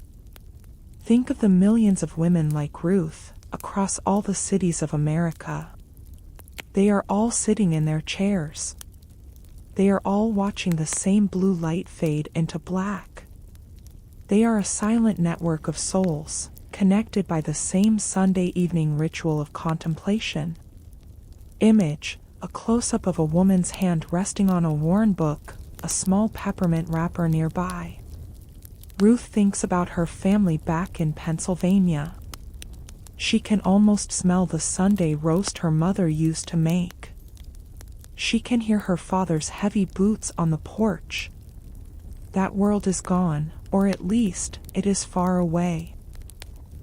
Think of the millions of women like Ruth, across all the cities of America. They are all sitting in their chairs. They are all watching the same blue light fade into black. They are a silent network of souls, connected by the same Sunday evening ritual of contemplation. Image, a close-up of a woman's hand resting on a worn book, a small peppermint wrapper nearby. Ruth thinks about her family back in Pennsylvania. She can almost smell the Sunday roast her mother used to make. She can hear her father's heavy boots on the porch. That world is gone, or at least, it is far away.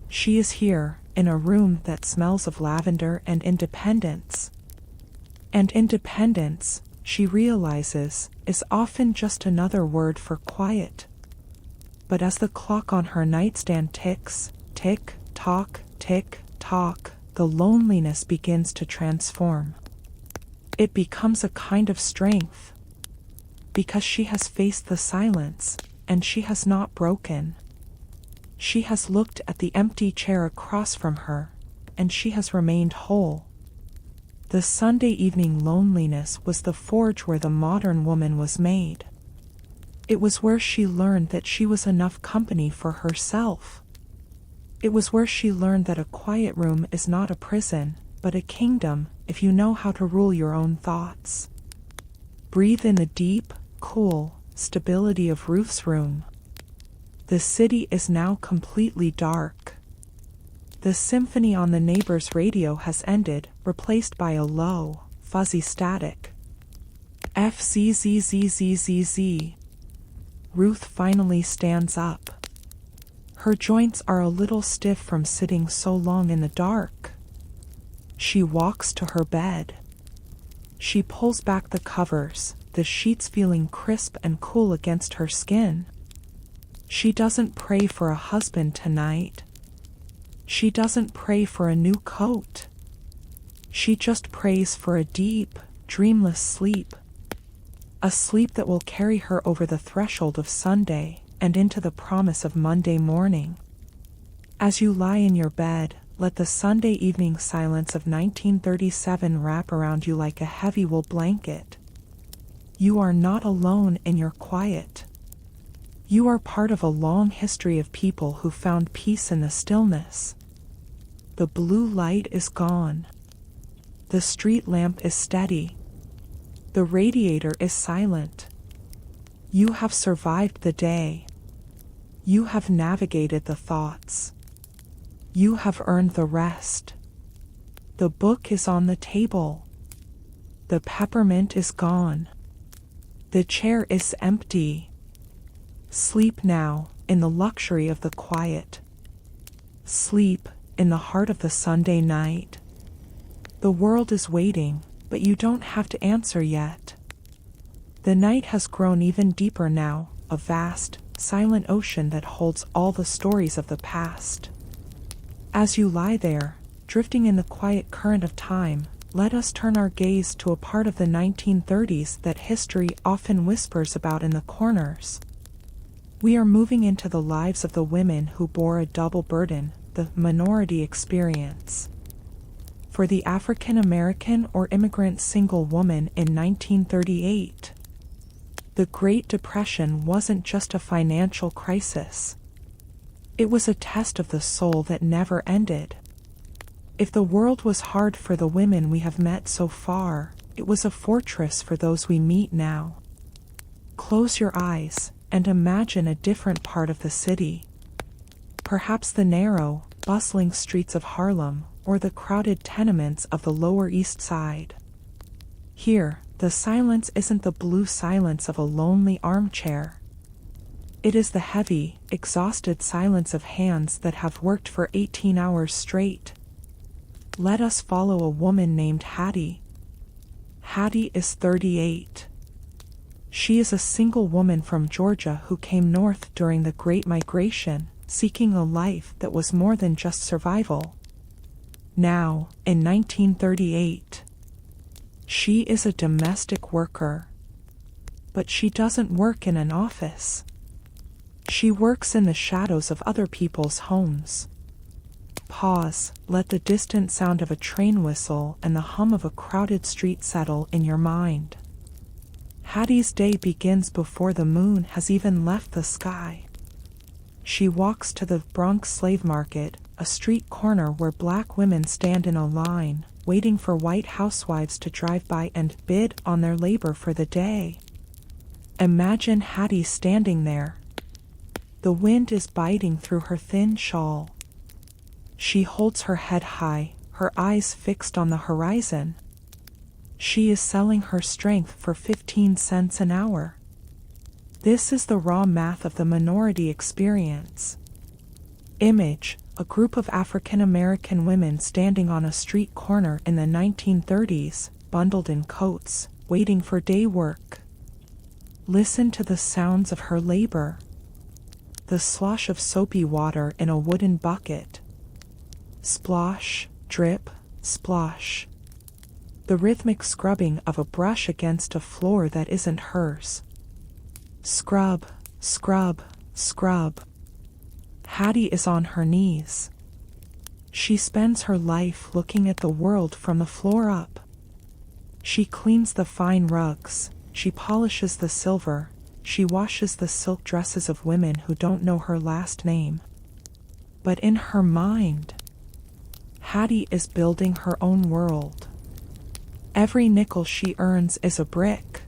She is here, in a room that smells of lavender and independence. And independence, she realizes, is often just another word for quiet. But as the clock on her nightstand ticks, tick-tock, tick-tock, the loneliness begins to transform. It becomes a kind of strength. Because she has faced the silence, and she has not broken. She has looked at the empty chair across from her, and she has remained whole. The Sunday evening loneliness was the forge where the modern woman was made. It was where she learned that she was enough company for herself. It was where she learned that a quiet room is not a prison, but a kingdom, if you know how to rule your own thoughts. Breathe in the deep, cool stability of Ruth's room. The city is now completely dark. The symphony on the neighbor's radio has ended, replaced by a low, fuzzy static. FZZZZZZ. Ruth finally stands up. Her joints are a little stiff from sitting so long in the dark. She walks to her bed. She pulls back the covers, the sheets feeling crisp and cool against her skin. She doesn't pray for a husband tonight. She doesn't pray for a new coat. She just prays for a deep, dreamless sleep. A sleep that will carry her over the threshold of Sunday and into the promise of Monday morning. As you lie in your bed, let the Sunday evening silence of 1937 wrap around you like a heavy wool blanket. You are not alone in your quiet. You are part of a long history of people who found peace in the stillness. The blue light is gone. The street lamp is steady. The radiator is silent. You have survived the day. You have navigated the thoughts. You have earned the rest. The book is on the table. The peppermint is gone. The chair is empty. Sleep now, in the luxury of the quiet. Sleep, in the heart of the Sunday night. The world is waiting, but you don't have to answer yet. The night has grown even deeper now, a vast, silent ocean that holds all the stories of the past. As you lie there, drifting in the quiet current of time, let us turn our gaze to a part of the 1930s that history often whispers about in the corners. We are moving into the lives of the women who bore a double burden, the minority experience. For the African American or immigrant single woman in 1938, the Great Depression wasn't just a financial crisis. It was a test of the soul that never ended. If the world was hard for the women we have met so far, it was a fortress for those we meet now. Close your eyes and imagine a different part of the city. Perhaps the narrow, bustling streets of Harlem or the crowded tenements of the Lower East Side. Here, the silence isn't the blue silence of a lonely armchair. It is the heavy, exhausted silence of hands that have worked for 18 hours straight. Let us follow a woman named Hattie. Hattie is 38. She is a single woman from Georgia who came north during the Great Migration, seeking a life that was more than just survival. Now, in 1938, she is a domestic worker. But she doesn't work in an office. She works in the shadows of other people's homes. Pause, let the distant sound of a train whistle and the hum of a crowded street settle in your mind. Hattie's day begins before the moon has even left the sky. She walks to the Bronx slave market, a street corner where black women stand in a line, waiting for white housewives to drive by and bid on their labor for the day. Imagine Hattie standing there. The wind is biting through her thin shawl. She holds her head high, her eyes fixed on the horizon. She is selling her strength for 15 cents an hour. This is the raw math of the minority experience. Image, a group of African American women standing on a street corner in the 1930s, bundled in coats, waiting for day work. Listen to the sounds of her labor. The slosh of soapy water in a wooden bucket. Splosh, drip, splosh. The rhythmic scrubbing of a brush against a floor that isn't hers. Scrub, scrub, scrub. Hattie is on her knees. She spends her life looking at the world from the floor up. She cleans the fine rugs, she polishes the silver, she washes the silk dresses of women who don't know her last name. But in her mind, Hattie is building her own world. Every nickel she earns is a brick.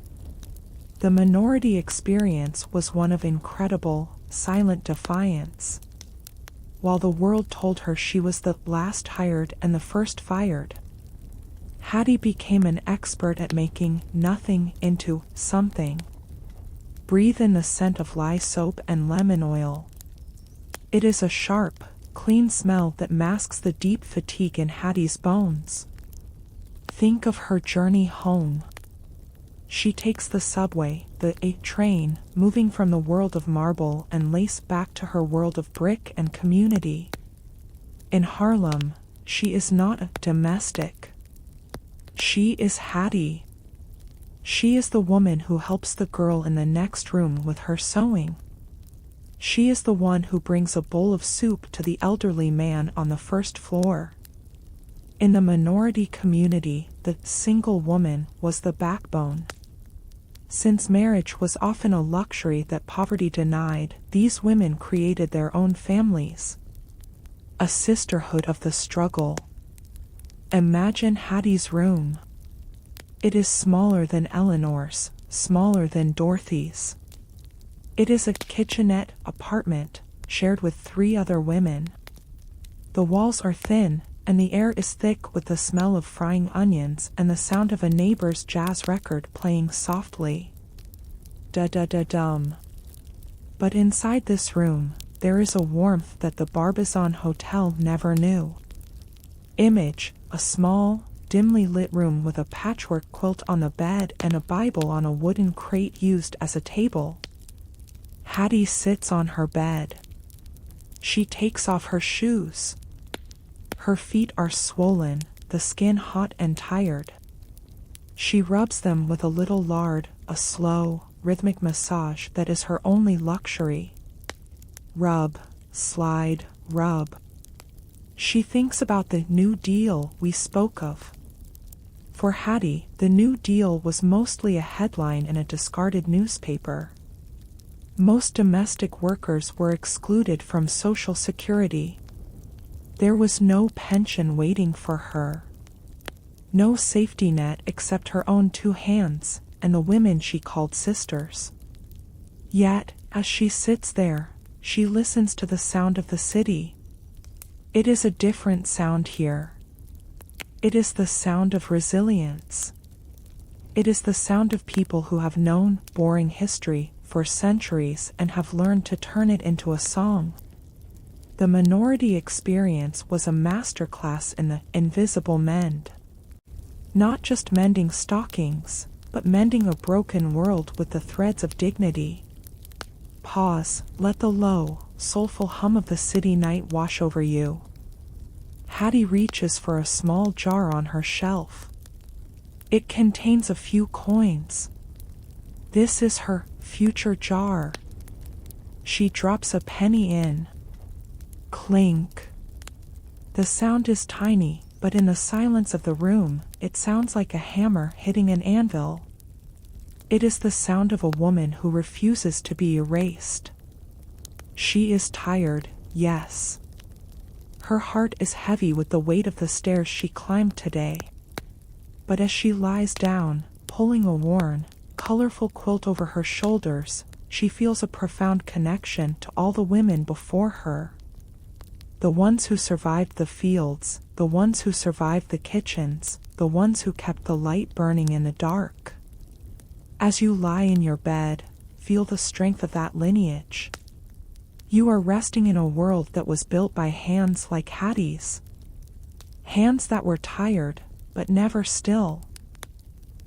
The minority experience was one of incredible, silent defiance. While the world told her she was the last hired and the first fired, Hattie became an expert at making nothing into something. Breathe in the scent of lye soap and lemon oil. It is a sharp, clean smell that masks the deep fatigue in Hattie's bones. Think of her journey home. She takes the subway, the A train, moving from the world of marble and lace back to her world of brick and community. In Harlem, she is not a domestic. She is Hattie. She is the woman who helps the girl in the next room with her sewing. She is the one who brings a bowl of soup to the elderly man on the first floor. In the minority community, the single woman was the backbone. Since marriage was often a luxury that poverty denied, these women created their own families. A sisterhood of the struggle. Imagine Hattie's room. It is smaller than Eleanor's, smaller than Dorothy's. It is a kitchenette apartment, shared with 3 other women. The walls are thin, and the air is thick with the smell of frying onions and the sound of a neighbor's jazz record playing softly. Da-da-da-dum. But inside this room, there is a warmth that the Barbizon Hotel never knew. Image, a small, dimly lit room with a patchwork quilt on the bed and a Bible on a wooden crate used as a table. Hattie sits on her bed. She takes off her shoes. Her feet are swollen, the skin hot and tired. She rubs them with a little lard, a slow, rhythmic massage that is her only luxury. Rub, slide, rub. She thinks about the New Deal we spoke of. For Hattie, the New Deal was mostly a headline in a discarded newspaper. Most domestic workers were excluded from Social Security. There was no pension waiting for her. No safety net except her own two hands, and the women she called sisters. Yet, as she sits there, she listens to the sound of the city. It is a different sound here. It is the sound of resilience. It is the sound of people who have known boring history for centuries and have learned to turn it into a song. The minority experience was a masterclass in the invisible mend. Not just mending stockings, but mending a broken world with the threads of dignity. Pause, let the low, soulful hum of the city night wash over you. Hattie reaches for a small jar on her shelf. It contains a few coins. This is her future jar. She drops a penny in. Clink. The sound is tiny, but in the silence of the room, it sounds like a hammer hitting an anvil. It is the sound of a woman who refuses to be erased. She is tired, yes. Her heart is heavy with the weight of the stairs she climbed today. But as she lies down, pulling a worn, colorful quilt over her shoulders, she feels a profound connection to all the women before her. The ones who survived the fields, the ones who survived the kitchens, the ones who kept the light burning in the dark. As you lie in your bed, feel the strength of that lineage. You are resting in a world that was built by hands like Hattie's. Hands that were tired, but never still.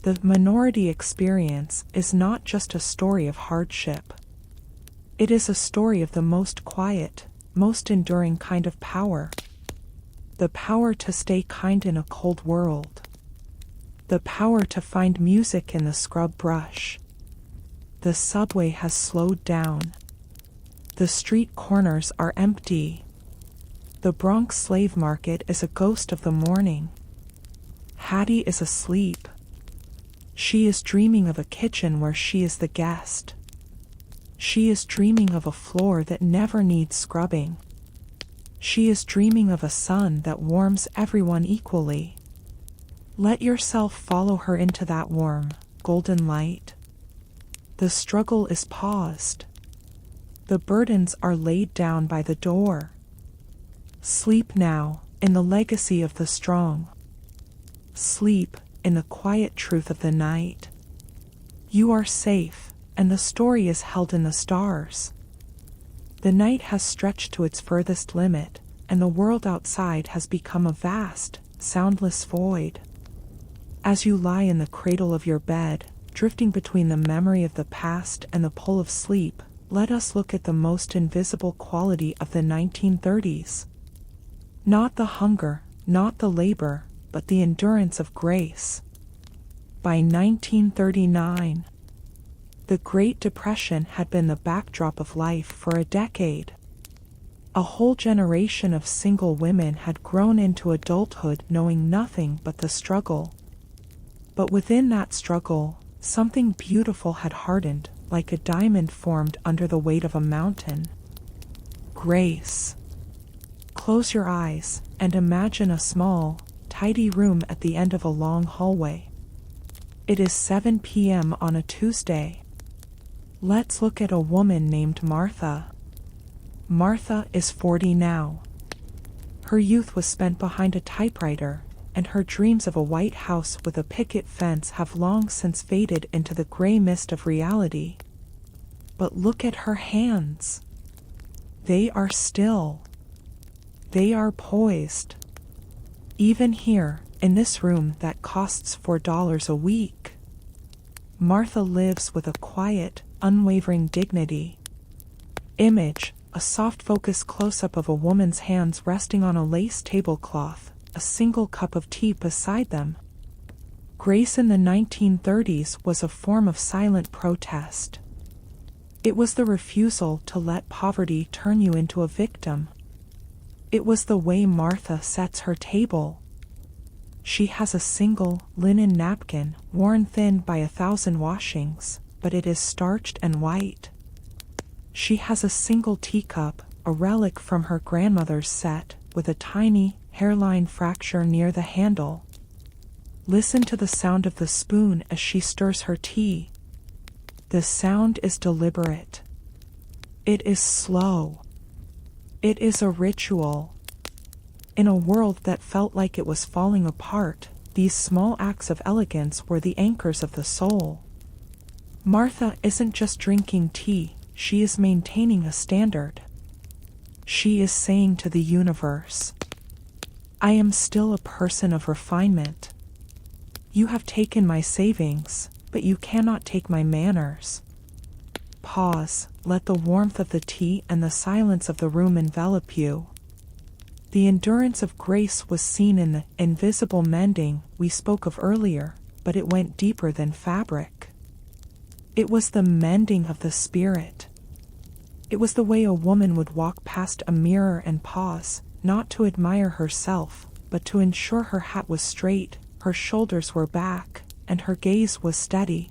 The minority experience is not just a story of hardship. It is a story of the most quiet, most enduring kind of power. The power to stay kind in a cold world. The power to find music in the scrub brush. The subway has slowed down. The street corners are empty. The Bronx slave market is a ghost of the morning. Hattie is asleep. She is dreaming of a kitchen where she is the guest. She is dreaming of a floor that never needs scrubbing. She is dreaming of a sun that warms everyone equally. Let yourself follow her into that warm, golden light. The struggle is paused. The burdens are laid down by the door. Sleep now, in the legacy of the strong. Sleep, in the quiet truth of the night. You are safe, and the story is held in the stars. The night has stretched to its furthest limit, and the world outside has become a vast, soundless void. As you lie in the cradle of your bed, drifting between the memory of the past and the pull of sleep, let us look at the most invisible quality of the 1930s. Not the hunger, not the labor, but the endurance of grace. By 1939, the Great Depression had been the backdrop of life for a decade. A whole generation of single women had grown into adulthood knowing nothing but the struggle. But within that struggle, something beautiful had hardened, like a diamond formed under the weight of a mountain. Grace. Close your eyes and imagine a small, tidy room at the end of a long hallway. It is 7 p.m. on a Tuesday. Let's look at a woman named Martha. Martha is 40 now. Her youth was spent behind a typewriter, and her dreams of a white house with a picket fence have long since faded into the gray mist of reality. But look at her hands. They are still. They are poised. Even here, in this room that costs $4 a week, Martha lives with a quiet, unwavering dignity. Image, a soft focus close-up of a woman's hands resting on a lace tablecloth, a single cup of tea beside them. Grace in the 1930s was a form of silent protest. It was the refusal to let poverty turn you into a victim. It was the way Martha sets her table. She has a single linen napkin, worn thin by 1,000 washings, but it is starched and white. She has a single teacup, a relic from her grandmother's set, with a tiny hairline fracture near the handle. Listen to the sound of the spoon as she stirs her tea. The sound is deliberate. It is slow. It is a ritual. In a world that felt like it was falling apart, these small acts of elegance were the anchors of the soul. Martha isn't just drinking tea, she is maintaining a standard. She is saying to the universe, I am still a person of refinement. You have taken my savings, but you cannot take my manners. Pause, let the warmth of the tea and the silence of the room envelop you. The endurance of grace was seen in the invisible mending we spoke of earlier, but it went deeper than fabric. It was the mending of the spirit. It was the way a woman would walk past a mirror and pause, not to admire herself, but to ensure her hat was straight, her shoulders were back, and her gaze was steady.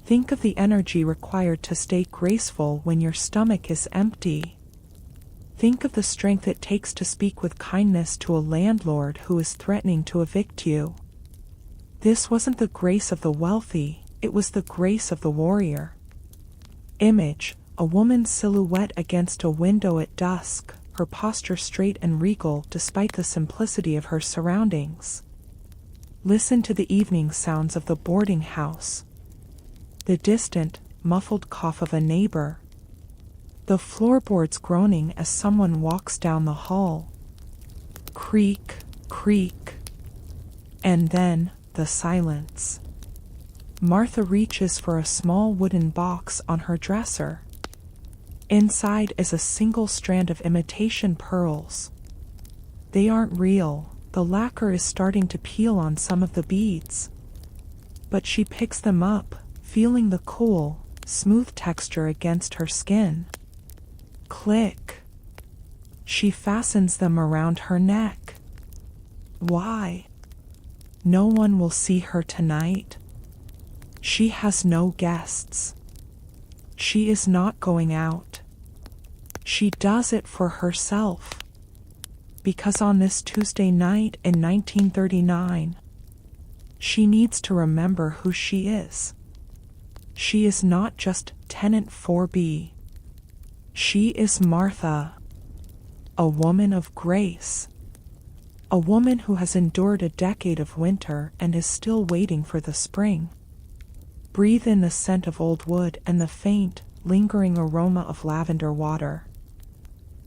Think of the energy required to stay graceful when your stomach is empty. Think of the strength it takes to speak with kindness to a landlord who is threatening to evict you. This wasn't the grace of the wealthy, it was the grace of the warrior. Image, a woman's silhouette against a window at dusk, her posture straight and regal despite the simplicity of her surroundings. Listen to the evening sounds of the boarding house. The distant, muffled cough of a neighbor. The floorboards groaning as someone walks down the hall. Creak, creak. And then, the silence. Martha reaches for a small wooden box on her dresser. Inside is a single strand of imitation pearls. They aren't real, the lacquer is starting to peel on some of the beads. But she picks them up, feeling the cool, smooth texture against her skin. Click. She fastens them around her neck. Why? No one will see her tonight. She has no guests. She is not going out. She does it for herself. Because on this Tuesday night in 1939, she needs to remember who she is. She is not just Tenant 4B. She is Martha, a woman of grace. A woman who has endured a decade of winter and is still waiting for the spring. Breathe in the scent of old wood and the faint, lingering aroma of lavender water.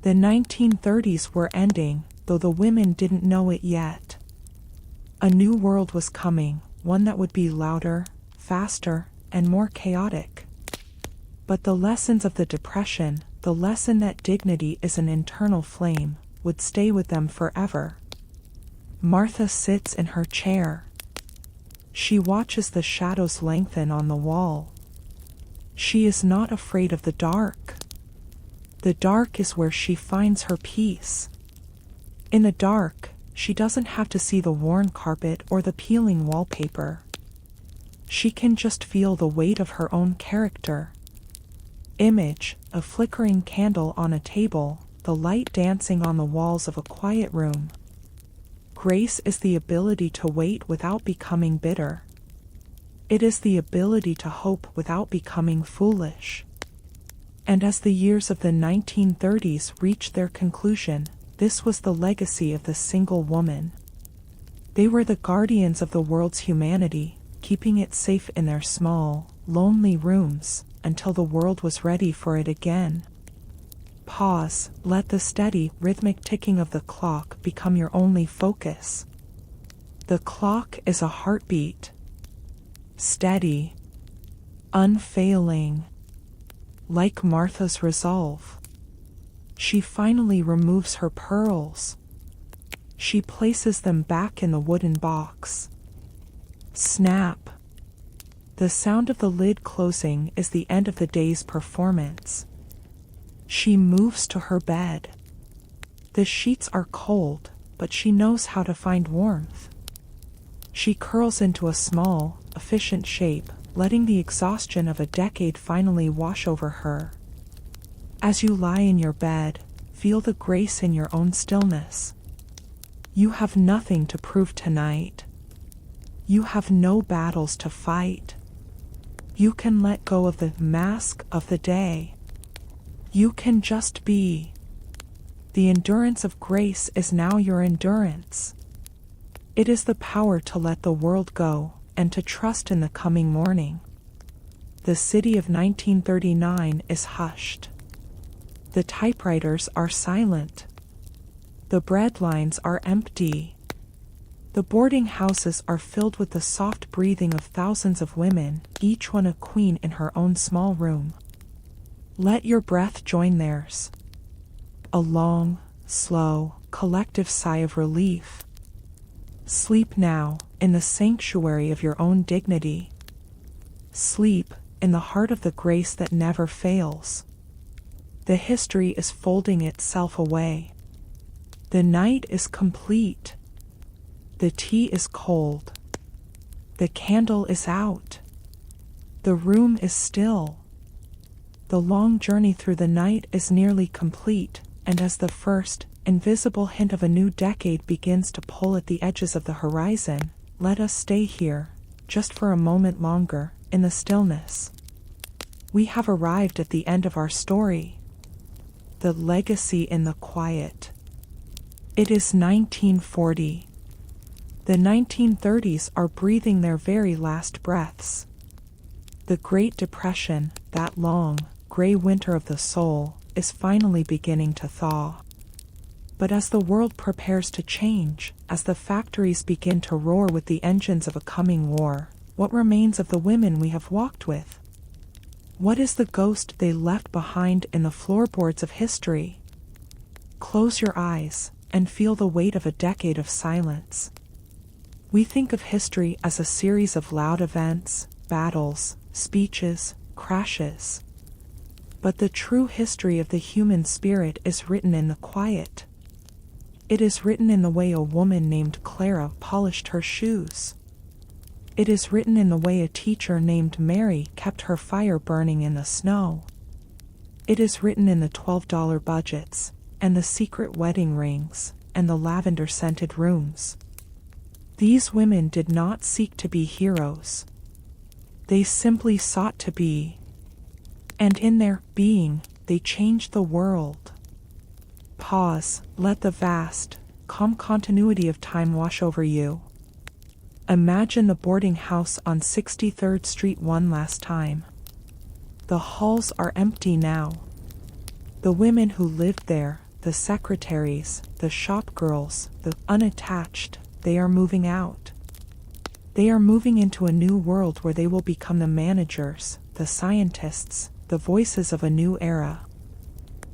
The 1930s were ending, though the women didn't know it yet. A new world was coming, one that would be louder, faster, and more chaotic. But the lessons of the Depression, the lesson that dignity is an internal flame, would stay with them forever. Martha sits in her chair. She watches the shadows lengthen on the wall. She is not afraid of the dark. The dark is where she finds her peace. In the dark, she doesn't have to see the worn carpet or the peeling wallpaper. She can just feel the weight of her own character. Image, a flickering candle on a table, the light dancing on the walls of a quiet room. Grace is the ability to wait without becoming bitter. It is the ability to hope without becoming foolish. And as the years of the 1930s reached their conclusion, this was the legacy of the single woman. They were the guardians of the world's humanity, keeping it safe in their small, lonely rooms, until the world was ready for it again. Pause, let the steady, rhythmic ticking of the clock become your only focus. The clock is a heartbeat. Steady. Unfailing. Like Martha's resolve. She finally removes her pearls. She places them back in the wooden box. Snap. The sound of the lid closing is the end of the day's performance. She moves to her bed. The sheets are cold, but she knows how to find warmth. She curls into a small, efficient shape, letting the exhaustion of a decade finally wash over her. As you lie in your bed, feel the grace in your own stillness. You have nothing to prove tonight. You have no battles to fight. You can let go of the mask of the day. You can just be. The endurance of grace is now your endurance. It is the power to let the world go and to trust in the coming morning. The city of 1939 is hushed. The typewriters are silent. The bread lines are empty. The boarding houses are filled with the soft breathing of thousands of women, each one a queen in her own small room. Let your breath join theirs. A long, slow, collective sigh of relief. Sleep now, in the sanctuary of your own dignity. Sleep, in the heart of the grace that never fails. The history is folding itself away. The night is complete. The tea is cold. The candle is out. The room is still. The long journey through the night is nearly complete, and as the first, invisible hint of a new decade begins to pull at the edges of the horizon, let us stay here, just for a moment longer, in the stillness. We have arrived at the end of our story. The legacy in the quiet. It is 1940. The 1930s are breathing their very last breaths. The Great Depression, that long, gray winter of the soul, is finally beginning to thaw. But as the world prepares to change, as the factories begin to roar with the engines of a coming war, what remains of the women we have walked with? What is the ghost they left behind in the floorboards of history? Close your eyes and feel the weight of a decade of silence. We think of history as a series of loud events, battles, speeches, crashes. But the true history of the human spirit is written in the quiet. It is written in the way a woman named Clara polished her shoes. It is written in the way a teacher named Mary kept her fire burning in the snow. It is written in the $12 budgets, and the secret wedding rings, and the lavender-scented rooms. These women did not seek to be heroes. They simply sought to be. And in their being, they changed the world. Pause, let the vast, calm continuity of time wash over you. Imagine the boarding house on 63rd Street one last time. The halls are empty now. The women who lived there, the secretaries, the shop girls, the unattached, they are moving out. They are moving into a new world where they will become the managers, the scientists, the voices of a new era.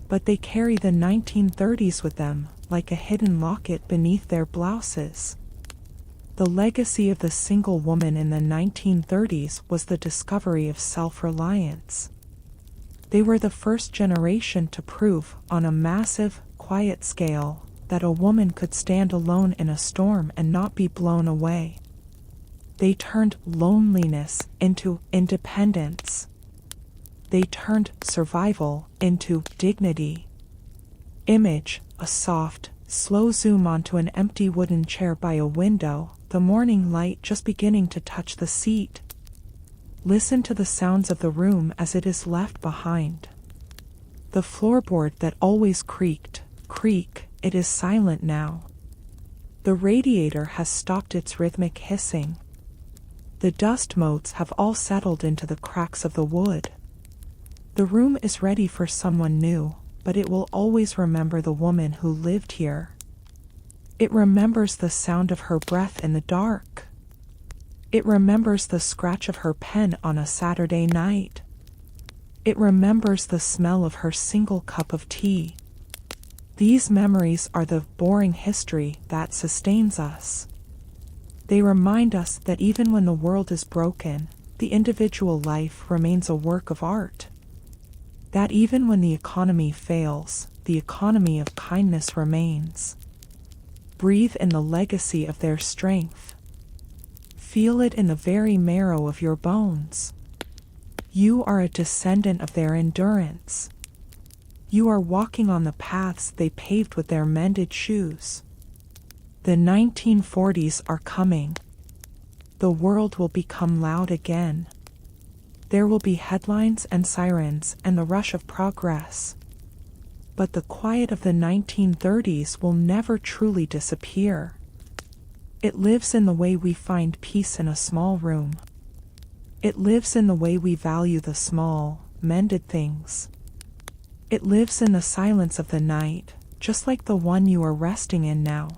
But they carry the 1930s with them, like a hidden locket beneath their blouses. The legacy of the single woman in the 1930s was the discovery of self-reliance. They were the first generation to prove, on a massive, quiet scale, that a woman could stand alone in a storm and not be blown away. They turned loneliness into independence. They turned survival into dignity. Image, a soft, slow zoom onto an empty wooden chair by a window, the morning light just beginning to touch the seat. Listen to the sounds of the room as it is left behind. The floorboard that always creaked, it is silent now. The radiator has stopped its rhythmic hissing. The dust motes have all settled into the cracks of the wood. The room is ready for someone new, but it will always remember the woman who lived here. It remembers the sound of her breath in the dark. It remembers the scratch of her pen on a Saturday night. It remembers the smell of her single cup of tea. These memories are the boring history that sustains us. They remind us that even when the world is broken, the individual life remains a work of art. That even when the economy fails, the economy of kindness remains. Breathe in the legacy of their strength. Feel it in the very marrow of your bones. You are a descendant of their endurance. You are walking on the paths they paved with their mended shoes. The 1940s are coming. The world will become loud again. There will be headlines and sirens and the rush of progress. But the quiet of the 1930s will never truly disappear. It lives in the way we find peace in a small room. It lives in the way we value the small, mended things. It lives in the silence of the night, just like the one you are resting in now.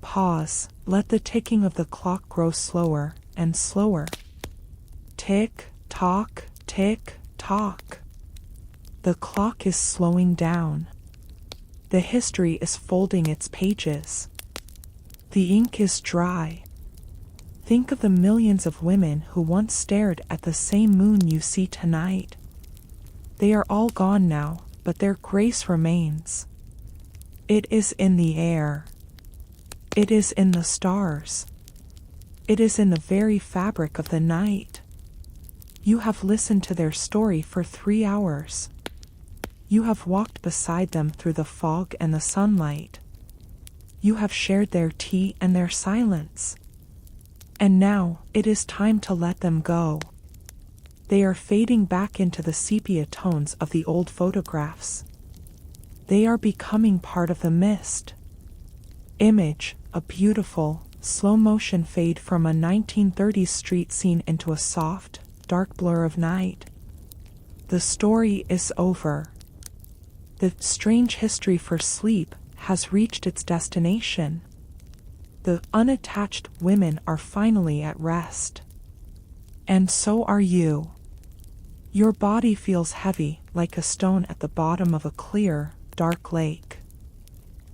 Pause, let the ticking of the clock grow slower and slower. Tick, tock, tick, tock. The clock is slowing down. The history is folding its pages. The ink is dry. Think of the millions of women who once stared at the same moon you see tonight. They are all gone now, but their grace remains. It is in the air. It is in the stars. It is in the very fabric of the night. You have listened to their story for 3 hours. You have walked beside them through the fog and the sunlight. You have shared their tea and their silence. And now, it is time to let them go. They are fading back into the sepia tones of the old photographs. They are becoming part of the mist. Image, a beautiful, slow-motion fade from a 1930s street scene into a soft, dark blur of night. The story is over. The strange history for sleep has reached its destination. The unattached women are finally at rest. And so are you. Your body feels heavy, like a stone at the bottom of a clear, dark lake.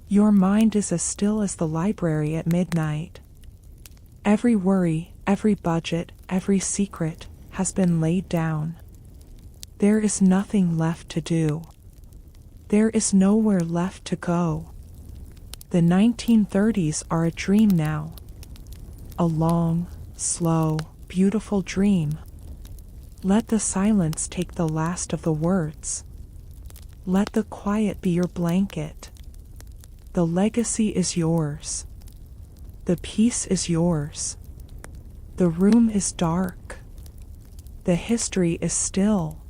Your mind is as still as the library at midnight. Every worry, every budget, every secret has been laid down. There is nothing left to do. There is nowhere left to go. The 1930s are a dream now. A long, slow, beautiful dream. Let the silence take the last of the words. Let the quiet be your blanket. The legacy is yours. The peace is yours. The room is dark. The history is still.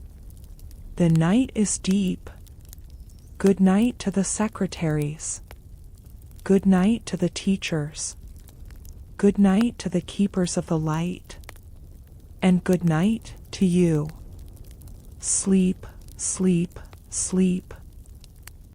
The night is deep. Good night to the secretaries. Good night to the teachers. Good night to the keepers of the light. And good night to you. Sleep, sleep, sleep.